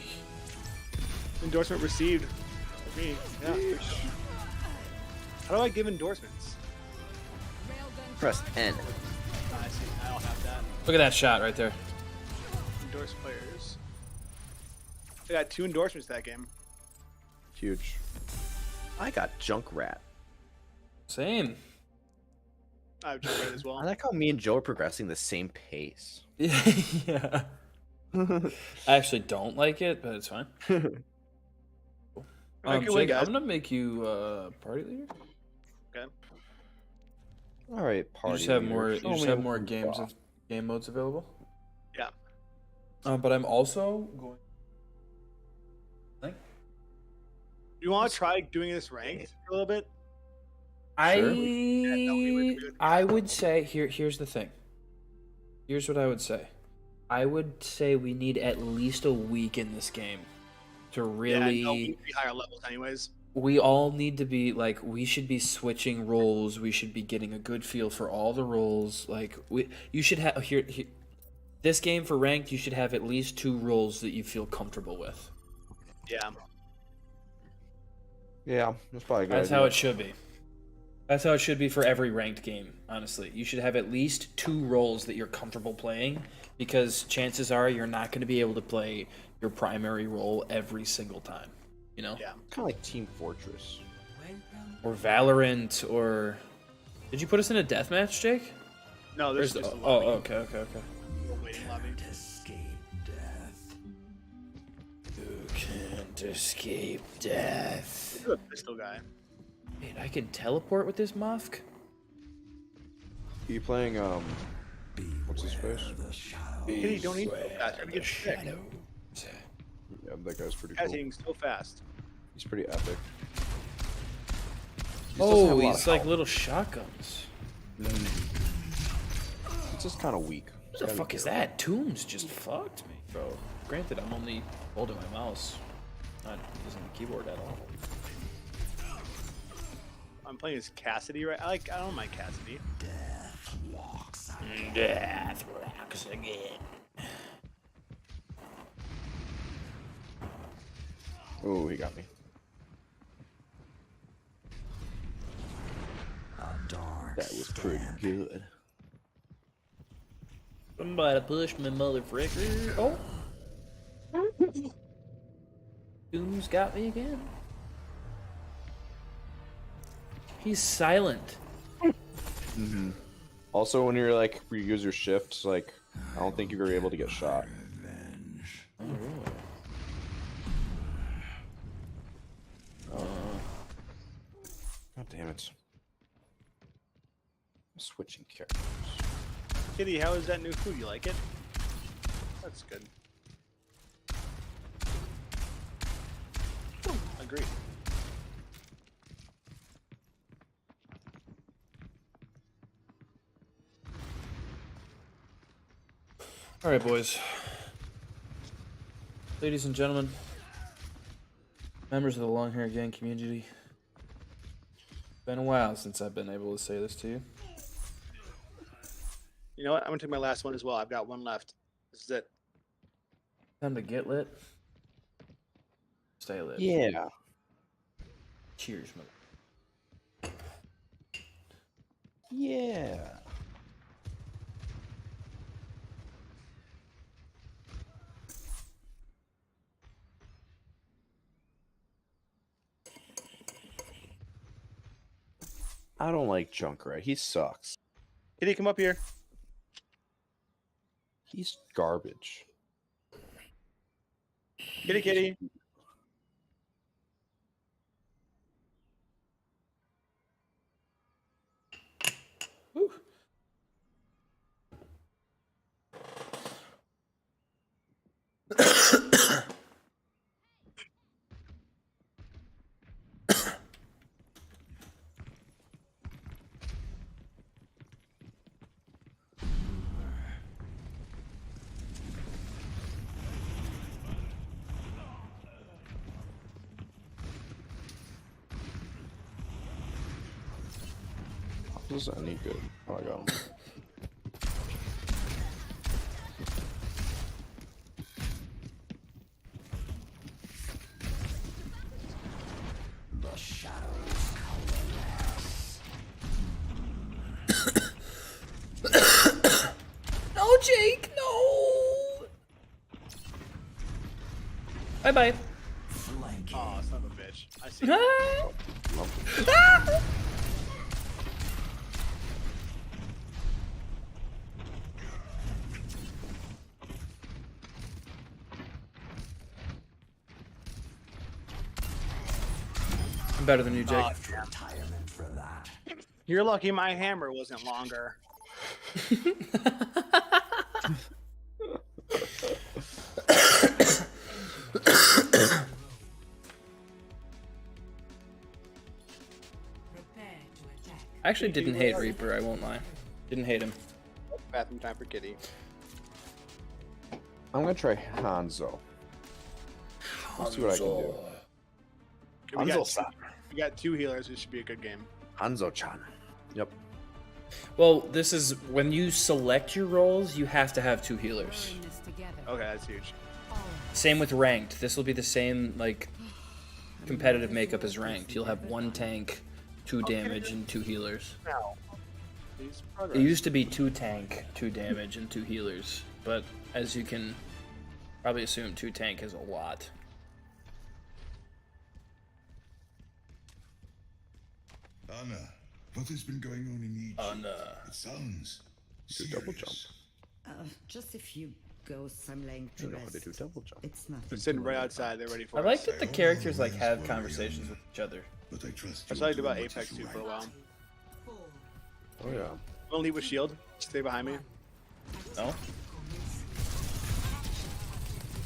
Endorsement received. For me. Yeah. for sure. How do I give endorsements? Railgun Press N. I see. I don't have that. Look at that shot right there. Endorse players. I got 2 endorsements that game. Huge. I got Junkrat. Same. I have Joe Red as I well. like how me and Joe are progressing the same pace. Yeah. I actually don't like it, but it's fine. Alright, good win, Jake, I'm guys. gonna make you party leader. All right, You party. just have leader. more. You Show just me have what more you games got. of game modes available. Yeah. But I'm also going. You want to try doing this ranked for a little bit? I would say here's the thing. Here's what I would say. I would say we need at least a week in this game to really. Yeah, no, we need to be higher levels anyways. We all need to be like, we should be switching roles. We should be getting a good feel for all the roles. Like you should have here. This game for ranked, you should have at least 2 roles that you feel comfortable with. Yeah. Yeah, that's probably a good. That's idea. how it should be. That's how it should be for every ranked game, honestly. You should have at least 2 roles that you're comfortable playing, because chances are you're not going to be able to play your primary role every single time, you know? Yeah. Kind of like Team Fortress. Or Valorant, or... Did you put us in a deathmatch, Jake? No, Where's there's the... just a Oh, lobby. okay. A waiting lobby. You can't escape death. Look at the pistol guy. Wait, I can teleport with this musk? Are you playing what's his face? Hey, you don't need to go fast. You're gonna get sick. Yeah, that guy's pretty Guy's cool. hitting so fast. He's pretty epic. He doesn't have Oh, a lot he's of like health. little shotguns. It's just kind of weak. What the fuck is that? Tombs just fucked me, bro. Granted, I'm only holding my mouse, not using the keyboard at all. I'm playing as Cassidy, right? I don't mind Cassidy. Death walks again. Oh, he got me. That was pretty good. Somebody push me, motherfucker. Oh. Doom's got me again. He's silent. Also, when you're like, you use your shift, like, I don't think you're able to get shot. damn it. I'm switching characters. Kitty, how is that new food? You like it? That's good. Agreed. All right, boys. Ladies and gentlemen, members of the Long Hair Gang community. Been a while since I've been able to say this to you. You know what? I'm gonna take my last one as well. I've got one left. This is it. Time to get lit. Stay lit. Yeah. Cheers, mother. Yeah. I don't like Junkrat. He sucks. Kitty, come up here. He's garbage. Kitty, kitty. Whew. This is any good. Oh, I got him. No, Jake, no. Bye bye. Oh, son of a bitch. I see. I'm better than you, Jake. You're lucky my hammer wasn't longer. I actually didn't hate Reaper, I won't lie. Didn't hate him. Bathroom time for Kitty. I'm gonna try Hanzo. Let's see what I can do. Okay, we got, Hanzo-san. we got 2 healers. It should be a good game. Hanzo-chan. Yep. Well, this is when you select your roles, you have to have 2 healers. We're in this together. Okay, that's huge. Same with ranked. This will be the same like competitive makeup as ranked. You'll have 1 tank, 2 damage, and 2 healers. Now, please It progress. used to be 2 tank, 2 damage, and 2 healers, but as you can probably assume, 2 tank is a lot. Anna, what has been going on in Egypt? Anna. It sounds Do double jump. serious. Just a few ghosts I'm laying I to don't know how to rest. do double jump. It's nothing. They're sitting to right worry outside. They're ready for I like us. that the characters like have conversations with each other. But I trust That's you what I liked to about do what Apex is 2 for a right. while. Oh yeah. I'm gonna leave with shield. Stay behind me. No?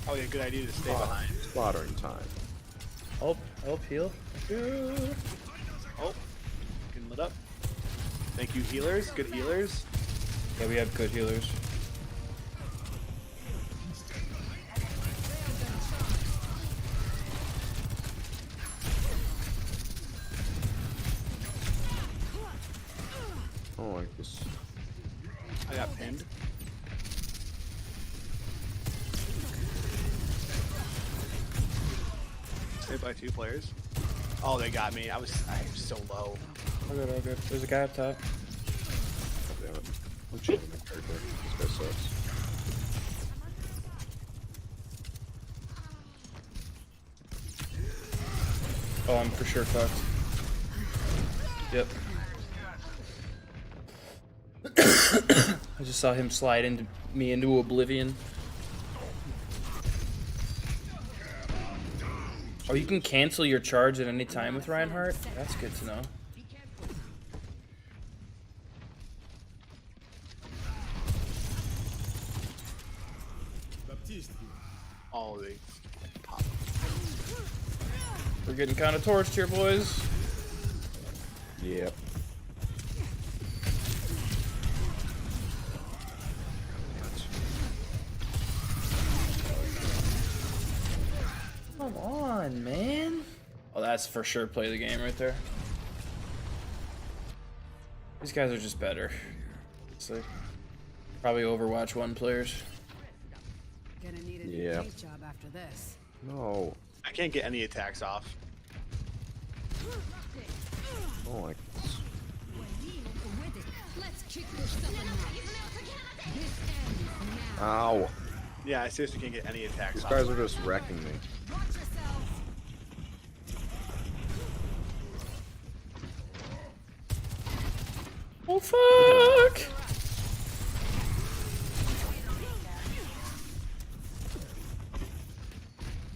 Oh yeah, good idea to stay behind. Slaughtering time. Oh, heal. Oh, getting lit up. Thank you, healers. Good healers. Yeah, we have good healers. I don't like this. I got pinned. Stay by 2 players. Oh, they got me. I was so low. All good, all good. There's a guy up top. God damn it. I'm changing my character. This guy sucks. Oh, I'm for sure fucked. Yep. I just saw him slide into me into oblivion. Oh, you can cancel your charge at any time with Reinhardt? That's good to know. We're getting kind of torched here, boys. Yep. Come on, man. Oh, that's for sure play the game right there. These guys are just better. It's like probably Overwatch 1 players. Gonna need a Yeah. new job after this. No. I can't get any attacks off. Oh my. Let's kick this up a notch. This ends now. Ow. Yeah, I seriously can't get any attacks These off. guys are just wrecking me. Watch yourselves. Oh fuck!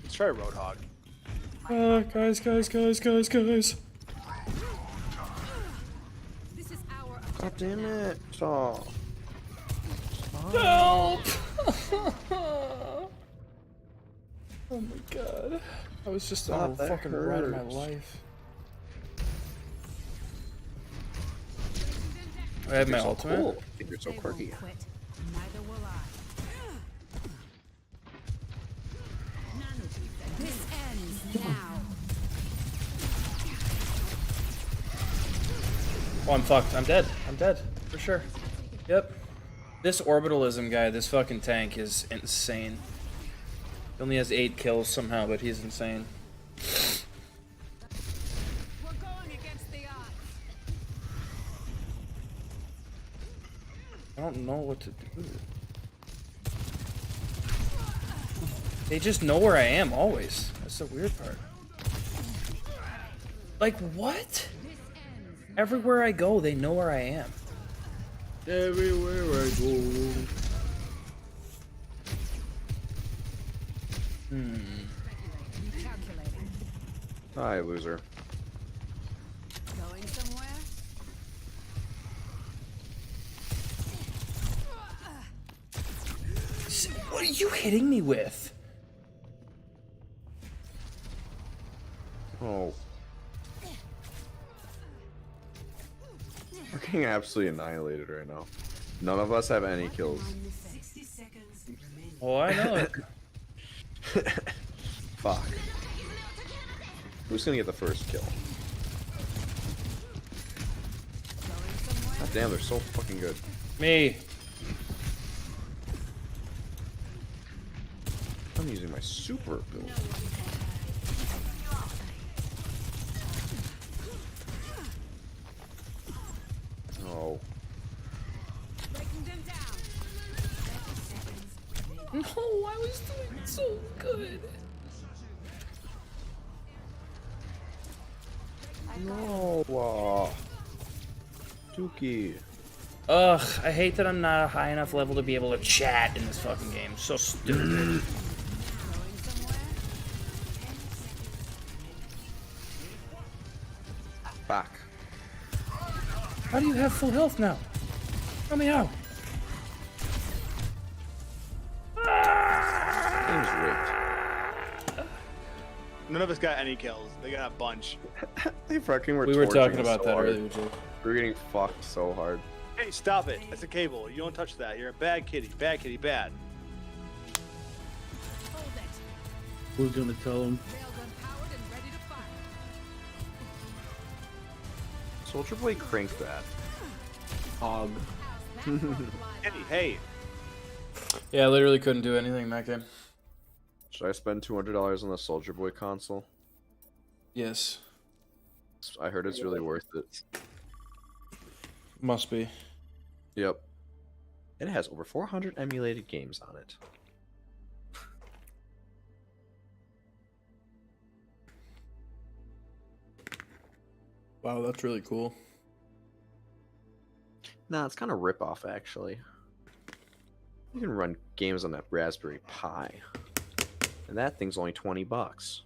Let's try Roadhog. Guys. This is our God damn it. Stop. Help! Oh my god. I was just on a God, that fucking ride of my hurts. life. I have my You're so ultimate. cool. I think you're so They quirky. won't quit. Neither will I. This ends now. Oh, I'm fucked. I'm dead. I'm dead. For sure. Yep. This orbitalism guy, this fucking tank is insane. He only has 8 kills somehow, but he's insane. We're going against the odds. I don't know what to do. They just know where I am always. That's the weird part. Like, what? Everywhere I go, they know where I am. Everywhere I go. Calculating. Hi, loser. Going somewhere? What are you hitting me with? Oh. We're getting absolutely annihilated right now. None of us have any kills. Oh, I know it. Fuck. Who's gonna get the first kill? God damn, they're so fucking good. Me. I'm using my super ability. Oh. Breaking them down. No, I was doing so good. No. Dookie. Ugh, I hate that I'm not a high enough level to be able to chat in this fucking game. So stupid. Fuck. How do you have full health now? Tell me how. Game's rigged. None of us got any kills. They got a bunch. They fucking were We were torching talking us about so that hard. earlier, Jake. We're getting fucked so hard. Hey, stop it. It's a cable. You don't touch that. You're a bad kitty. Bad kitty, bad. Hold it. Who's gonna tell him? Railgun powered and ready to fire. Soldier Boy cranked that. Hog. How's that for a flyby? Kitty, hey. Yeah, I literally couldn't do anything in that game. Should I spend $200 on the Soldier Boy console? Yes. I heard it's really worth it. Must be. Yep. It has over 400 emulated games on it. Wow, that's really cool. Nah, it's kind of rip-off, actually. You can run games on that Raspberry Pi. And that thing's only 20 bucks.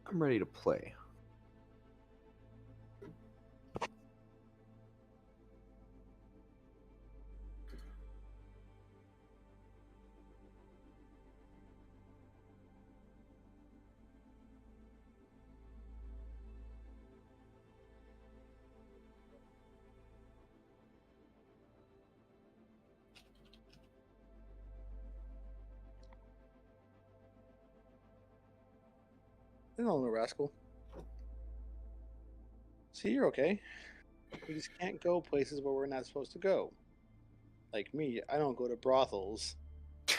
I'm ready to play. Hello, little rascal. See, you're okay. We just can't go places where we're not supposed to go. Like me, I don't go to brothels. I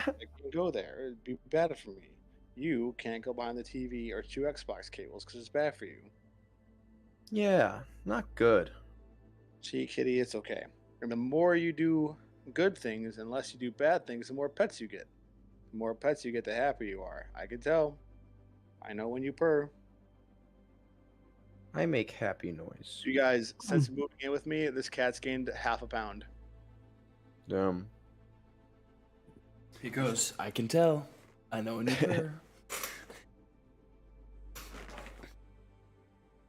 can go there. It'd be bad for me. You can't go behind the TV or chew Xbox cables because it's bad for you. Yeah, not good. See, kitty, it's okay. And the more you do good things and less you do bad things, the more pets you get. The more pets you get, the happier you are. I can tell. I know when you purr. I make happy noise. You guys, since moving in with me, this cat's gained half a pound. Dumb. He goes, I can tell. I know when you purr.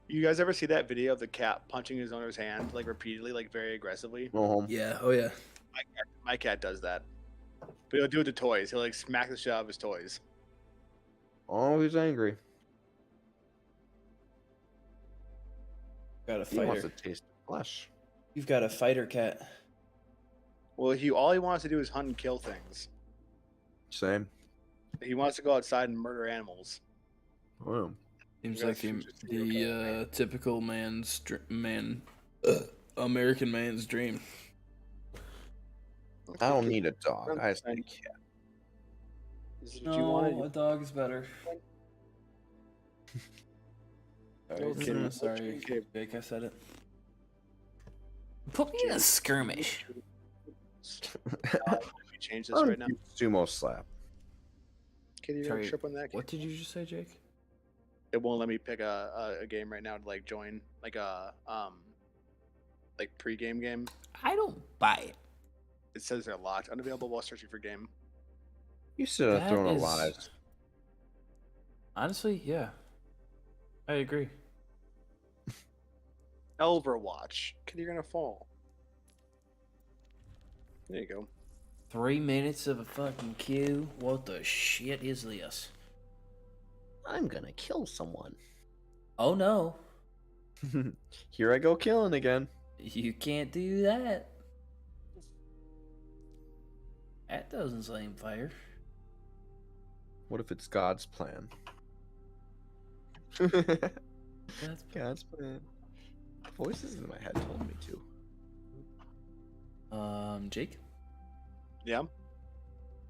You guys ever see that video of the cat punching his owner's hand, like repeatedly, like very aggressively? Oh, Yeah, oh yeah. My cat does that. But he'll do it to toys. He'll like smack the shit out of his toys. always angry. Got a He wants fighter. to taste the flesh. You've got a fighter cat. Well, all he wants to do is hunt and kill things. Same. He wants to go outside and murder animals. Oh. Seems You like guys the typical American man's dream. I don't need a dog. I just Fine. need a cat. This is what you wanted. a dog is better. Okay. Sorry, Okay. Jake, I said it. Put me in a skirmish. Let me change this I'll right now. do Sumo slap. Kitty, you Sorry, gonna trip on that? What did you just say, Jake? It won't let me pick a game right now to like join like a like pre-game game. I don't buy it. It says they're locked, unavailable while searching for game. You should have That thrown a is- lot. Honestly, yeah. I agree. Overwatch. Kitty, you're gonna fall. There you go. 3 minutes of a fucking queue? What the shit is this? I'm gonna kill someone. Oh no. Here I go killing again. You can't do that. That doesn't seem fair. What if it's God's plan? That's God's plan. Voices in my head told me to. Jake, Yeah.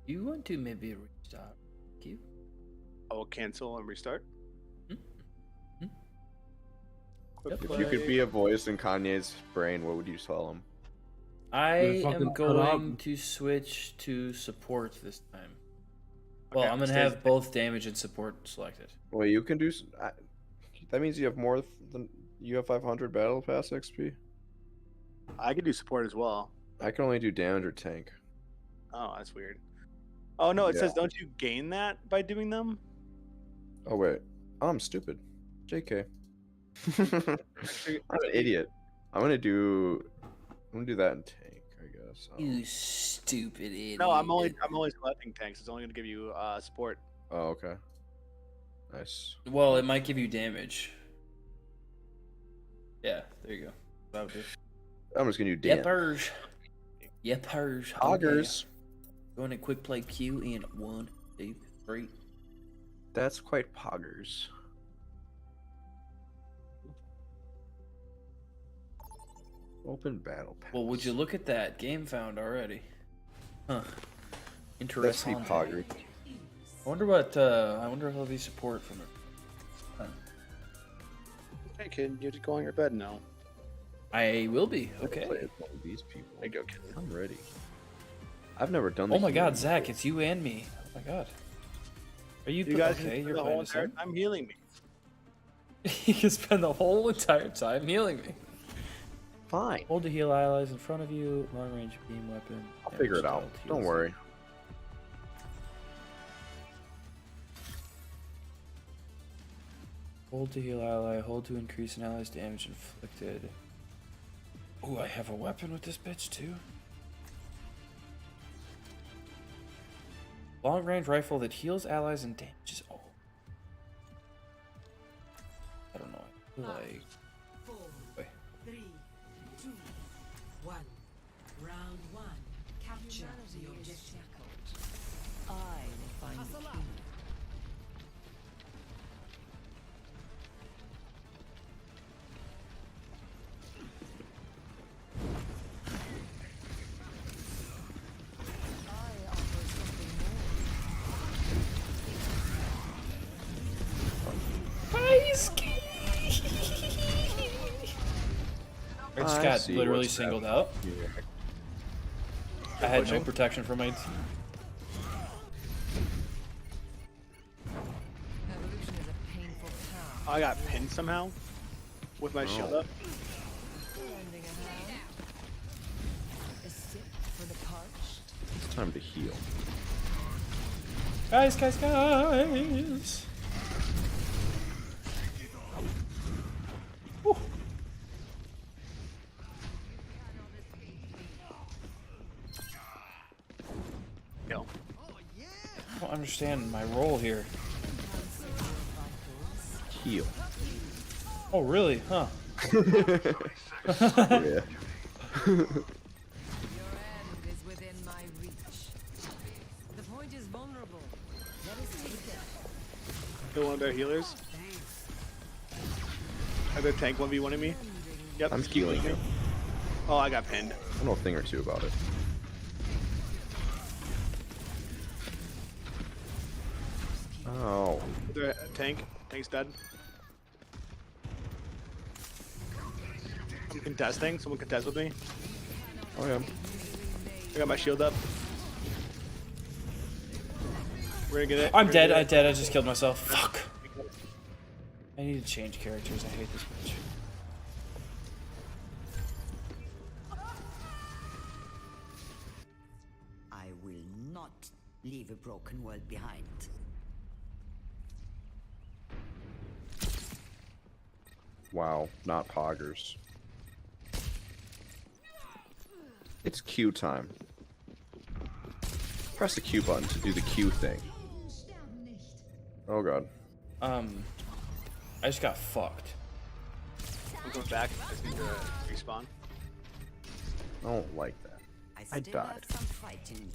you want to maybe restart queue? I will cancel and restart. Hmm? Hmm? Quick Yep. If you could play. be a voice in Kanye's brain, what would you tell him? I fucking am cut up. going to switch to support this time. Well, Okay, I'm gonna stay- have both damage and support selected. Well, you can do. That means you have more than you have 500 battle pass XP. I could do support as well. I can only do damage or tank. Oh, that's weird. Oh no, it Yeah. says don't you gain that by doing them? Oh wait, I'm stupid. JK. I'm an idiot. I'm gonna do that in tank, I guess. You stupid idiot. No, I'm only selecting tanks. It's only gonna give you support. Oh, okay. Nice. Well, it might give you damage. Yeah, there you go. That would do. I'm just gonna do Yeah, damage. purge. Yeah, purge. Augers. Going to quick play Q in 1, 2, 3. That's quite poggers. Open battle pass. Well, would you look at that? Game found already. Huh. That's Interesting. the pogger. I wonder how they support from it. Hey kid, you have to go on your bed now. I will be. Play Okay. as one of these people. There you go, kid. I'm ready. I've never done. Oh the my god, healing. Zach, it's you and me. Oh my god. Are you, You guys okay? can spend You're the playing whole this entire game? time healing me. You can spend the whole entire time healing me. Fine. Hold to heal allies in front of you. Long range beam weapon. I'll figure it out. damage dealt, Don't heals. worry. Hold to heal ally. Hold to increase an ally's damage inflicted. Ooh, I have a weapon with this bitch too. Long range rifle that heals allies and damages all. I don't know. I feel like. 4, Wait. 3, 2, 1. Round 1. Capture the objective. I will find the key. got see literally what's singled out. happening. I had no Pushing. protection from my team. Evolution is a painful path. I got pinned somehow with my shield up. Lending a hand. A sip for the parched. It's time to heal. Guys. Whew. Go. I don't understand my role here. Heal. Oh, really? Huh? Yeah. Your end is within my reach. The point is vulnerable. Let us take it. Kill one of their healers. Are they tank 1v1ing me? Yep. I'm just keep healing pushing. you. Oh, I got pinned. I know a thing or two about it. Oh. They're tank. Tank's dead. I'm contesting. Someone contest with me. Oh yeah. I got my shield up. We're gonna get it. I'm We're dead. gonna I'm get dead. I just killed myself. Fuck. I need to change characters. I hate this bitch. I will not leave a broken world behind. Wow, not poggers. It's Q time. Press the Q button to do the Q thing. Oh god. I just got fucked. I'm going back. I just need to respawn. I don't like that. I still died. have some fight in me.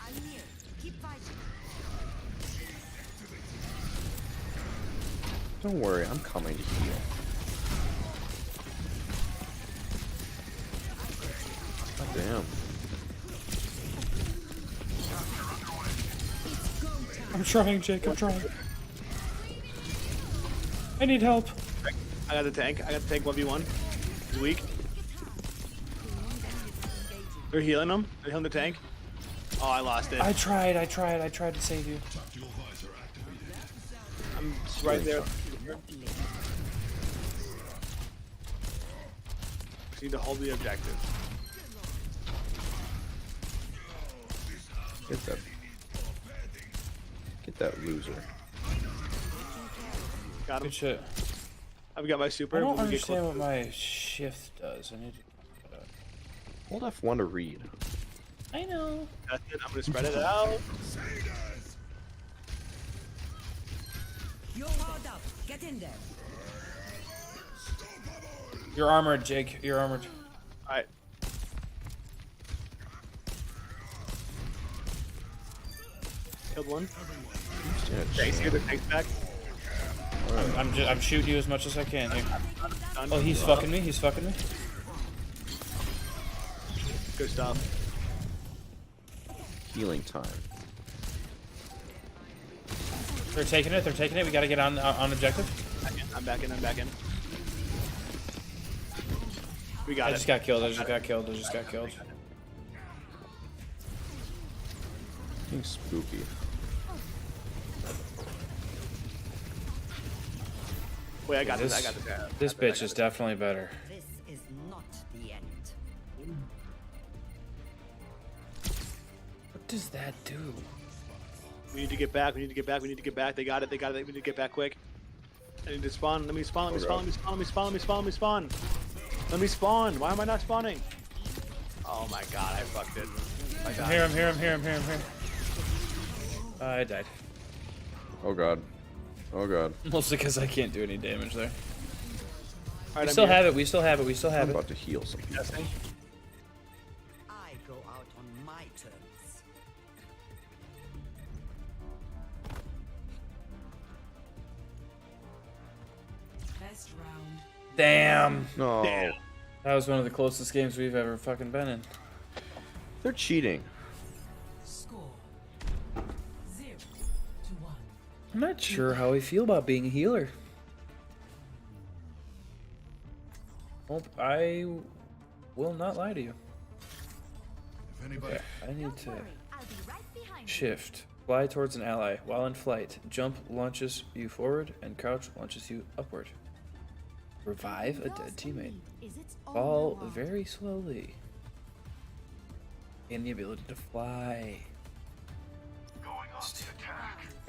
I'm here. Keep fighting. Don't worry, I'm coming to heal. God damn. I'm trying, Jake. I'm trying. I need help. I got the tank. I got the tank 1v1. He's weak. They're healing him. They're healing the tank. Oh, I lost it. I tried to save you. I'm right there. Just need to hold the objective. Get that loser. Got him. Good shit. I've got my super. I don't When we get understand close- what my shift does. I need to look it up. Hold F1 to read. I know. That's it. I'm gonna spread it out. You're powered up. Get in there. You're armored, Jake. You're armored. Alright. Killed one. Thanks, here the tank's back. I'm shooting you as much as I can here. Done. Oh, he's fucking me. He's fucking me. Good stuff. Healing time. They're taking it. They're taking it. We gotta get on objective. Back in. I'm back in. I'm back in. We got I it. just got killed. I just got killed. Being spooky. Wait, I got this. This- I got this. This bitch is definitely better. This is not the end. What does that do? We need to get back. We need to get back. We need to get back. They got it. They got it. We need to get back quick. I need to spawn. Let me spawn. Let me spawn. Let me spawn. Let me spawn. Let me spawn. Let me spawn. Let me spawn. Why am I not spawning? Oh my god, I fucked it. I I'm died. here. I died. Oh god. Oh god. Mostly because I can't do any damage there. Alright, We still have it. We still have it. We still I'm have it. about to heal some people. Testing. I go out on my terms. Best round. Damn. No. Damn. That was one of the closest games we've ever fucking been in. They're cheating. I'm not sure how I feel about being a healer. Well, I will not lie to you. If anybody. Okay, I need to shift. Fly towards an ally. While in flight, jump launches you forward, and crouch launches you upward. Revive a dead teammate. Fall very slowly. Gain the ability to fly.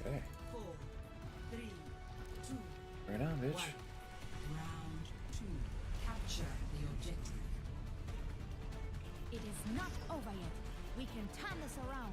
Okay. Right on, bitch. Round 2. Capture the objective. It is not over yet. We can turn this around.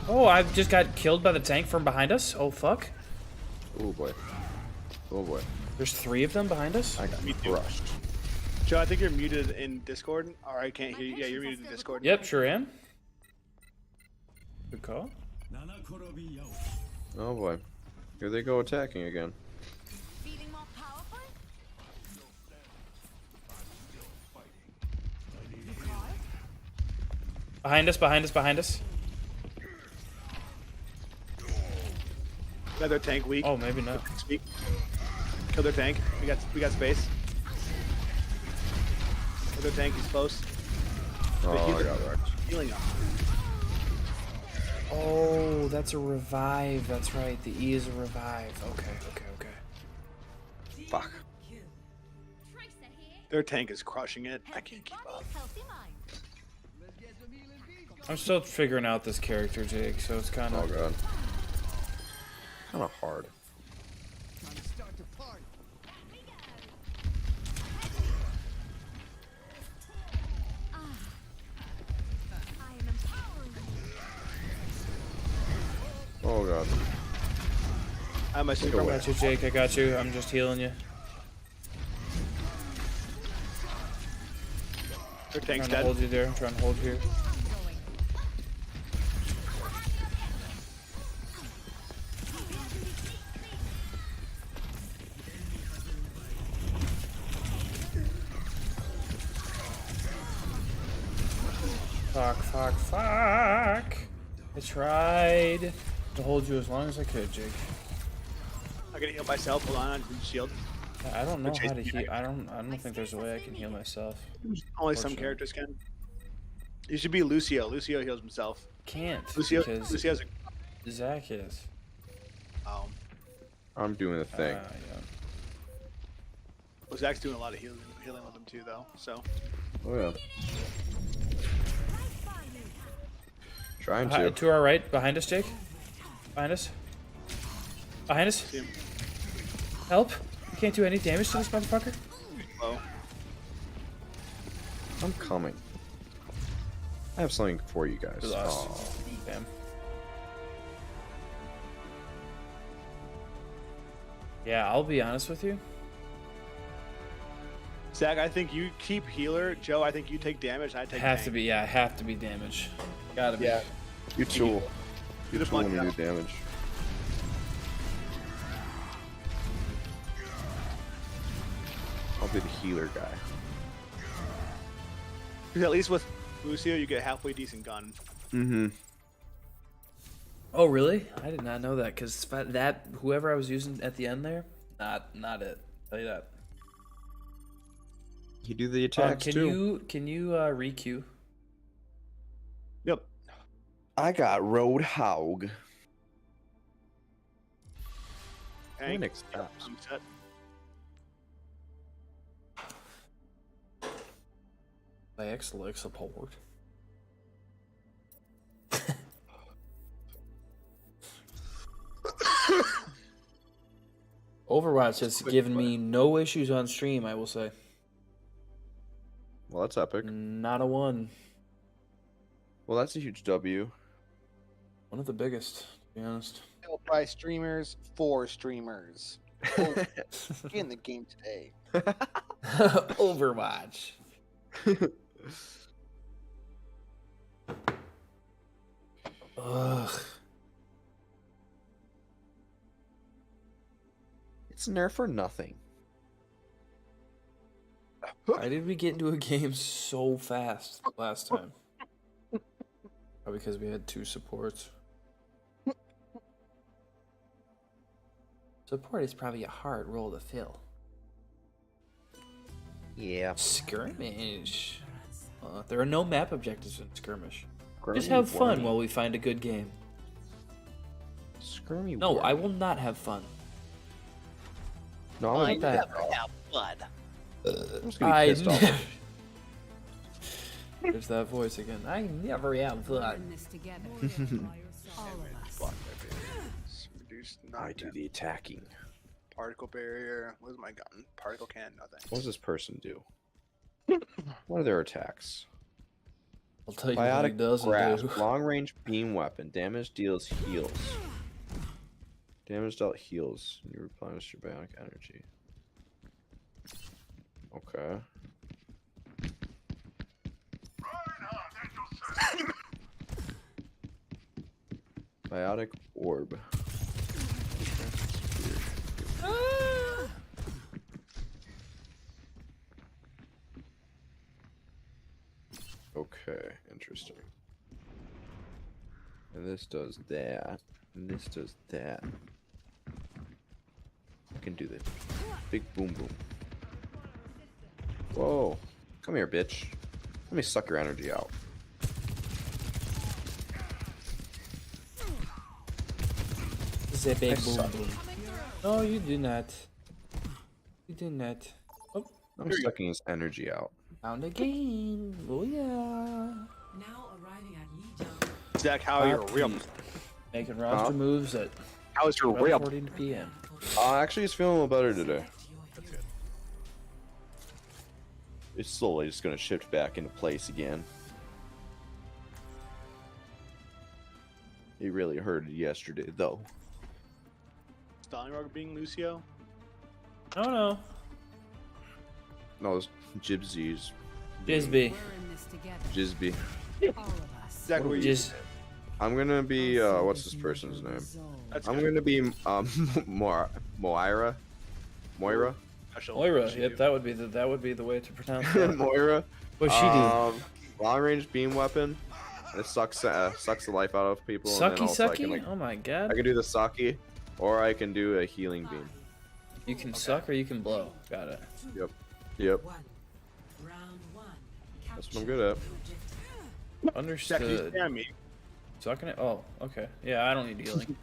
Oh, I just got killed by the tank from behind us. Oh, fuck. Oh boy. Oh boy. There's 3 of them behind us. I got crushed. Joe, I think you're muted in Discord. Or I can't hear you. Yeah, you're muted in Discord. Yep, sure am. Good call. Oh boy. Here they go attacking again. Feeling more powerful? Behind us, behind us, behind us. Another tank weak. Oh, maybe not. It's weak. Kill their tank. We got space. Kill their tank. He's close. Oh, I got wrecked. Healing up. Oh, that's a revive. That's right. The E is a revive. Okay, okay, okay. Fuck. Their tank is crushing it. I can't keep up. I'm still figuring out this character, Jake, so it's kind Oh of... god. Kind of hard. Oh god. I have my super I weapon. got you, Jake. I got you. I'm just healing you. Their I'm tank's trying to dead. hold you there. I'm trying to hold you here. Fuck, fuck, fuck. I tried to hold you as long as I could, Jake. I'm gonna heal myself. Hold on, shield. I don't know Chase how to me. heal. I don't think there's a way I can heal myself. Only some Unfortunately. characters can. You should be Lucio. Lucio heals himself. Can't Lucio, because Lucio's a. Zach is. Oh. I'm doing the thing. Yeah. Well, Zach's doing a lot of healing with him too, though. So. Oh yeah. Trying Hi, to. to our right, behind us, Jake. Behind us. Behind us. See him. Help! You can't do any damage to this motherfucker. Low. I'm coming. I have something for you guys. We lost. Aw. Damn. Yeah, I'll be honest with you. Zach, I think you keep healer. Joe, I think you take damage. I take. Have tank. to be, yeah, have to be damage. Gotta be. Yeah. You tool. You You just tool want when you to. do damage. I'll be the healer guy. Because at least with Lucio, you get a halfway decent gun. Mm-hmm. Oh, really? I did not know that because that whoever I was using at the end there, not it. Tell you that. You do the attacks can too. you re-queue? Yep. I got Roadhog. Tank. Phoenix Yep, stops. I'm set. X like support. Overwatch has given me no issues on stream, I will say. Well, that's epic. Not a one. Well, that's a huge W. One of the biggest, to be honest. By streamers for streamers. Get in the game today. Overwatch. Ugh. It's nerf or nothing. Why did we get into a game so fast last time? Probably because we had 2 supports. Support is probably a hard role to fill. Yeah. Skirmish. There are no map objectives in skirmish. Just Skirmy have fun wormy. while we find a good game. Skirmy No, I wormy. will not have fun. No, I I'm never have fun. I'm just gonna be pissed off. There's that voice again. I never have fun. in this together. All of us. Block my barriers. Reduce I do knockdown. the attacking. Particle barrier. Where's my gun? Particle cannon. Nothing. What does this person do? What are their attacks? I'll tell you what he Biotic doesn't grasp, do. long range beam weapon, damage deals heals. Damage dealt heals. You replenish your biotic energy. Okay. Biotic orb. Okay, interesting. And this does that. And this does that. I can do this. Big boom boom. Whoa. Come here, bitch. Let me suck your energy out. The big I boom suck. boom. No, you do not. You do not. Oh, I'm sucking his energy out. found a game. Oh yeah. Now arriving at Lijiang. Zach, how are your Happy. real? Making roster moves at How's your real? 12:40 p.m. Actually, he's feeling a little better today. It's slowly just gonna shift back into place again. He really hurt it yesterday, though. Stalingrad being Lucio? I don't know. No, it's Jibsies. Jizby. We're in this together. Jizby. All of us. Zach, who are you? Just I'm gonna be, what's this person's name? That's I'm good. gonna be, Moira? Moira? Special. Moira. What'd she Yep, do? that would be the way to pronounce that. Moira? What's she do? Long range beam weapon. It sucks the life out of people. and then Sucky also I sucky? can, like, Oh my I god. can do the Saki, or I can do a healing beam. You can suck or you can blow. Got it. Yep. Round one. That's what I'm good at. Zach, you Understood. spam me. Sucking it? Oh, okay. Yeah, I don't need healing.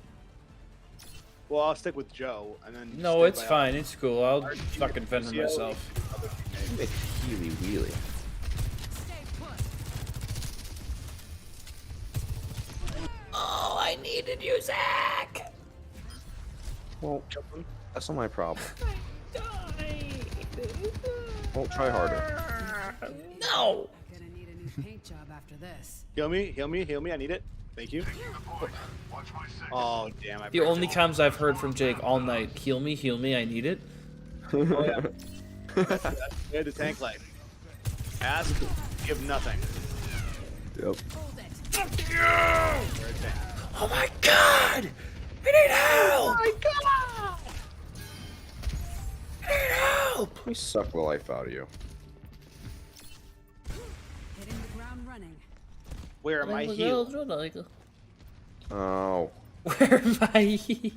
Well, I'll stick with Joe, and then. No, stay it's by fine. It's cool. I'll Alright, fucking fend for Lucio, myself. other teammate. Make healy wheelie. Stay put. Oh, I needed you, Zach. Well, that's not my problem. Well, try harder. No. Gonna need a new paint job after this. Heal me, heal me, heal me. I need it. Thank you. Oh, damn. I The break only it. comms I've heard from Jake all night: heal me, I need it. We had the tank life. Ask, give nothing. Yep. Hold it. We're a tank. Oh my god! I need help! my god! I need help! Let me suck the life out of you. Hitting the ground running. Where are my heals? Oh. Where are my heals?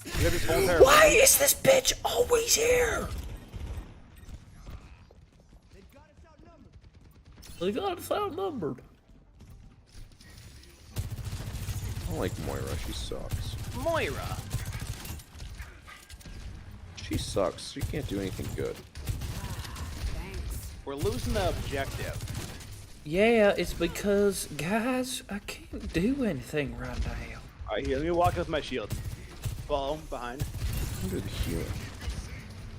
You got this whole entire Why is this bitch always here? They got us outnumbered. I don't like Moira. She sucks. Moira. She sucks. She can't do anything good. Thanks. We're losing the objective. Yeah, it's because, guys, I can't do anything right now. Alright, here, let me walk with my shield. Follow, behind. I can do the healing.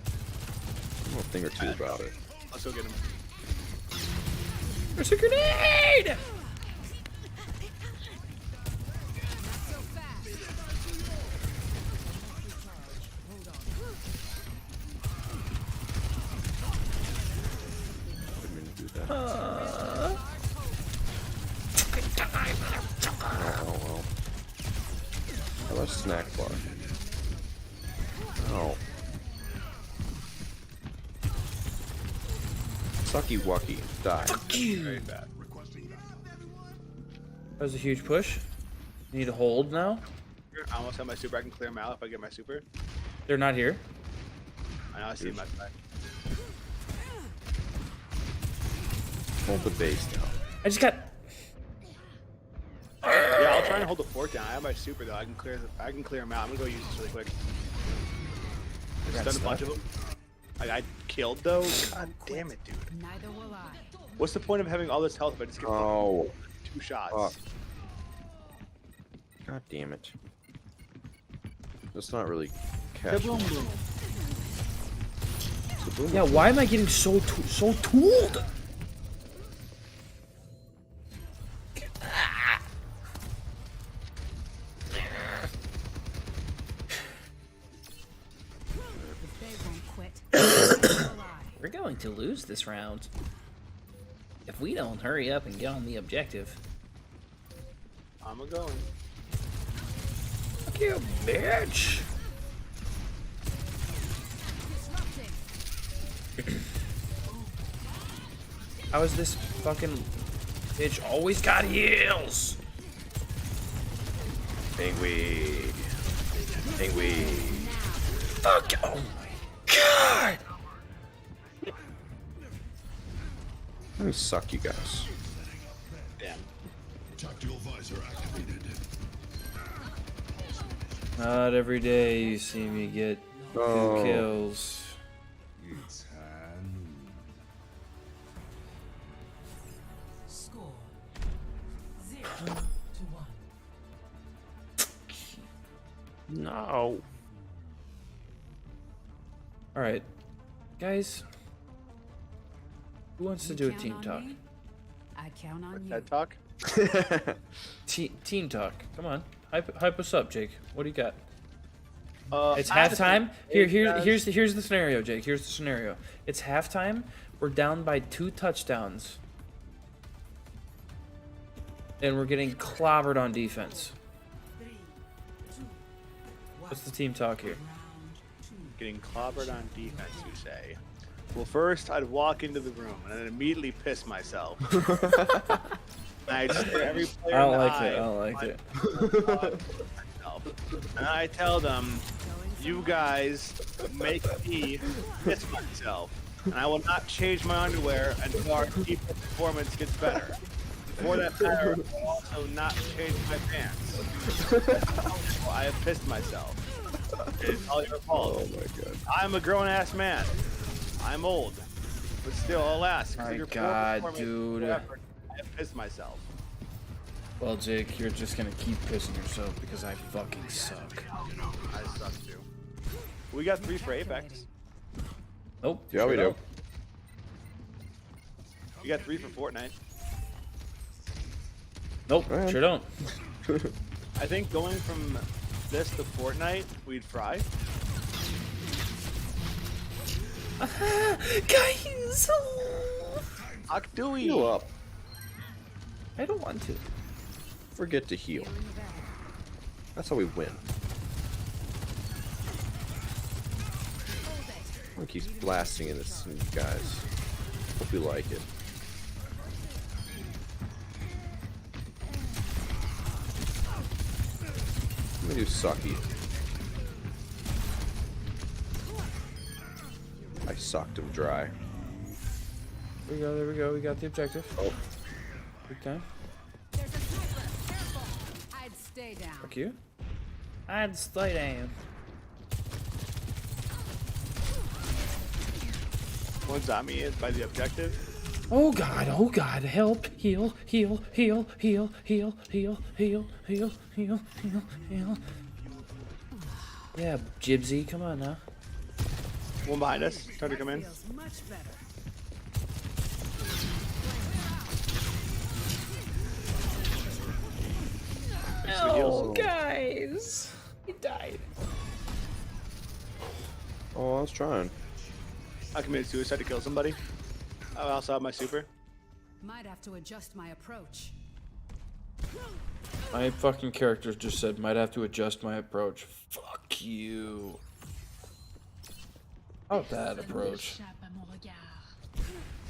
I know a thing or two about it. Let's go get him. There's a grenade! Not so fast. Hold on. snack bar. Oh. Sucky Wucky, die. Very bad. That was a huge push. You need to hold now. I almost have my super. I can clear them out if I get my super. They're not here. I know I see my back. Hold the base down. I just got. Yeah, I'll try and hold the fort down. I have my super though. I can clear them out. I'm gonna go use this really quick. I just done a bunch of them. I killed though. God damn it, dude. Neither will I. What's the point of having all this health if I just get Oh. 2 shots? Fuck. God damn it. That's not really catching. Yeah, why am I getting so tooled? They won't quit. Neither will I. We're going to lose this round if we don't hurry up and get on the objective. I'm going. Fuck you, bitch. Disrupting. How is this fucking bitch always got heals? Pingweed. Pingweed. Fuck! Oh my god! Let me suck you guys. Damn. Tactical visor activated. Not every day you see me get 2 Oh. kills. It's Hanu. Score 0-1. No. Alright. Guys. Who wants to You do a count team on talk? me, I count on you. That talk. Team talk. Come on. Hype us up, Jake. What do you got? It's I have to halftime. think- Here's the scenario, Jake. Here's the scenario. It's halftime. We're down by 2 touchdowns. And we're getting clobbered on defense. What's the team talk here? Getting clobbered on defense, you say? Well, first I'd walk into the room and I'd immediately piss myself. I'd stare every player I in don't the like eye. it. I don't like it. And I tell them, you guys make me piss myself. And I will not change my underwear until our defense performance gets better. For that matter, I will also not change my pants. I have pissed myself. It's all your fault. Oh my god. I'm a grown-ass man. I'm old. But still, alas, 'cause of My your poor God, performance, dude. your effort, I have pissed myself. Well, Jake, you're just gonna keep pissing yourself because I fucking suck. I suck too. We got 3 for Apex. Nope. Yeah, we do. don't. We got 3 for Fortnite. Nope. Alright. Sure don't. I think going from this to Fortnite, we'd fry. Guys. Akdui. Heal up. I don't want to. Forget to heal. That's how we win. One keeps blasting into some guys. Hope you like it. Let me do sucky. I sucked him dry. There we go. There we go. We got the objective. Oh, Big time. There's a sniper. Careful. I'd stay down. Fuck you. I'd stay down. One zombie is by the objective. Oh god, help, heal, heal, heal, heal, heal, heal, heal, heal, heal, heal, heal. Yeah, Jibsy, come on now. One behind us. Trying to come in. Feels much better. Oh, guys, he died. oh, I was trying. I committed suicide to kill somebody. I also have my super. Might have to adjust my approach. My fucking character just said might have to adjust my approach. Fuck you. How that approach?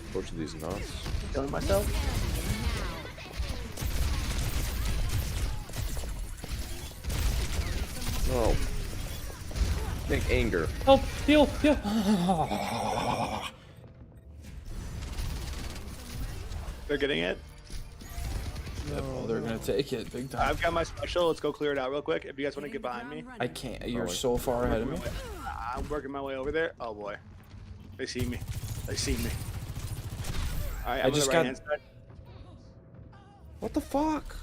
Approach these nuts. Killing myself. Oh. Big anger. Help! Heal! Heal! They're getting it. Oh, they're gonna take it big time. I've got my special. Let's go clear it out real quick. If you guys want to get behind me, I can't. You're so far ahead of me. I'm working my way over there. Oh boy, they see me. They see me. All right, I'm just on the got- right hand side. What the fuck?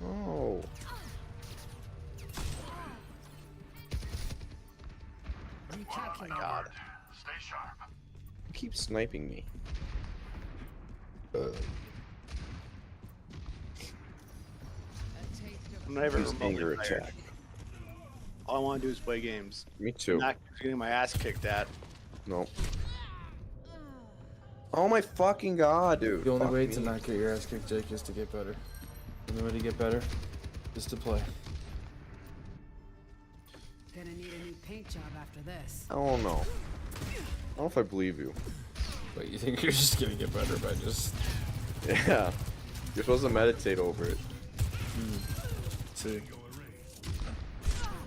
No. Oh my god. You keep sniping me. I'm not even Use remotely anger tired. attack. All I want to do is play games. Me too. Not getting my ass kicked at. No. Oh my fucking god, dude. The only Fuck way me. to not get your ass kicked, Jake, is to get better. The only way to get better is to play. Gonna need a new paint job after this. I don't know. I don't know if I believe you. But you think you're just gonna get better by just Yeah. You're supposed to meditate over it. see.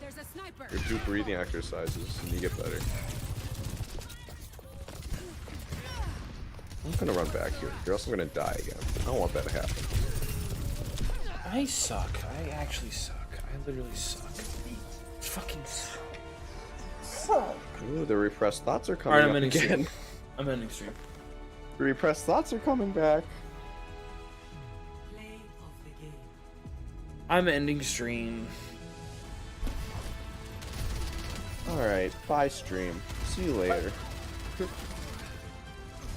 There's a sniper. You do breathing exercises and you get better. I'm gonna run back here, or else I'm gonna die again. I don't want that to happen. I suck. I actually suck. I literally suck. Fucking suck. Ooh, the repressed thoughts are coming Alright, I'm up ending again. stream. I'm ending stream. The repressed thoughts are coming back. I'm ending stream. Alright, bye stream. See you later.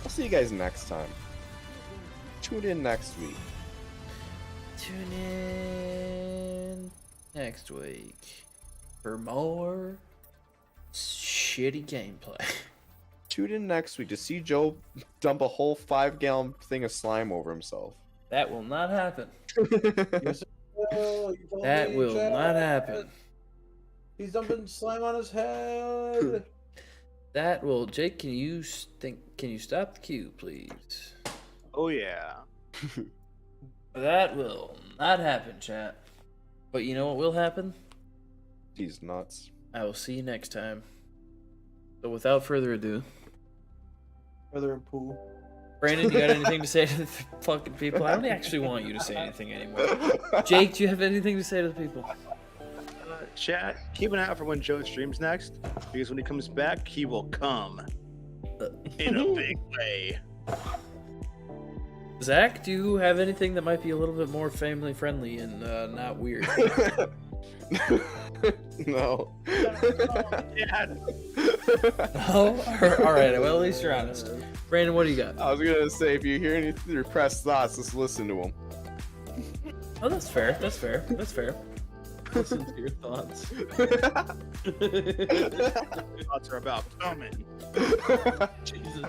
I'll see you guys next time. Tune in next week. Tune in next week for more shitty gameplay. Tune in next week to see Joe dump a whole 5-gallon thing of slime over himself. That will not happen. Yes, oh, you told That me, will Chad. not happen. He's dumping slime on his head. That will. Jake, can you Can you stop the queue, please? Oh yeah. That will not happen, chat. But you know what will happen? He's nuts. I will see you next time. So without further ado, Brother and pool. Brandon, you got anything to say to the fucking people? I don't actually want you to say anything anymore. Jake, do you have anything to say to the people? Chat, keep an eye out for when Joe streams next, because when he comes back, he will come in a big way. Zach, do you have anything that might be a little bit more family friendly and not weird? No. Yeah. No? Alright, well, at least you're honest. Brandon, what do you got? I was gonna say, if you hear any repressed thoughts, just listen to them. Oh, that's fair. That's fair. That's fair. Listen to your thoughts. Thoughts are about coming. Jesus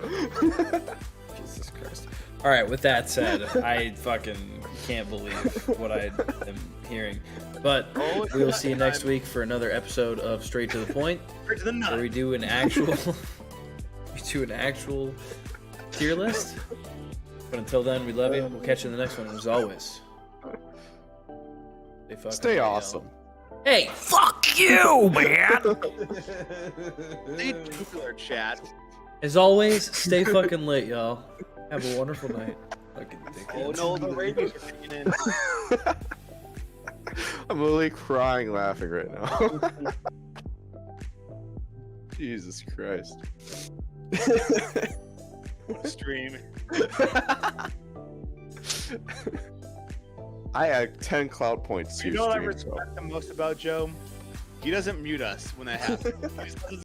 Christ. All right, with that said, I fucking can't believe what I am hearing. But we will see you next week for another episode of Straight to the Point, Straight to the nut. where we do an actual tier list. But until then, we love you. We'll catch you in the next one. As always, Stay awesome. Hey, fuck you, man. Stay nuclear, chat. As always, stay fucking lit, y'all. Have a wonderful night. Fucking Oh dickheads. no, the rabies are kicking in. I'm literally crying laughing right now. Jesus Christ. Stream. I had 10 cloud points to You your know what I stream, so. respect the most about Joe? He doesn't mute us when that happens. He just doesn't